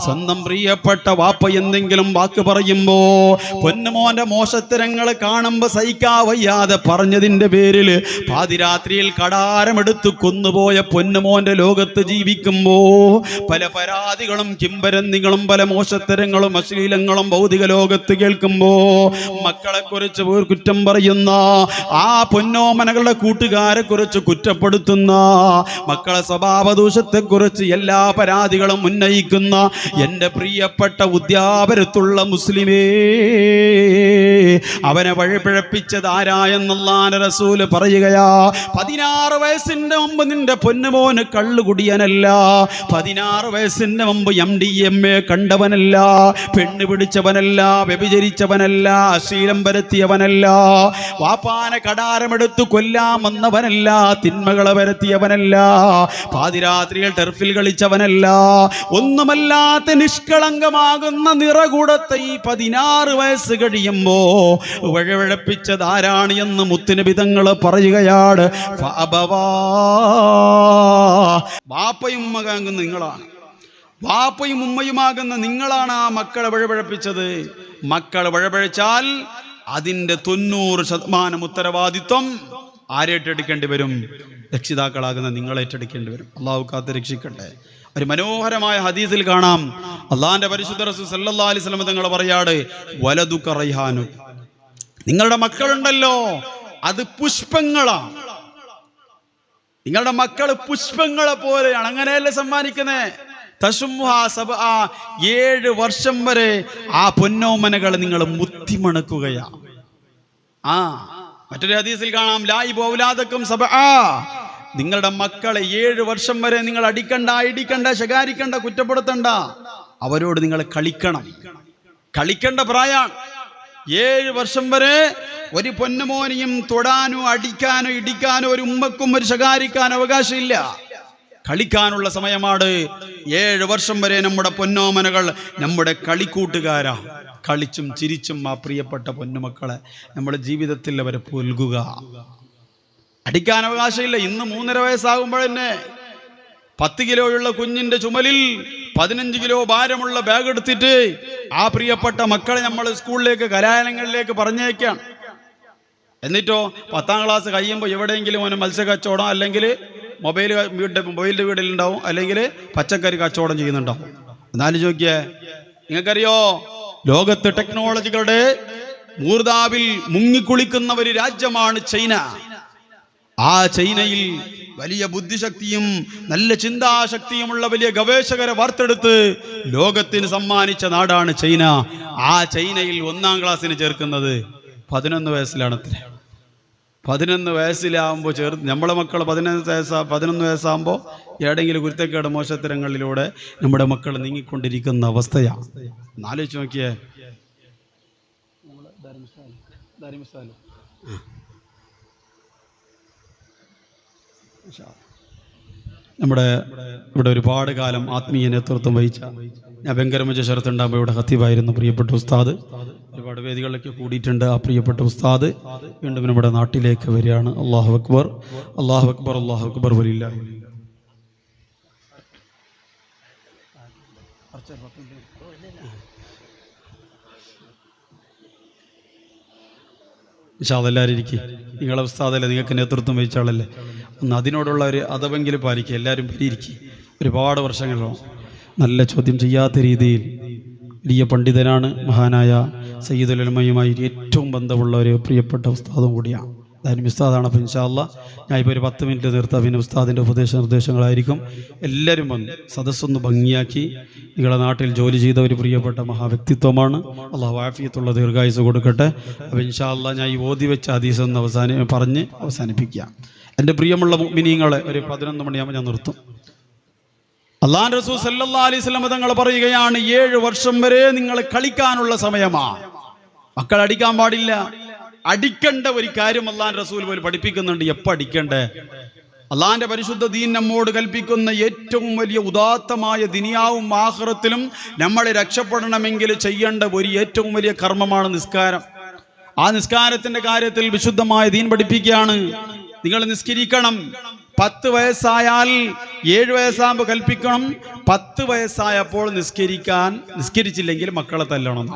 സ്വന്തം പ്രിയപ്പെട്ട വാപ്പ എന്തെങ്കിലും വാക്ക് പറയുമ്പോ പൊന്നുമോന്റെ മോശത്തരങ്ങൾ കാണുമ്പോ സഹിക്കാവയ്യാതെ പറഞ്ഞതിന്റെ പേരിൽ പാതിരാത്രിയിൽ കടാരമെടുത്ത് കൊന്നുപോയ പൊന്നുമോന്റെ ലോകത്ത് ജീവിക്കുമ്പോ പല പരാതികളും കിംബരന്തികളും പല മോശത്തരങ്ങളും അശ്ലീലങ്ങളും ഭൗതിക ലോകത്ത് കേൾക്കുമ്പോ മക്കളെ കുറിച്ച് കുറ്റം പറയുന്ന, ആ പൊന്നോമനകളുടെ കൂട്ടുകാരെ കുറിച്ച് കുറ്റപ്പെടുത്തുന്ന, മക്കളെ സ്വഭാവദൂഷത്തെ കുറിച്ച് എല്ലാ പരാതികളും ഉന്നയിക്കുന്ന എൻ്റെ പ്രിയപ്പെട്ട ഉദ്യാപരത്തുള്ള മുസ്ലിമേ, അവനെ വഴിപിഴപ്പിച്ചത് ആരായെന്നുള്ളാന്റെ റസൂല് പറയുകയാ. 16 വയസ്സിന്റെ മുമ്പ് നിന്റെ പൊന്നുമോന് കള്ളുകുടിയനല്ല, 16 വയസ്സിന്റെ മുമ്പ് MDMA കണ്ടവനല്ല, പെണ്ണ് പിടിച്ചവനല്ല, വ്യഭിചരിച്ചവനല്ല, അശ്ലീലം പരത്തിയവനല്ല, വാപ്പാനെ കടാരമെടുത്ത് കൊല്ലാമെന്നവനല്ല, തിന്മകളെ പരത്തിയവനല്ല, പാതിരാത്രിയിൽ ടെർഫിൽ കളിച്ചവനല്ല, ഒന്നുമല്ലാത്ത നിഷ്കളങ്കമാകുന്ന നിറകൂടത്തെ ഈ 16 വയസ്സ് കഴിയുമ്പോ വഴിപിഴപ്പിച്ചത് ആരാണ് എന്ന് മുത്തുനബി തങ്ങൾ പറയുകയാണ്. വാപ്പയും ഉമ്മയാകുന്ന നിങ്ങളാണ്, വാപ്പയും ഉമ്മയുമാകുന്ന നിങ്ങളാണ് ആ മക്കളെ വഴിപിഴപ്പിച്ചത്. മക്കളെ വഴിപിഴച്ചാൽ അതിൻ്റെ 90% ഉത്തരവാദിത്വം ആരേറ്റെടുക്കേണ്ടി വരും? രക്ഷിതാക്കളാകുന്ന നിങ്ങളേറ്റെടുക്കേണ്ടി വരും. അള്ളാഹു കാത്ത് രക്ഷിക്കട്ടെ. ഒരു മനോഹരമായ ഹദീസിൽ കാണാം, അള്ളാഹിന്റെ പരിശുദ്ധ റസൂൽ സല്ലല്ലാഹു അലൈഹി വസല്ലം തങ്ങൾ പറയാണ്, വലതുക റൈഹാനു, നിങ്ങളുടെ മക്കളുണ്ടല്ലോ അത് പുഷ്പങ്ങളാണ്. നിങ്ങളുടെ മക്കൾ പുഷ്പങ്ങളെ പോലെയാണ്. അങ്ങനെയല്ലേ സമ്മാനിക്കുന്നേ? 7 വർഷം വരെ ആ പൊന്നോമനകളെ നിങ്ങൾ മുത്തിമണക്കുകയാണ്. മറ്റൊരു ഹദീസിൽ കാണാം, ലായിബു ഔലാദക്കും സബആ, നിങ്ങളുടെ മക്കളെ 7 വർഷം വരെ നിങ്ങൾ അടിക്കണ്ട, ഇടിക്കണ്ട, ശകാരിക്കണ്ട, കുറ്റപ്പെടുത്തണ്ട. അവരോട് നിങ്ങൾ കളിക്കണം. കളിക്കേണ്ട പ്രായമാണ്. 7 വർഷം വരെ ഒരു പൊന്നുമോനെയും തൊടാനോ അടിക്കാനോ ഇടിക്കാനോ ഒരു ഉമ്മക്കും ഒരു ശകാരിക്കാനോ അവകാശമില്ല. കളിക്കാനുള്ള സമയമാണ്. 7 വർഷം വരെ നമ്മുടെ പൊന്നോമനകൾ നമ്മുടെ കളിക്കൂട്ടുകാരാ. കളിച്ചും ചിരിച്ചും ആ പ്രിയപ്പെട്ട പൊന്നുമക്കളെ നമ്മുടെ ജീവിതത്തിൽ അവരെ പുൽകുക. അടിക്കാൻ അവകാശമില്ല. ഇന്ന് 3.5 വയസ്സാകുമ്പോഴെന്നെ 10 കിലോയുള്ള കുഞ്ഞിന്റെ ചുമലിൽ 15 കിലോ ഭാരമുള്ള ബാഗ് എടുത്തിട്ട് ആ പ്രിയപ്പെട്ട മക്കളെ നമ്മൾ സ്കൂളിലേക്ക് കലാലയങ്ങളിലേക്ക് പറഞ്ഞേക്കാം. എന്നിട്ടോ 10ാം ക്ലാസ് കഴിയുമ്പോൾ എവിടെയെങ്കിലും അവന് മത്സ്യക്കച്ചവടം, അല്ലെങ്കിൽ മൊബൈലിന്റെ വീട്ടിലുണ്ടാവും, അല്ലെങ്കിൽ പച്ചക്കറി കച്ചവടം ചെയ്യുന്നുണ്ടാവും. എന്നാലും ചോദിക്കേ, നിങ്ങൾക്കറിയോ ലോകത്ത് ടെക്നോളജികളുടെ മൂർധാവിൽ മുങ്ങിക്കുളിക്കുന്ന ഒരു രാജ്യമാണ് ചൈന. ആ ചൈനയിൽ വലിയ ബുദ്ധിശക്തിയും നല്ല ചിന്താശക്തിയുമുള്ള വലിയ ഗവേഷകരെ വാർത്തെടുത്ത് ലോകത്തിന് സമ്മാനിച്ച നാടാണ് ചൈന. ആ ചൈനയിൽ 1ാം ക്ലാസ്സിന് ചേർക്കുന്നത് 11 വയസ്സിലാണ്. 11 വയസ്സിലാവുമ്പോൾ നമ്മളെ മക്കൾ 11 വയസ്സാകുമ്പോൾ ഏതെങ്കിലും കുരുത്തക്കേട് മോശത്തരങ്ങളിലൂടെ നമ്മുടെ മക്കൾ നീങ്ങിക്കൊണ്ടിരിക്കുന്ന അവസ്ഥയാണ്. ആലോചിച്ച് നോക്കിയേ. നമ്മുടെ ഇവിടെ ഒരുപാട് കാലം ആത്മീയ നേതൃത്വം വഹിച്ച, ഞാൻ ബംഗരമജ ശരത്തുണ്ടാകുമ്പോൾ ഇവിടെ ഖത്തീബായിരുന്നു പ്രിയപ്പെട്ട ഉസ്താദ്. ഒരുപാട് വേദികളിലൊക്കെ കൂടിയിട്ടുണ്ട്. ആ പ്രിയപ്പെട്ട ഉസ്താദ് വീണ്ടും നമ്മുടെ നാട്ടിലേക്ക് വരികയാണ്. അല്ലാഹു അക്ബർ, അല്ലാഹു അക്ബർ, അല്ലാഹു അക്ബർ വലില്ലാഹി. എല്ലാവരും ഇരിക്കും. നിങ്ങളെ ഉസ്താദല്ലേ, നിങ്ങൾക്ക് നേതൃത്വം വഹിച്ച ആളല്ലേ, ഒന്ന് അതിനോടുള്ള ഒരു അതവെങ്കിലും പാലിക്കുക. എല്ലാവരും പരിയിരിക്കും. ഒരുപാട് വർഷങ്ങളോ നല്ല ചോദ്യം ചെയ്യാത്ത രീതിയിൽ വലിയ പണ്ഡിതനാണ്. മഹാനായ സയ്യിദുൽ ഉലമയുമായി ഏറ്റവും ബന്ധമുള്ള ഒരു പ്രിയപ്പെട്ട ഉസ്താദും കൂടിയാണ്. അതായത് ഉസ്താദാണ്. അപ്പോൾ ഇൻഷാ അല്ലാഹ് ഞാൻ ഇപ്പോൾ ഒരു 10 മിനിറ്റ് നിർത്താം. പിന്നെ ഉസ്താദിൻ്റെ നിർദ്ദേശങ്ങളായിരിക്കും. എല്ലാവരും വന്ന് സദസ്സൊന്ന് ഭംഗിയാക്കി. നിങ്ങളുടെ നാട്ടിൽ ജോലി ചെയ്ത ഒരു പ്രിയപ്പെട്ട മഹാവ്യക്തിത്വമാണ്. അള്ളാഹു ആഫിയത്തുള്ള ദീർഘായുസ് കൊടുക്കട്ടെ. അപ്പോൾ ഇൻഷാ അല്ലാഹ് ഞാൻ ഈ ഓതി വെച്ച ഹദീസ് ഒന്ന് പറഞ്ഞ് അവസാനിപ്പിക്കാം. എൻ്റെ പ്രിയമുള്ള മുഅ്മിനീങ്ങളെ, ഒരു 11 മണിയാകുമ്പോൾ ഞാൻ നിർത്തും. അല്ലാഹുവിന്റെ റസൂൽ സല്ലല്ലാഹു അലൈഹി വസല്ലം തങ്ങൾ പറയുകയാണ്, 7 വർഷം വരെ നിങ്ങൾ കളിക്കാനുള്ള സമയമാണ്. മക്കൾ അടിക്കാൻ പാടില്ല. അടിക്കേണ്ട ഒരു കാര്യം അല്ലാഹുവിന്റെ റസൂൽ പോലും പഠിപ്പിക്കുന്നുണ്ട്. എപ്പോൾ അടിക്കണ്ടേ? അല്ലാഹുവിന്റെ പരിശുദ്ധ ദീൻ നമ്മോട് കൽപ്പിക്കുന്ന ഏറ്റവും വലിയ ഉദാത്തമായ ദുനിയാവും ആഖിറത്തിലും നമ്മളെ രക്ഷപ്പെടണമെങ്കിൽ ചെയ്യേണ്ട ഒരു ഏറ്റവും വലിയ കർമ്മമാണ് നിസ്കാരം. ആ നിസ്കാരത്തിന്റെ കാര്യത്തിൽ വിശുദ്ധമായ ദീൻ പഠിപ്പിക്കുകയാണ്. നിങ്ങൾ നിസ്കരിക്കണം. 10 വയസ്സായാൽ 7 വയസ്സാകുമ്പോൾ കൽപ്പിക്കണം. 10 വയസ്സായപ്പോൾ നിസ്കരിച്ചില്ലെങ്കിൽ മക്കളെ തല്ലണം.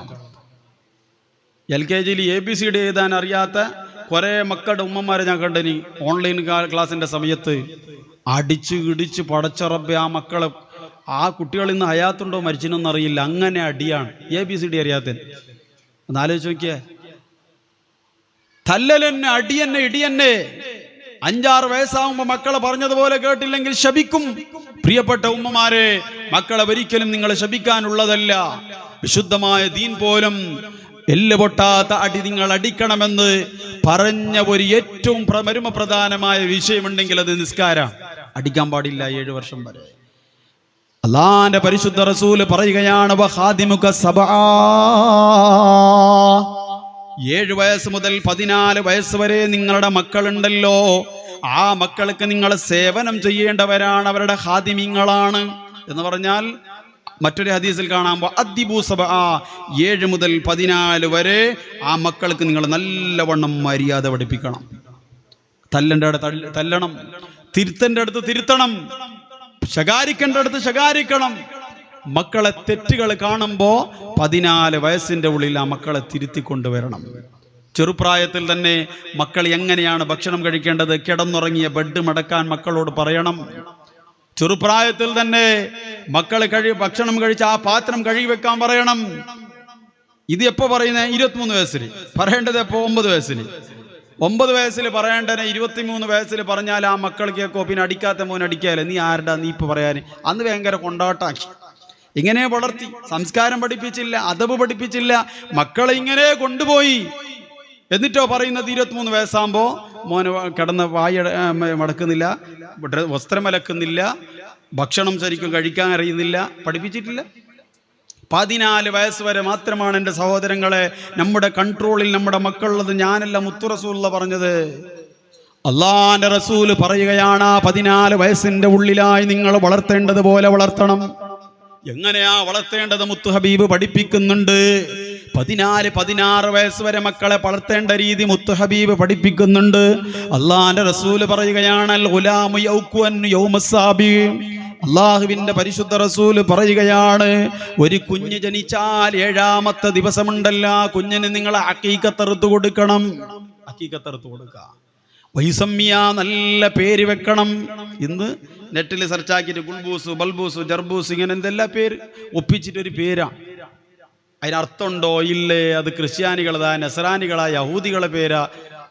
LKG ABCD എഴുതാൻ അറിയാത്ത കുറേ മക്കളുടെ ഉമ്മമാരെ ഞാൻ കണ്ടിനി. ഓൺലൈൻ ക്ലാസിന്റെ സമയത്ത് അടിച്ച് ഇടിച്ച് പടച്ചറബ് ആ മക്കളെ, ആ കുട്ടികളിൽ നിന്ന് ഹയാത്തുണ്ടോ മരിച്ചിനൊന്നും അറിയില്ല. അങ്ങനെ അടിയാണ്. ABCD അറിയാത്ത. ഒന്നാലോചിച്ച് നോക്കിയേ. തല്ലലെന്നെ, അടിയെന്നെ, ഇടിയെന്നെ. 5-6 വയസ്സാകുമ്പോൾ മക്കളെ പറഞ്ഞതുപോലെ കേട്ടില്ലെങ്കിൽ ശപിക്കും. പ്രിയപ്പെട്ട ഉമ്മമാരെ, മക്കളെ ഒരിക്കലും നിങ്ങൾ ശപിക്കാനുള്ളതല്ല. വിശുദ്ധമായ ദീൻ പോലും എല്ല് പൊട്ടാത്ത അടി നിങ്ങൾ അടിക്കണമെന്ന് പറഞ്ഞ ഒരു ഏറ്റവും മരുമപ്രധാനമായ വിഷയമുണ്ടെങ്കിൽ അത് നിസ്കാരം. അടിക്കാൻ പാടില്ല 7 വർഷം വരെ. അല്ലാഹുവിന്റെ പരിശുദ്ധ റസൂൽ പറയുകയാണ്, വഖാദിമുക സബആ. 7 വയസ്സ് മുതൽ 14 വയസ്സ് വരെ നിങ്ങളുടെ മക്കളുണ്ടല്ലോ, ആ മക്കൾക്ക് നിങ്ങൾ സേവനം ചെയ്യേണ്ടവരാണ്, അവരുടെ ഖാദിമീങ്ങളാണ് എന്ന് പറഞ്ഞാൽ മറ്റൊരു ഹദീസിൽ കാണാം, അദ്ദിബു സബആ. 7 മുതൽ 14 വരെ ആ മക്കൾക്ക് നിങ്ങൾ നല്ലവണ്ണം മര്യാദ പഠിപ്പിക്കണം. തല്ലേണ്ട അടുത്ത് തല്ലണം, തിരുത്തേണ്ട അടുത്ത് തിരുത്തണം, ശകാരിക്കേണ്ട അടുത്ത് ശകാരിക്കണം. മക്കളെ തെറ്റുകൾ കാണുമ്പോൾ 14 വയസ്സിന്റെ ഉള്ളിൽ ആ മക്കളെ തിരുത്തിക്കൊണ്ടുവരണം. ചെറുപ്രായത്തിൽ തന്നെ മക്കൾ എങ്ങനെയാണ് ഭക്ഷണം കഴിക്കേണ്ടത്, കിടന്നുറങ്ങിയ ബെഡ് മടക്കാൻ മക്കളോട് പറയണം. ചെറുപ്രായത്തിൽ തന്നെ മക്കൾ ഭക്ഷണം കഴിച്ച് ആ പാത്രം കഴുകി വെക്കാൻ പറയണം. ഇത് എപ്പോ പറയുന്നത്? 23 വയസ്സിൽ പറയേണ്ടത്. എപ്പോ? 9 വയസ്സിൽ. 9 വയസ്സിൽ പറയേണ്ടത് 23 വയസ്സിൽ പറഞ്ഞാൽ ആ മക്കൾ കേൾക്കോ? പിന്നെ അടിക്കാത്ത മോൻ അടിക്കാല്ലേ, നീ ആരുടാ നീ ഇപ്പൊ പറയാൻ? അന്ന് ഭയങ്കര കൊണ്ടാട്ടാക്കി. ഇങ്ങനെ വളർത്തി, സംസ്കാരം പഠിപ്പിച്ചില്ല, അദബ് പഠിപ്പിച്ചില്ല, മക്കളെ ഇങ്ങനെ കൊണ്ടുപോയി. എന്നിട്ടോ പറയുന്നത് 23 വയസ്സാകുമ്പോ മോന് കിടന്ന് വായ മടക്കുന്നില്ല, വസ്ത്രം അലക്കുന്നില്ല, ഭക്ഷണം ശരിക്കും കഴിക്കാൻ അറിയുന്നില്ല, പഠിപ്പിച്ചിട്ടില്ല. 14 വയസ്സ് വരെ മാത്രമാണ് എൻ്റെ സഹോദരങ്ങളെ നമ്മുടെ കൺട്രോളിൽ നമ്മുടെ മക്കളുള്ളത്. ഞാനല്ല, മുത്തു റസൂലുള്ള പറഞ്ഞത്. അല്ലാഹുവിന്റെ റസൂൽ പറയുകയാണ്, 14 വയസ്സിന്റെ ഉള്ളിലായി നിങ്ങൾ വളർത്തേണ്ടതുപോലെ വളർത്തണം. എങ്ങനെയാ വളർത്തേണ്ടത്? മുത്തു ഹബീബ് പഠിപ്പിക്കുന്നുണ്ട്. 14-16 വയസ്സ് വരെ മക്കളെ വളർത്തേണ്ട രീതി മുത്തു ഹബീബ് പഠിപ്പിക്കുന്നുണ്ട്. അള്ളാന്റെ റസൂല് പറയുകയാണ്, അൽ ഗുലാമു യൗകുൻ യൗമസ്സാബി. അള്ളാഹുവിന്റെ പരിശുദ്ധ റസൂല് പറയുകയാണ്, ഒരു കുഞ്ഞ് ജനിച്ചാൽ 7ാമത്തെ ദിവസമുണ്ടല്ലോ, കുഞ്ഞിന് നിങ്ങൾ അക്കീക്കത്തറുത്ത് കൊടുക്കണം. അക്കീക്കത്തറുത്ത് കൊടുക്കുക. വൈസമ്മിയ, നല്ല പേര് വെക്കണം. ഇന്ന് നെറ്റിൽ സെർച്ചാക്കിയിട്ട് ഗുൾബൂസ്, ബൽബൂസ്, ജർബൂസ്, ഇങ്ങനെ എന്തെല്ലാം പേര് ഒപ്പിച്ചിട്ടൊരു പേരാ. അതിനർത്ഥമുണ്ടോ ഇല്ലേ? അത് ക്രിസ്ത്യാനികളതാ, നസറാനികളാ, യഹൂദികളെ പേരാ.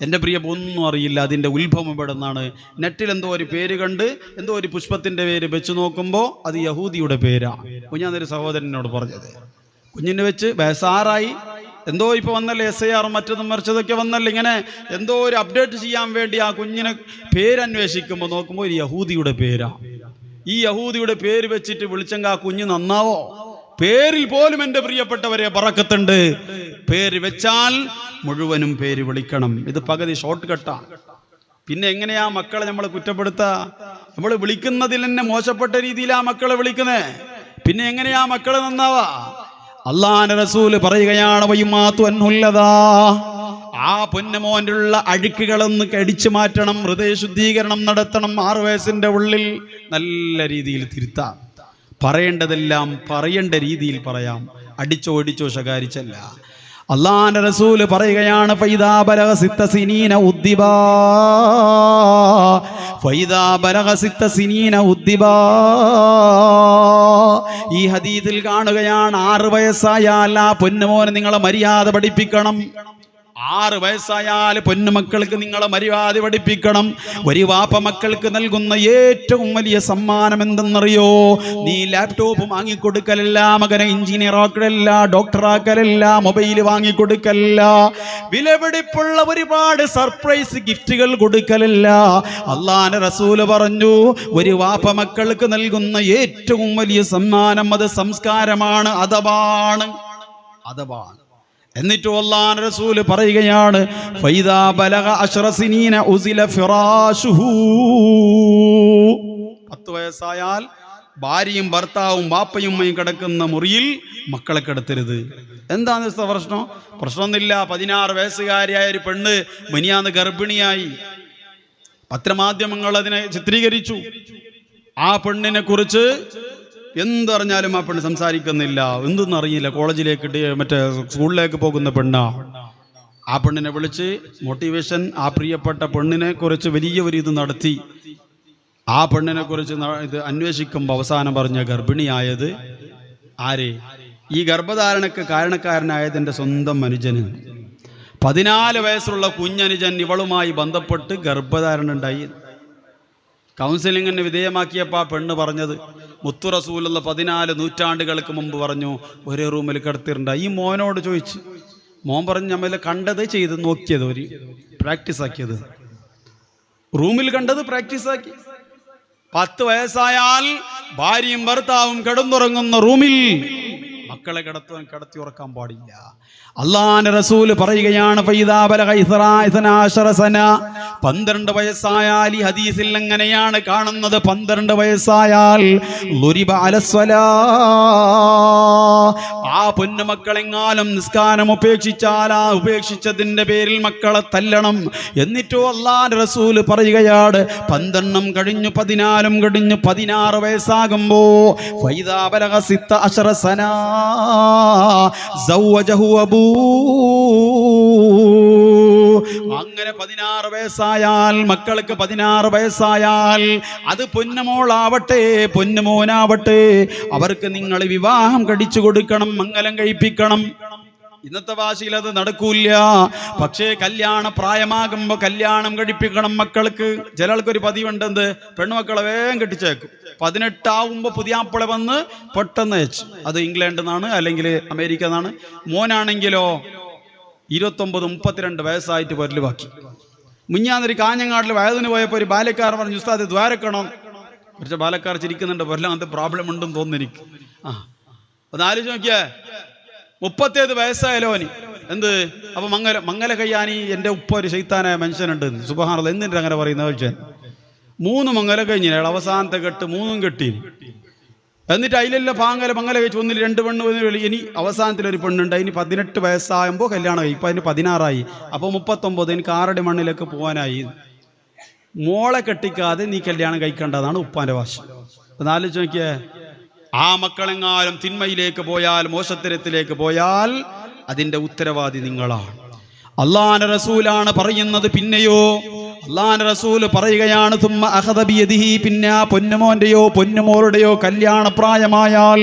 എൻ്റെ പ്രിയ ഒന്നും അറിയില്ല അതിൻ്റെ ഉത്ഭവം ഇവിടെ നിന്നാണ്. നെറ്റിൽ എന്തോ ഒരു പേര് കണ്ട് എന്തോ ഒരു പുഷ്പത്തിൻ്റെ പേര് വെച്ച് നോക്കുമ്പോൾ അത് യഹൂദിയുടെ പേരാ. ഞാനൊരു സഹോദരനോട് പറഞ്ഞത്, കുഞ്ഞിനെ വെച്ച് ബേസാറായി എന്തോ ഇപ്പോൾ വന്നല്ലേ SIR മറ്റതും മറിച്ചതൊക്കെ വന്നല്ലേ, ഇങ്ങനെ എന്തോ ഒരു അപ്ഡേറ്റ് ചെയ്യാൻ വേണ്ടി ആ കുഞ്ഞിനെ പേരന്വേഷിക്കുമ്പോൾ നോക്കുമ്പോൾ ഒരു യഹൂദിയുടെ പേരാ. ഈ യഹൂദിയുടെ പേര് വെച്ചിട്ട് വിളിച്ചെങ്കിൽ ആ കുഞ്ഞ് നന്നാവോ? പേരിൽ പോലും എൻ്റെ പ്രിയപ്പെട്ടവരെ ബറക്കത്തുണ്ട്. പേര് വെച്ചാൽ മുഴുവനും പേര് വിളിക്കണം. ഇത് പകുതി ഷോർട്ട് കട്ടാ. പിന്നെ എങ്ങനെയാ മക്കളെ നമ്മൾ കുറ്റപ്പെടുത്താ? നമ്മൾ വിളിക്കുന്നതിൽ തന്നെ മോശപ്പെട്ട രീതിയിലാ മക്കളെ വിളിക്കുന്നേ. പിന്നെ എങ്ങനെയാ മക്കളെ നന്നാവാ? അള്ളാന്റെ റസൂല് പറയുകയാണ്, ആ പൊന്നമോൻ്റെ ഉള്ള അഴുക്കുകളൊന്ന് കടിച്ചു മാറ്റണം, ഹൃദയ ശുദ്ധീകരണം നടത്തണം. 6 വയസ്സിന്റെ ഉള്ളിൽ നല്ല രീതിയിൽ തിരുത്താം. പറയേണ്ടതെല്ലാം പറയേണ്ട രീതിയിൽ പറയാം, അടിച്ചോ ഇടിച്ചോ ശകാരിച്ചല്ല. അള്ളാന്റെ റസൂല് പറയുകയാണ്, ഫൈദാ ബലഗ 6 സിനീന ഉദ്ദിബാ, ഫൈദാ ബലഗ 6 സിനീന ഉദ്ദിബാ. ഈ ഹദീസിൽ കാണുകയാണ്, 6 വയസ്സായാൽ ആ പൊന്നുമോനെ നിങ്ങളെ മര്യാദ പഠിപ്പിക്കണം. 6 വയസ്സായാൽ പൊന്നുമക്കൾക്ക് നിങ്ങളെ മര്യാദ പഠിപ്പിക്കണം. ഒരു വാപ്പ മക്കൾക്ക് നൽകുന്ന ഏറ്റവും വലിയ സമ്മാനം എന്തെന്നറിയോ? നീ ലാപ്ടോപ്പ് വാങ്ങിക്കൊടുക്കലല്ല മകനെ, എഞ്ചിനീയർ ആക്കലല്ല, ഡോക്ടറാക്കലല്ല, മൊബൈൽ വാങ്ങിക്കൊടുക്കല്ല, വിലപിടിപ്പുള്ള ഒരുപാട് സർപ്രൈസ് ഗിഫ്റ്റുകൾ കൊടുക്കലല്ല. അള്ളാന്റെ റസൂല് പറഞ്ഞു, ഒരു വാപ്പ മക്കൾക്ക് നൽകുന്ന ഏറ്റവും വലിയ സമ്മാനം അത് സംസ്കാരമാണ്, അദബാണ്. എന്നിട്ട് അല്ലാഹുവിന്റെ റസൂൽ പറയുകയാണ്, ഫൈദാ ബലഗ 10 സിനീന ഉസില ഫിറാശുഹു. 10 വയസ്സായാൽ ഭാര്യയും ഭർത്താവും വാപ്പയും ഉമ്മയും കിടക്കുന്ന മുറിയിൽ മക്കളെ കിടത്തരുത്. എന്താണ് പ്രശ്നം? പ്രശ്നമൊന്നുമില്ല. 16 വയസ്സുകാരിയായ ഒരു പെണ്ണ് മിനിയാന്ന് ഗർഭിണിയായി. പത്രമാധ്യമങ്ങൾ അതിനെ ചിത്രീകരിച്ചു. ആ പെണ്ണിനെ കുറിച്ച് എന്തറിഞ്ഞാലും ആ പെണ്ണ് സംസാരിക്കുന്നില്ല, എന്തെന്നറിയില്ല. കോളേജിലേക്ക് മറ്റേ സ്കൂളിലേക്ക് പോകുന്ന പെണ്ണാ. ആ പെണ്ണിനെ വിളിച്ച് മോട്ടിവേഷൻ, ആ പ്രിയപ്പെട്ട പെണ്ണിനെ കുറിച്ച് വലിയ ഒരു ഇത് നടത്തി. ആ പെണ്ണിനെ കുറിച്ച് ഇത് അന്വേഷിക്കുമ്പോൾ അവസാനം പറഞ്ഞ ഗർഭിണിയായത് ആര്? ഈ ഗർഭധാരണക്ക് കാരണക്കാരനായത് എൻ്റെ സ്വന്തം അനുജന്. 14 വയസ്സുള്ള കുഞ്ഞനുജൻ ഇവളുമായി ബന്ധപ്പെട്ട് ഗർഭധാരണ ഉണ്ടായി. കൗൺസിലിങ്ങിന് വിധേയമാക്കിയപ്പോൾ ആ പെണ്ണ് പറഞ്ഞത്, മുത്തു റസൂലുള്ള 14 നൂറ്റാണ്ടുകൾക്ക് മുമ്പ് പറഞ്ഞു, ഒരേ റൂമിൽ കിടത്തിയിട്ടുണ്ട്. ഈ മോനോട് ചോദിച്ചു. മോൻ പറഞ്ഞു, നമ്മൾ കണ്ടത് ചെയ്ത് നോക്കിയത്, ഒരു പ്രാക്ടീസ് ആക്കിയത്, റൂമിൽ കണ്ടത് പ്രാക്ടീസ് ആക്കി. 10 വയസ്സായാൽ ഭാര്യയും ഭർത്താവും കിടന്നുറങ്ങുന്ന റൂമിൽ മക്കളെ കിടത്തി ഉറക്കാൻ പാടില്ല. അള്ളാന്റെ റസൂല് പറയുകയാണ്, 12 വയസ്സായാൽ, ഈ ഹദീസിൽ എങ്ങനെയാണ് കാണുന്നത്? 12 വയസ്സായാൽ ആ പൊന്നുമക്കളെങ്ങാനും നിസ്കാരം ഉപേക്ഷിച്ചാൽ ആ ഉപേക്ഷിച്ചതിന്റെ പേരിൽ മക്കളെ തല്ലണം. എന്നിട്ടോ അള്ളാന്റെ റസൂല് പറയുകയാണ്, 12 കഴിഞ്ഞു 14 കഴിഞ്ഞു 16 വയസ്സാകുമ്പോ ഫൈദാ ബലഗ 16 സന സവ്വജഹു അബൂ. അങ്ങനെ 16 വയസ്സായാൽ, മക്കൾക്ക് 16 വയസ്സായാൽ, അത് പൊന്നുമോളാവട്ടെ പൊന്നുമോനാവട്ടെ, അവർക്ക് നിങ്ങൾ വിവാഹം കഴിച്ചു കൊടുക്കണം, മംഗലം കഴിപ്പിക്കണം. ഇന്നത്തെ ഭാഷയിൽ അത് നടക്കൂല. പക്ഷേ കല്യാണ പ്രായമാകുമ്പോ കല്യാണം കഴിപ്പിക്കണം മക്കൾക്ക്. ചില ആൾക്കൊരു പതിവുണ്ട്, എന്ത്, പെണ്ണുമക്കളെ വേഗം കെട്ടിച്ചേക്കും. 18 ആവുമ്പോ പുതിയാപ്പിള വന്ന് പെട്ടെന്ന് അയച്ചു. അത് ഇംഗ്ലണ്ടിൽ നിന്നാണ് അല്ലെങ്കിൽ അമേരിക്ക നിന്നാണ്. മോനാണെങ്കിലോ 29-32 വയസ്സായിട്ട് പൊരല് ബാക്കി. മുഞ്ഞാന്നൊരു കാഞ്ഞങ്ങാട്ടിൽ വയതിന് പോയപ്പോൾ ഒരു ബാലക്കാർ പറഞ്ഞു, ഉസ്താദ് ദ്വാരക്കണോ? കുറച്ച് ബാലക്കാർ ചിരിക്കുന്നുണ്ട്, പൊരല അങ്ങനത്തെ പ്രോബ്ലം ഉണ്ടെന്ന് തോന്നുന്നു എനിക്ക്. ഒന്ന് ആലോചിച്ച് നോക്കിയേ, 37 വയസ്സായാലോന് എന്ത്? അപ്പൊ മംഗല കയ്യാനി എൻ്റെ ഉപ്പ ഒരു ശൈത്താനായ മനുഷ്യനുണ്ട്. സുബ്ഹാനല്ലാഹ്, എന്തിനാ അങ്ങനെ പറയുന്ന ചോദിച്ചാൽ 3 മംഗല കഴിഞ്ഞ അവസാനത്തെ കെട്ട് 3 കെട്ടി. എന്നിട്ട് അതിലെല്ലാം മംഗല കഴിച്ച് ഒന്നിൽ 2 പെണ്ണ്. ഇനി അവസാനത്തിലൊരു പെണ്ണുണ്ട്, അതിന് 18 വയസ്സാകുമ്പോൾ കല്യാണം കഴിയും. ഇപ്പം അതിന് 16 അപ്പോൾ 39. എനിക്ക് 6 മണ്ണിലേക്ക് പോകാനായി. മോളെ കെട്ടിക്കാതെ നീ കല്യാണം കഴിക്കേണ്ടതാണ് ഉപ്പാന്റെ വാശി. എന്നാലോചിച്ച് നോക്കിയേ, ആ മക്കളെങ്ങാലും തിന്മയിലേക്ക് പോയാൽ, മോശത്തരത്തിലേക്ക് പോയാൽ അതിന്റെ ഉത്തരവാദി നിങ്ങളാണ്. അള്ളാന്റെ റസൂലാണ് പറയുന്നത്. പിന്നെയോ അള്ളാന്റെ റസൂല് പറയുകയാണ്, തുമ്മ അഖദ ബിയദിഹി, പിന്നെ പൊന്നുമോന്റെയോ പൊന്നുമോളുടെയോ കല്യാണപ്രായമായാൽ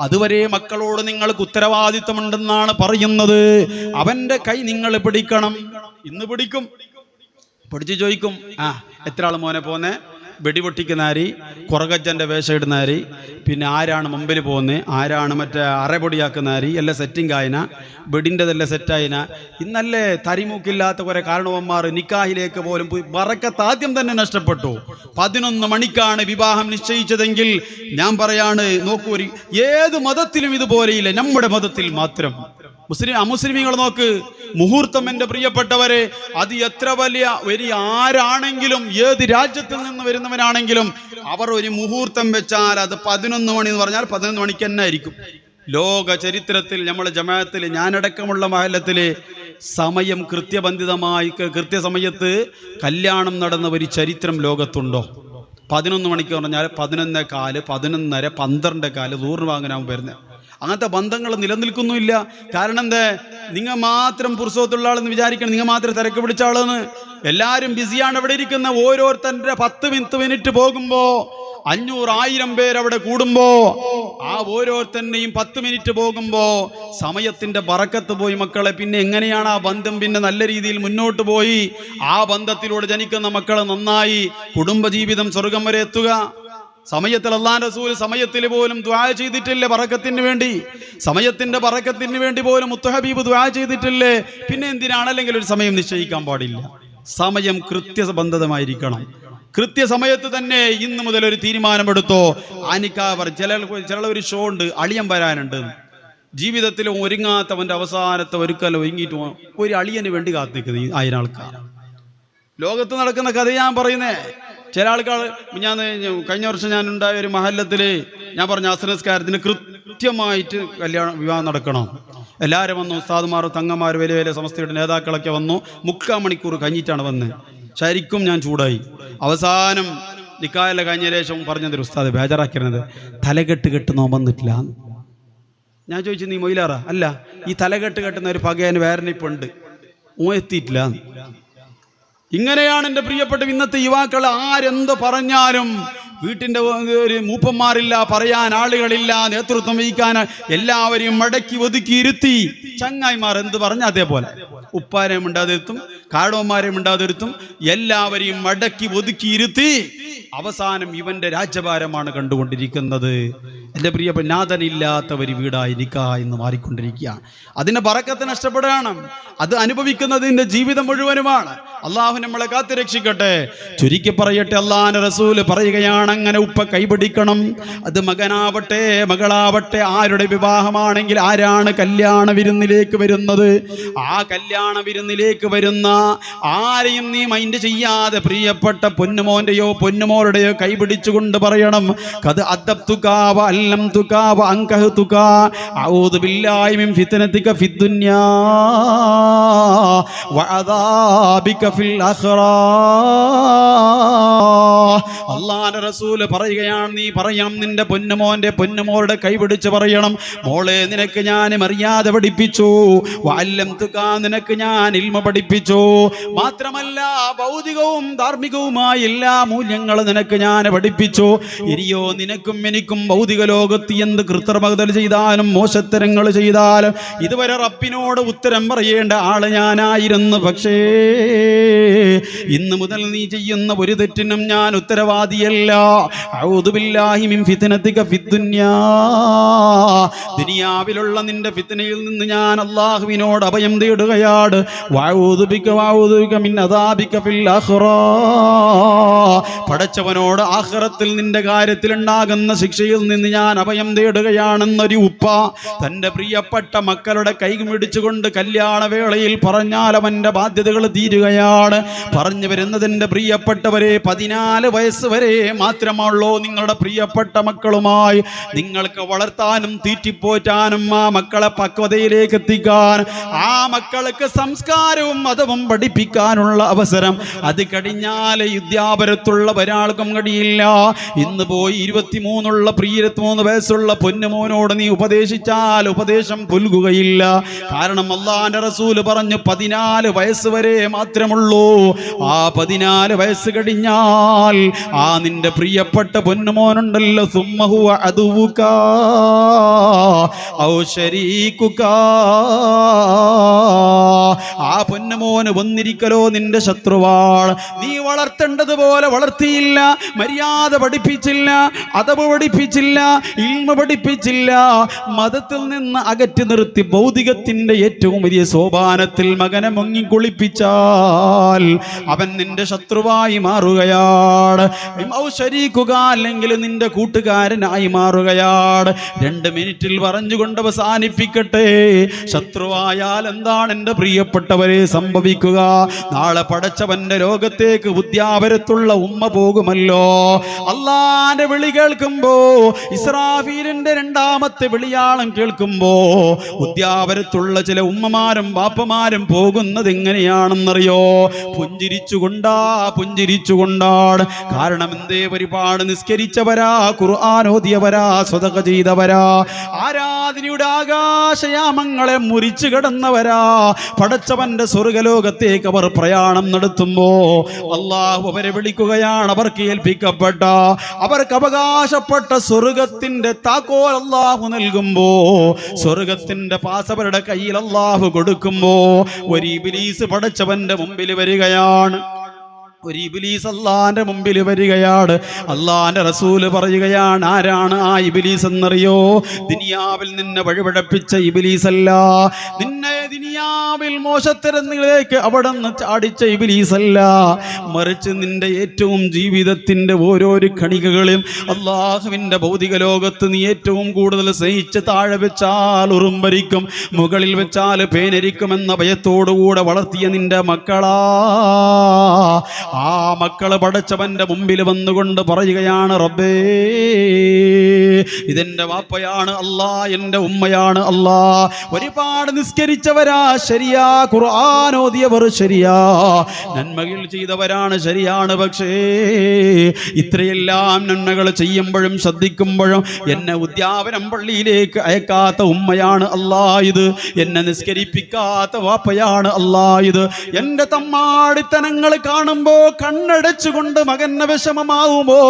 അതുവരെ മക്കളോട് നിങ്ങൾക്ക് ഉത്തരവാദിത്തമുണ്ടെന്നാണ് പറയുന്നത്. അവന്റെ കൈ നിങ്ങൾ പിടിക്കണം. ഇന്ന് പിടിക്കും, പിടിച്ച് ചോദിക്കും, എത്ര ആൾ മോനെ പോന്നെ? വെടിപൊട്ടിക്കുന്നാരി, കുറകജ്ജൻ്റെ വേഷം ഇടുന്നാരി, പിന്നെ ആരാണ് മുമ്പിൽ പോകുന്നത്, ആരാണ് മറ്റേ അറപൊടിയാക്കുന്നാരി, എല്ലാം സെറ്റിംഗ് ആയിന, വെടിൻ്റെതെല്ലാം സെറ്റായിന. ഇന്നല്ലേ തരിമൂക്കില്ലാത്ത കുറെ കാരണവന്മാർ നിക്കാഹിലേക്ക് പോലും പോയി. ബറക്കത്ത് ആദ്യം തന്നെ നഷ്ടപ്പെട്ടു. 11 മണിക്കാണ് വിവാഹം നിശ്ചയിച്ചതെങ്കിൽ ഞാൻ പറയാണ്, നോക്കൂ, ഏത് മതത്തിലും ഇതുപോലെയില്ല, നമ്മുടെ മതത്തിൽ മാത്രം. അമുസ്ലിമീങ്ങൾ നോക്ക്, മുഹൂർത്തം എൻ്റെ പ്രിയപ്പെട്ടവരെ, അത് എത്ര വലിയ ആരാണെങ്കിലും, ഏത് രാജ്യത്തിൽ നിന്ന് വരുന്നവനാണെങ്കിലും, അവർ ഒരു മുഹൂർത്തം വെച്ചാൽ അത് 11 മണി എന്ന് പറഞ്ഞാൽ 11 മണിക്ക് തന്നെ ആയിരിക്കും. ലോക ചരിത്രത്തിൽ നമ്മളെ ജമാഅത്തിൽ, ഞാനടക്കമുള്ള മഹല്ലത്തിലെ സമയം കൃത്യബന്ധിതമായി കൃത്യസമയത്ത് കല്യാണം നടന്ന ഒരു ചരിത്രം ലോകത്തുണ്ടോ? 11 മണിക്ക് പറഞ്ഞാൽ 11:15, 11:30, 12:15 ദൂർന്ന് വാങ്ങാനാവും വരുന്നത്. അങ്ങനത്തെ ബന്ധങ്ങൾ നിലനിൽക്കുന്നുമില്ല. കാരണം എന്താ? നിങ്ങൾ മാത്രം പുരുഷത്തുള്ള ആളെന്ന് വിചാരിക്കണം, നിങ്ങൾ മാത്രം തിരക്ക് പിടിച്ച ആളെന്ന്. എല്ലാവരും ബിസിയാണ് അവിടെ ഇരിക്കുന്ന. ഓരോരുത്തരുടെ 10 മിനിറ്റ് പോകുമ്പോ 500-1000 പേരവിടെ കൂടുമ്പോ, ആ ഓരോരുത്തരുടെയും 10 മിനിറ്റ് പോകുമ്പോ സമയത്തിന്റെ ബറക്കത്ത് പോയി മക്കളെ. പിന്നെ എങ്ങനെയാണ് ആ ബന്ധം പിന്നെ നല്ല രീതിയിൽ മുന്നോട്ട് പോയി ആ ബന്ധത്തിലൂടെ ജനിക്കുന്ന മക്കളെ നന്നായി കുടുംബജീവിതം സ്വർഗം വരെ എത്തുക? സമയത്തിൽ അല്ലാഹുവിന്റെ റസൂൽ സമയത്തിൽ പോലും ദുആ ചെയ്തിട്ടില്ലേ ബറക്കത്തിന് വേണ്ടി? സമയത്തിന്റെ ബറക്കത്തിന് വേണ്ടി പോലും മുത്തഹബീബ് ദുആ ചെയ്തിട്ടില്ലേ? പിന്നെ എന്തിനാണ്? അല്ലെങ്കിൽ ഒരു സമയം നിശ്ചയിക്കാൻ പാടില്ല. സമയം കൃത്യബന്ധമായിരിക്കണം. കൃത്യസമയത്ത് തന്നെ ഇന്ന് മുതൽ ഒരു തീരുമാനമെടുത്തോ. ചില ഒരു ഷോ ഉണ്ട്, അളിയൻ വരാനുണ്ട്. ജീവിതത്തിൽ ഒരുങ്ങാത്തവന്റെ അവസാനത്തെ ഒരുക്കല്ല ഒരുങ്ങിയിട്ട് ഒരു അളിയന് വേണ്ടി കാത്തിരിക്കുന്നത് 1000 ആൾക്കാർ. ലോകത്ത് നടക്കുന്ന കഥ ഞാൻ പറയുന്നേ. ചില ആൾക്കാർ, കഴിഞ്ഞ വർഷം ഞാൻ ഉണ്ടായ ഒരു മഹല്ലത്തില് ഞാൻ പറഞ്ഞ അസ്രസ്കാരത്തിന് കൃത്യമായിട്ട് വിവാഹം നടക്കണം. എല്ലാവരും വന്നു, ഉസ്താദുമാർ, തങ്ങന്മാർ, വലിയ വലിയ സമസ്തയുടെ നേതാക്കളൊക്കെ വന്നു. 3/4 മണിക്കൂർ കഴിഞ്ഞിട്ടാണ് വന്നത്. ശരിക്കും ഞാൻ ചൂടായി. അവസാനം നിക്കാഹെല്ലാം കഴിഞ്ഞ ശേഷം പറഞ്ഞത്, ഉസ്താദ് ബേജാറാക്കിയിരുന്നത്, തലകെട്ട് കെട്ടുന്നോ വന്നിട്ടില്ല. ഞാൻ ചോദിച്ചു, നീ മൊയിലാറാ? അല്ല, ഈ തലകെട്ട് കെട്ടുന്ന ഒരു പകയന് വേറെ ഇപ്പൊ ഉണ്ട്, എത്തിയിട്ടില്ല. ഇങ്ങനെയാണ് എൻ്റെ പ്രിയപ്പെട്ട ഇന്നത്തെ യുവാക്കൾ. ആരെന്ത് പറഞ്ഞാലും വീട്ടിൻ്റെ ഒരു മൂപ്പന്മാരില്ല, പറയാൻ ആളുകളില്ല, നേതൃത്വം വഹിക്കാൻ എല്ലാവരെയും മടക്കി ഒതുക്കി ഇരുത്തി. ചങ്ങായിമാർ എന്ത് പറഞ്ഞ അതേപോലെ ഉപ്പാരെയും മിണ്ടാതിരുത്തും, കാടവന്മാരെയും മിണ്ടാതിരുത്തും, എല്ലാവരെയും മടക്കി ഒതുക്കി ഇരുത്തി. അവസാനം ഇവന്റെ രാജ്യഭാരമാണ് കണ്ടുകൊണ്ടിരിക്കുന്നത്. എൻ്റെ പ്രിയപ്പെട്ട നാഥനില്ലാത്ത ഒരു വീടായി നിക്കാഹ് എന്ന് മാറിക്കൊണ്ടിരിക്കുകയാണ്. അതിന്റെ ബറക്കത്ത് നഷ്ടപ്പെടുകയാണ്. അത് അനുഭവിക്കുന്നതിന്റെ ജീവിതം മുഴുവനുമാണ്. അള്ളാഹു നമ്മളെ കാത്തു രക്ഷിക്കട്ടെ. ചുരുക്കി പറയട്ടെ, അള്ളാഹുവിന്റെ റസൂല് പറയുകയാണ്, അങ്ങനെ ഉപ്പ കൈപിടിക്കണം. അത് മകനാവട്ടെ മകളാവട്ടെ, ആരുടെ വിവാഹമാണെങ്കിൽ, ആരാണ് കല്യാണ വിരുന്നിലേക്ക് വരുന്നത്, ആ കല്യാണ വിരുന്നിലേക്ക് വരുന്ന ആരെയും നീ മൈൻഡ് ചെയ്യാതെ പ്രിയപ്പെട്ട പൊന്നുമോന്റെയോ പൊന്നുമോളുടെയോ കൈപിടിച്ചുകൊണ്ട് പറയണം, കത് അദ്ദബ്തുകാവ അല്ലം തുകാവ അൻകഹ്തുക അഊദു ബില്ലാഹി മിൻ ഫിത്നതിക ഫിദ്ദുനിയാ വഅദാബിക ഫിൽ ആഖിറ. അല്ലാഹുവിന്റെ റസൂൽ പറയുകയാണ്, നീ പറയണം, നിന്റെ പൊന്നുമോന്റെ പൊന്നുമോളുടെ കൈപിടിച്ച് പറയണം, മോളെ നിനക്ക് ഞാൻ മര്യാദ പഠിപ്പിച്ചു, വഅല്ലംതുക നിനക്ക് ഞാൻ ഇൽമ പഠിപ്പിച്ചു, മാത്രമല്ല ഭൗതികവും ധാർമ്മികവുമായ എല്ലാ മൂല്യങ്ങളും നിനക്ക് ഞാൻ പഠിപ്പിച്ചു. ഇനിയോ നിനക്കും എനിക്കും ഭൗതിക ലോകത്ത് എന്ത് കൃത്രിമത ചെയ്താലും മോശത്തരങ്ങൾ ചെയ്താലും ഇതുവരെ റബ്ബിനോട് ഉത്തരം പറയേണ്ട ആള് ഞാനായിരുന്നു. പക്ഷേ ഇന്ന് മുതൽ നീ ചെയ്യുന്ന ഒരു തെറ്റിനും ഞാൻ ഉത്തരവാദിയല്ല. അഊദു ബില്ലാഹി മിൻ ഫിത്നതിക ഫിദ്ദുനിയാ, ദുനിയാവിലുള്ള നിന്റെ ഫിത്നയിൽ നിന്ന് ഞാൻ അല്ലാഹുവിനോട് അഭയം തേടുകയാണ്. വഅഊദു ബിക മിൻ അദാബിക ഫിൽ ആഖിറ, പടച്ചവനോട് ആഖിറത്തിൽ നിന്റെ കാര്യത്തിൽ ഉണ്ടാകുന്ന ശിക്ഷയിൽ നിന്ന് ഞാൻ അഭയം തേടുകയാണെന്നൊരു ഉപ്പ തന്റെ പ്രിയപ്പെട്ട മക്കളുടെ കൈ പിടിച്ചുകൊണ്ട് കല്യാണവേളയിൽ പറഞ്ഞാൽ അവന്റെ ബാധ്യതകൾ തീരുകയാണ്. പറഞ്ഞു വരുന്നതിന്റെ പ്രിയപ്പെട്ടവരെ, 14 വയസ്സ് വരെ മാത്രമുള്ളൂ നിങ്ങളുടെ പ്രിയപ്പെട്ട മക്കളുമായി നിങ്ങൾക്ക് വളർത്താനും തീറ്റിപ്പോറ്റാനും ആ മക്കളെ പക്വതയിലേക്ക് എത്തിക്കാൻ, ആ മക്കൾക്ക് സംസ്കാരവും മതവും പഠിപ്പിക്കാനുള്ള അവസരം. അത് കഴിഞ്ഞാൽ വിദ്യാപരത്തുള്ള ഒരാൾക്കും കഴിയില്ല. ഇന്ന് പോയി 23 വയസ്സുള്ള പൊന്നുമോനോട് നീ ഉപദേശിച്ചാൽ ഉപദേശം പുൽകുകയില്ല. കാരണം അല്ലാഹുവിന്റെ റസൂല് പറഞ്ഞു 14 വയസ്സ് വരെ മാത്രമുള്ളൂ. ആ 14 വയസ്സ് കഴിഞ്ഞാൽ ആ നിന്റെ പ്രിയപ്പെട്ട പൊന്നുമോനുണ്ടല്ലോ, സുമ്മഹു അദുവുക ഔ ശരീകുക, ആ പൊന്നുമോന് വന്നിരിക്കലോ നിന്റെ ശത്രുവാൾ. നീ വളർത്തേണ്ടതുപോലെ വളർത്തിയില്ല, മര്യാദ പഠിപ്പിച്ചില്ല, അദബ് പഠിപ്പിച്ചില്ല, ഇൽമ പഠിപ്പിച്ചില്ല, മതത്തിൽ നിന്ന് അകറ്റി നിർത്തി ഭൗതികത്തിന്റെ ഏറ്റവും വലിയ സോപാനത്തിൽ മകനെ മുങ്ങിക്കുളിപ്പിച്ചാൽ അവൻ നിന്റെ ശത്രുവായി മാറുകയാണ്. ശരീക്കുക, അല്ലെങ്കിൽ നിന്റെ കൂട്ടുകാരനായി മാറുകയാണ്. 2 മിനിറ്റിൽ പറഞ്ഞുകൊണ്ട് അവസാനിപ്പിക്കട്ടെ. ശത്രുവായാൽ എന്താണ് എൻ്റെ പ്രിയപ്പെട്ടവരെ സംഭവിക്കുക? നാളെ പടച്ചവന്റെ ലോകത്തേക്ക് വിദ്യാപരത്തുള്ള ഉമ്മ പോകുമല്ലോ. അള്ളാന്റെ വിളി കേൾക്കുമ്പോ, ഇസ്രാഫീലിന്റെ 2ാമത്തെ വിളിയാളം കേൾക്കുമ്പോ ഉദ്യാപരത്തുള്ള ചില ഉമ്മമാരും ബാപ്പമാരും പോകുന്നത് എങ്ങനെയാണെന്നറിയോ? പുഞ്ചിരിച്ചുകൊണ്ടാണ്. കാരണം എന്തേ? ഒരുപാട് നിസ്കരിച്ചവരാ, ഖുർആൻ ഓതിയവരാ, സ്വതഖ ചെയ്തവരാ, ആരാധനയുടെ ആകാശയാമങ്ങളെ മുറിച്ചു കിടന്നവരാ. പടച്ചവന്റെ സ്വർഗലോകത്തേക്ക് അവർ പ്രയാണം നടത്തുമ്പോ അല്ലാഹു അവരെ വിളിക്കുകയാണ്. അവർക്ക് ഏൽപ്പിക്കപ്പെട്ട, അവർക്ക് അവകാശപ്പെട്ട സ്വർഗത്തിന്റെ താക്കോൽ അല്ലാഹു നൽകുമ്പോ, സ്വർഗത്തിന്റെ പാസ് അവരുടെ കയ്യിൽ അല്ലാഹു കൊടുക്കുമ്പോ ഒരു ഇബ്ലീസ് പടച്ചവന്റെ മുമ്പിൽ വരികയാണ്. ഒരു ഇബ്ലീസ് അല്ലാഹുവിന്റെ മുമ്പിൽ വരികയാണ്. അല്ലാഹുവിന്റെ റസൂല് പറയുകയാണ്, ആരാണ് ആ ഇബ്ലീസ് എന്നറിയോ? ദുനിയാവിൽ നിന്നെ വഴിപഴപ്പിച്ച ഇബ്ലീസ് അല്ല, നിന്നെ ദുനിയാവിൽ മോശത്തരങ്ങളിലേക്ക് അവിടെ നിന്ന് ചാടിച്ച ഇബ്ലീസ് അല്ല, മറിച്ച് നിന്റെ ഏറ്റവും ജീവിതത്തിന്റെ ഓരോരോ കണികകളും അല്ലാഹുവിന്റെ ഭൗതിക ലോകത്ത് നീ ഏറ്റവും കൂടുതൽ സ്നേഹിച്ച് താഴെ വെച്ചാൽ ഉറുമ്പരിക്കും, മുകളിൽ വെച്ചാൽ പേനരിക്കുമെന്ന ഭയത്തോടുകൂടെ വളർത്തിയ നിന്റെ മക്കളാ. ആ മക്കള് പടച്ചവന്റെ മുമ്പിൽ വന്നുകൊണ്ട് പറയുകയാണ്, റബ്ബേ ഇതെന്റെ വാപ്പയാണ് അല്ലാ, എന്റെ ഉമ്മയാണ് അല്ലാ. ഒരുപാട് നിസ്കരിച്ചവരാ ശരിയാ, ഖുർആൻ ഓതിയവർ ശരിയാ, നന്മകൾ ചെയ്തവരാണ് ശരിയാണ്. പക്ഷേ ഇത്രയെല്ലാം നന്മകൾ ചെയ്യുമ്പോഴും ശ്രദ്ധിക്കുമ്പോഴും എന്നെ ഉദ്യാപനം പള്ളിയിലേക്ക് അയക്കാത്ത ഉമ്മയാണ് അല്ലാ ഇത്, എന്നെ നിസ്കരിപ്പിക്കാത്ത വാപ്പയാണ് അല്ലാ ഇത്. എന്റെ തമ്മാടിത്തനങ്ങൾ കാണുമ്പോ കണ്ണടച്ചുകൊണ്ട് മകന് വിഷമമാവുമോ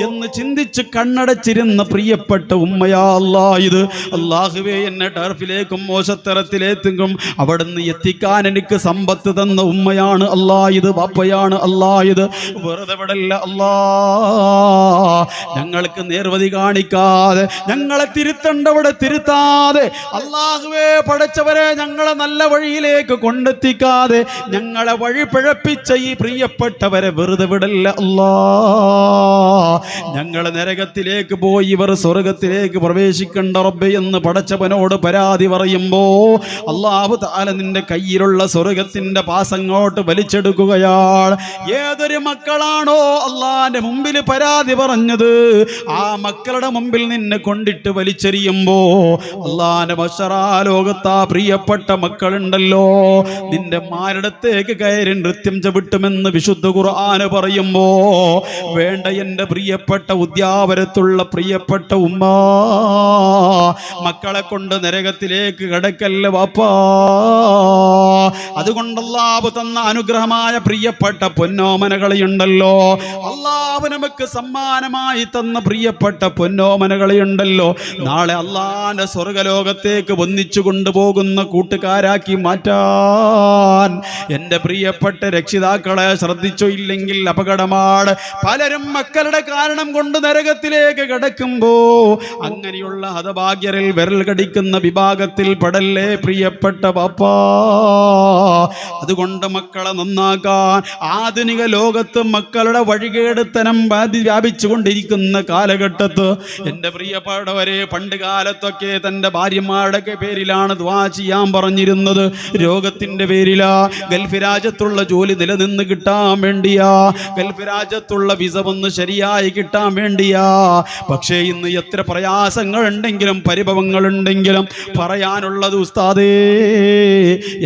എന്ന് ചിന്തിച്ച് കണ്ണടച്ചിരുന്ന പ്രിയപ്പെട്ട ഉമ്മയാ അല്ലാ ഇത്. അല്ലാഹുവേ, എന്നെ ടർഫിലേക്കും മോശത്തരത്തിലേക്കും അവിടുന്ന് എത്തിക്കാൻ എനിക്ക് സമ്പത്ത് തന്ന ഉമ്മയാണ് അല്ലാ ഇത്, വാപ്പയാണ് അല്ലാ ഇത്. വെറുതെ വിടല്ല അല്ലാ, ഞങ്ങൾക്ക് നേർവഴി കാണിക്കാതെ, ഞങ്ങളെ തിരുത്തണ്ടവിടെ തിരുത്താതെ, അല്ലാഹുവേ പടച്ചവരെ ഞങ്ങളെ നല്ല വഴിയിലേക്ക് കൊണ്ടെത്തിക്കാതെ ഞങ്ങളെ വഴി പിഴപ്പിച്ച ഈ പ്രിയപ്പെട്ടവരെ വെറുതെ വിടല്ല അല്ലാ. ഞങ്ങൾ നരകത്തിലേക്ക് പോയി ഇവർ സ്വർഗത്തിലേക്ക് പ്രവേശിക്കേണ്ട റബ്ബേ എന്ന് പടച്ചവനോട് പരാതി പറയുമ്പോ അല്ലാഹു തആല നിന്റെ കയ്യിലുള്ള സ്വർഗത്തിന്റെ പാസങ്ങോട്ട് വലിച്ചെടുക്കുകയാണ്. ഏതൊരു മക്കളാണോ അല്ലാഹുവിന്റെ മുമ്പിൽ പരാതി പറഞ്ഞത്, ആ മക്കളുടെ മുമ്പിൽ നിന്നെ കൊണ്ടിട്ട് വലിച്ചെറിയുമ്പോ അല്ലാഹുവിന്റെ മശറാ ലോകത്താ പ്രിയപ്പെട്ട മക്കളുണ്ടല്ലോ, നിന്റെ മാരടത്തേക്ക് കയറി നൃത്യം ചവിട്ടുമെന്ന് വിശുദ്ധ ഖുർആന് പറയുമ്പോ, വേണ്ട എൻ്റെ പ്രിയപ്പെട്ട ഉദ്യാപരത്തുള്ള പ്രിയപ്പെട്ട ഉമ്മ, മക്കളെ കൊണ്ട് നരകത്തിലേക്ക് കടക്കല്ല വാപ്പാ. അതുകൊണ്ട് അല്ലാഹു തന്ന അനുഗ്രഹമായ പ്രിയപ്പെട്ട പൊന്നോമനകളെയുണ്ടല്ലോ, അല്ലാഹു നമുക്ക് സമ്മാനമായി തന്ന പ്രിയപ്പെട്ട പൊന്നോമനകളെയുണ്ടല്ലോ, നാളെ അല്ലാഹുവിന്റെ സ്വർഗലോകത്തേക്ക് ഒന്നിച്ചു കൊണ്ടുപോകുന്ന കൂട്ടുകാരാക്കി മാറ്റാൻ എൻ്റെ പ്രിയപ്പെട്ട രക്ഷിതാക്കളെ ശ്രദ്ധിച്ചോ, ഇല്ലെങ്കിൽ അപകടമാണ്. പലരും മക്കളുടെ കാരണം കൊണ്ട് നരകത്തിലേക്ക് കടക്കുമ്പോ അങ്ങനെയുള്ള ഹതഭാഗ്യരിൽ വിരൽ കടിക്കുന്ന വിഭാഗത്തിൽ പെടല്ലേ പ്രിയപ്പെട്ട പ്രിയപ്പെട്ട ബാപ്പാ. അതുകൊണ്ട് മക്കളെ നന്നാക്കാൻ ആധുനിക ലോകത്ത് മക്കളുടെ വഴികേടുത്തനം വ്യാപിച്ചു കൊണ്ടിരിക്കുന്ന കാലഘട്ടത്ത് എൻ്റെ പ്രിയപ്പെട്ടവരെ, പണ്ട് കാലത്തൊക്കെ തൻ്റെ ഭാര്യമാരുടെ പേരിലാണ് ദുആ ചെയ്യാൻ പറഞ്ഞിരുന്നത്. രോഗത്തിൻ്റെ പേരിലാ, ഗൾഫ് രാജ്യത്തുള്ള ജോലി നിലനിന്ന് കിട്ടാൻ വേണ്ടിയാ, ഗൾഫ് രാജ്യത്തുള്ള വിസ ഒന്ന് ശരിയായി കിട്ടാൻ വേണ്ടിയാ. പക്ഷേ ഇന്ന് എത്ര പ്രയാസങ്ങൾ ഉണ്ടെങ്കിലും പരിഭവങ്ങൾ ഉണ്ടെങ്കിലും പറയാനുള്ളത്, ഉസ്താദേ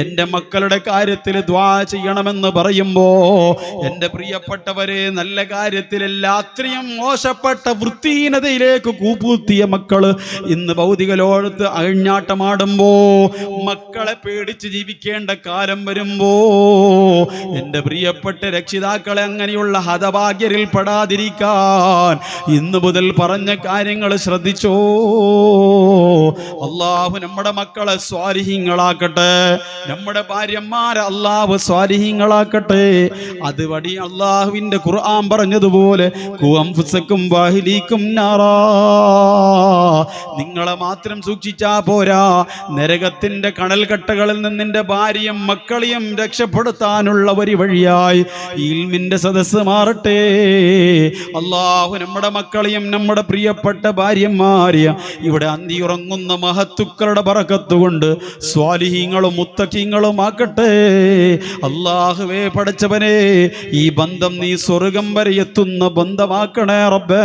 എൻ്റെ മക്കളുടെ കാര്യത്തിൽ ദുആ ചെയ്യണമെന്ന് പറയുമ്പോ എൻ്റെ പ്രിയപ്പെട്ടവരെ, നല്ല കാര്യത്തിലല്ല അത്രയും മോശപ്പെട്ട വൃത്തിഹീനതയിലേക്ക് കൂപ്പുത്തിയ മക്കള് ഇന്ന് ഭൗതിക ലോകത്ത് അഴിഞ്ഞാട്ടമാടുമ്പോ, മക്കളെ പേടിച്ച് ജീവിക്കേണ്ട കാലം വരുമ്പോ എൻ്റെ പ്രിയപ്പെട്ട രക്ഷിതാക്കളെ അങ്ങനെയുള്ള ഹതഭാഗ്യരിൽ പെടാതിരിക്കാൻ ഇന്ന് മുതൽ പറഞ്ഞ കാര്യങ്ങൾ ശ്രദ്ധിച്ചോ. അള്ളാഹു നമ്മുടെ മക്കളെ സ്വാലിഹീങ്ങളാക്കട്ടെ, നമ്മുടെ ഭാര്യമാരെ അള്ളാഹു സ്വാലിഹീങ്ങളാക്കട്ടെ. അതുവഴി അള്ളാഹുവിന്റെ ഖുർആൻ പറഞ്ഞതുപോലെ ഖുഅൻഫുസക്കും വഅഹ്ലീക്കും നാറാ, നിങ്ങളെ മാത്രം സൂക്ഷിച്ചാ പോരാ, നരകത്തിന്റെ കണൽക്കട്ടകളിൽ നിന്ന് നിന്റെ ഭാര്യയും മക്കളെയും രക്ഷപ്പെടുത്താനുള്ള ഒരു വഴിയായി ഇൽമിന്റെ സദസ്സ് മാറട്ടെ. അള്ളാഹു നമ്മുടെ മക്കളെയും നമ്മുടെ പ്രിയപ്പെട്ട ഭാര്യമാരെയും ഇവിടെ അന്തിയുറങ്ങുന്ന മഹത്തുക്കളുടെ ബറക്കത്തുകൊണ്ട് സ്വാലിഹീങ്ങളും മുത്തഖീങ്ങളും ആക്കട്ടെ. അല്ലാഹുവേ പടച്ചവനെ, ഈ ബന്ധം നീ സ്വർഗം വരെ എത്തുന്ന ബന്ധമാക്കണേ റബ്ബേ.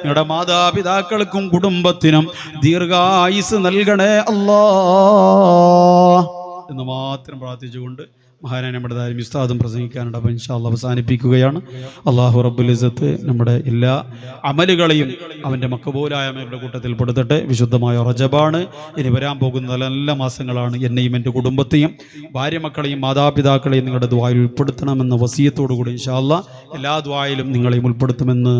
ഞങ്ങളുടെ മാതാപിതാക്കൾക്കും കുടുംബത്തിനും ദീർഘായുസ് നൽകണേ അല്ലാ എന്ന് മാത്രം പ്രാർത്ഥിച്ചുകൊണ്ട് മഹാനായ നമ്മുടെ ധാരാളം ഉസ്താദും പ്രസംഗിക്കാനുണ്ട്. അപ്പോൾ ഇൻഷാ അല്ലാഹ് അവസാനിപ്പിക്കുകയാണ്. അല്ലാഹു റബ്ബുൽ ഇസ്സത്ത് നമ്മുടെ എല്ലാ അമലുകളെയും അവൻ്റെ മഖബൂലായ അമലുകളുടെ കൂട്ടത്തിൽ പെടുത്തട്ടെ. വിശുദ്ധമായ റജബാണ്, ഇനി വരാൻ പോകുന്ന നല്ല മാസങ്ങളാണ്. എന്നെയും എൻ്റെ കുടുംബത്തെയും ഭാര്യ മക്കളെയും മാതാപിതാക്കളെയും നിങ്ങളുടെ ദുആയിൽ ഉൾപ്പെടുത്തണമെന്ന വസിയത്തോടു കൂടി ഇൻഷാ അല്ലാഹ് എല്ലാ ദുആയിലും നിങ്ങളെയും ഉൾപ്പെടുത്തുമെന്ന്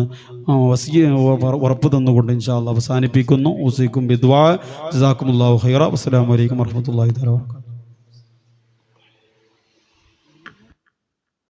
ഉറപ്പ് തന്നുകൊണ്ട് ഇൻഷാ അല്ലാഹ് അവസാനിപ്പിക്കുന്നു. ഊസിക്കും ബിദ്വാ. ജസാക്കുമുല്ലാഹു ഖൈറ. അസ്സലാമു അലൈക്കും വറഹ്മത്തുള്ളാഹി തആല.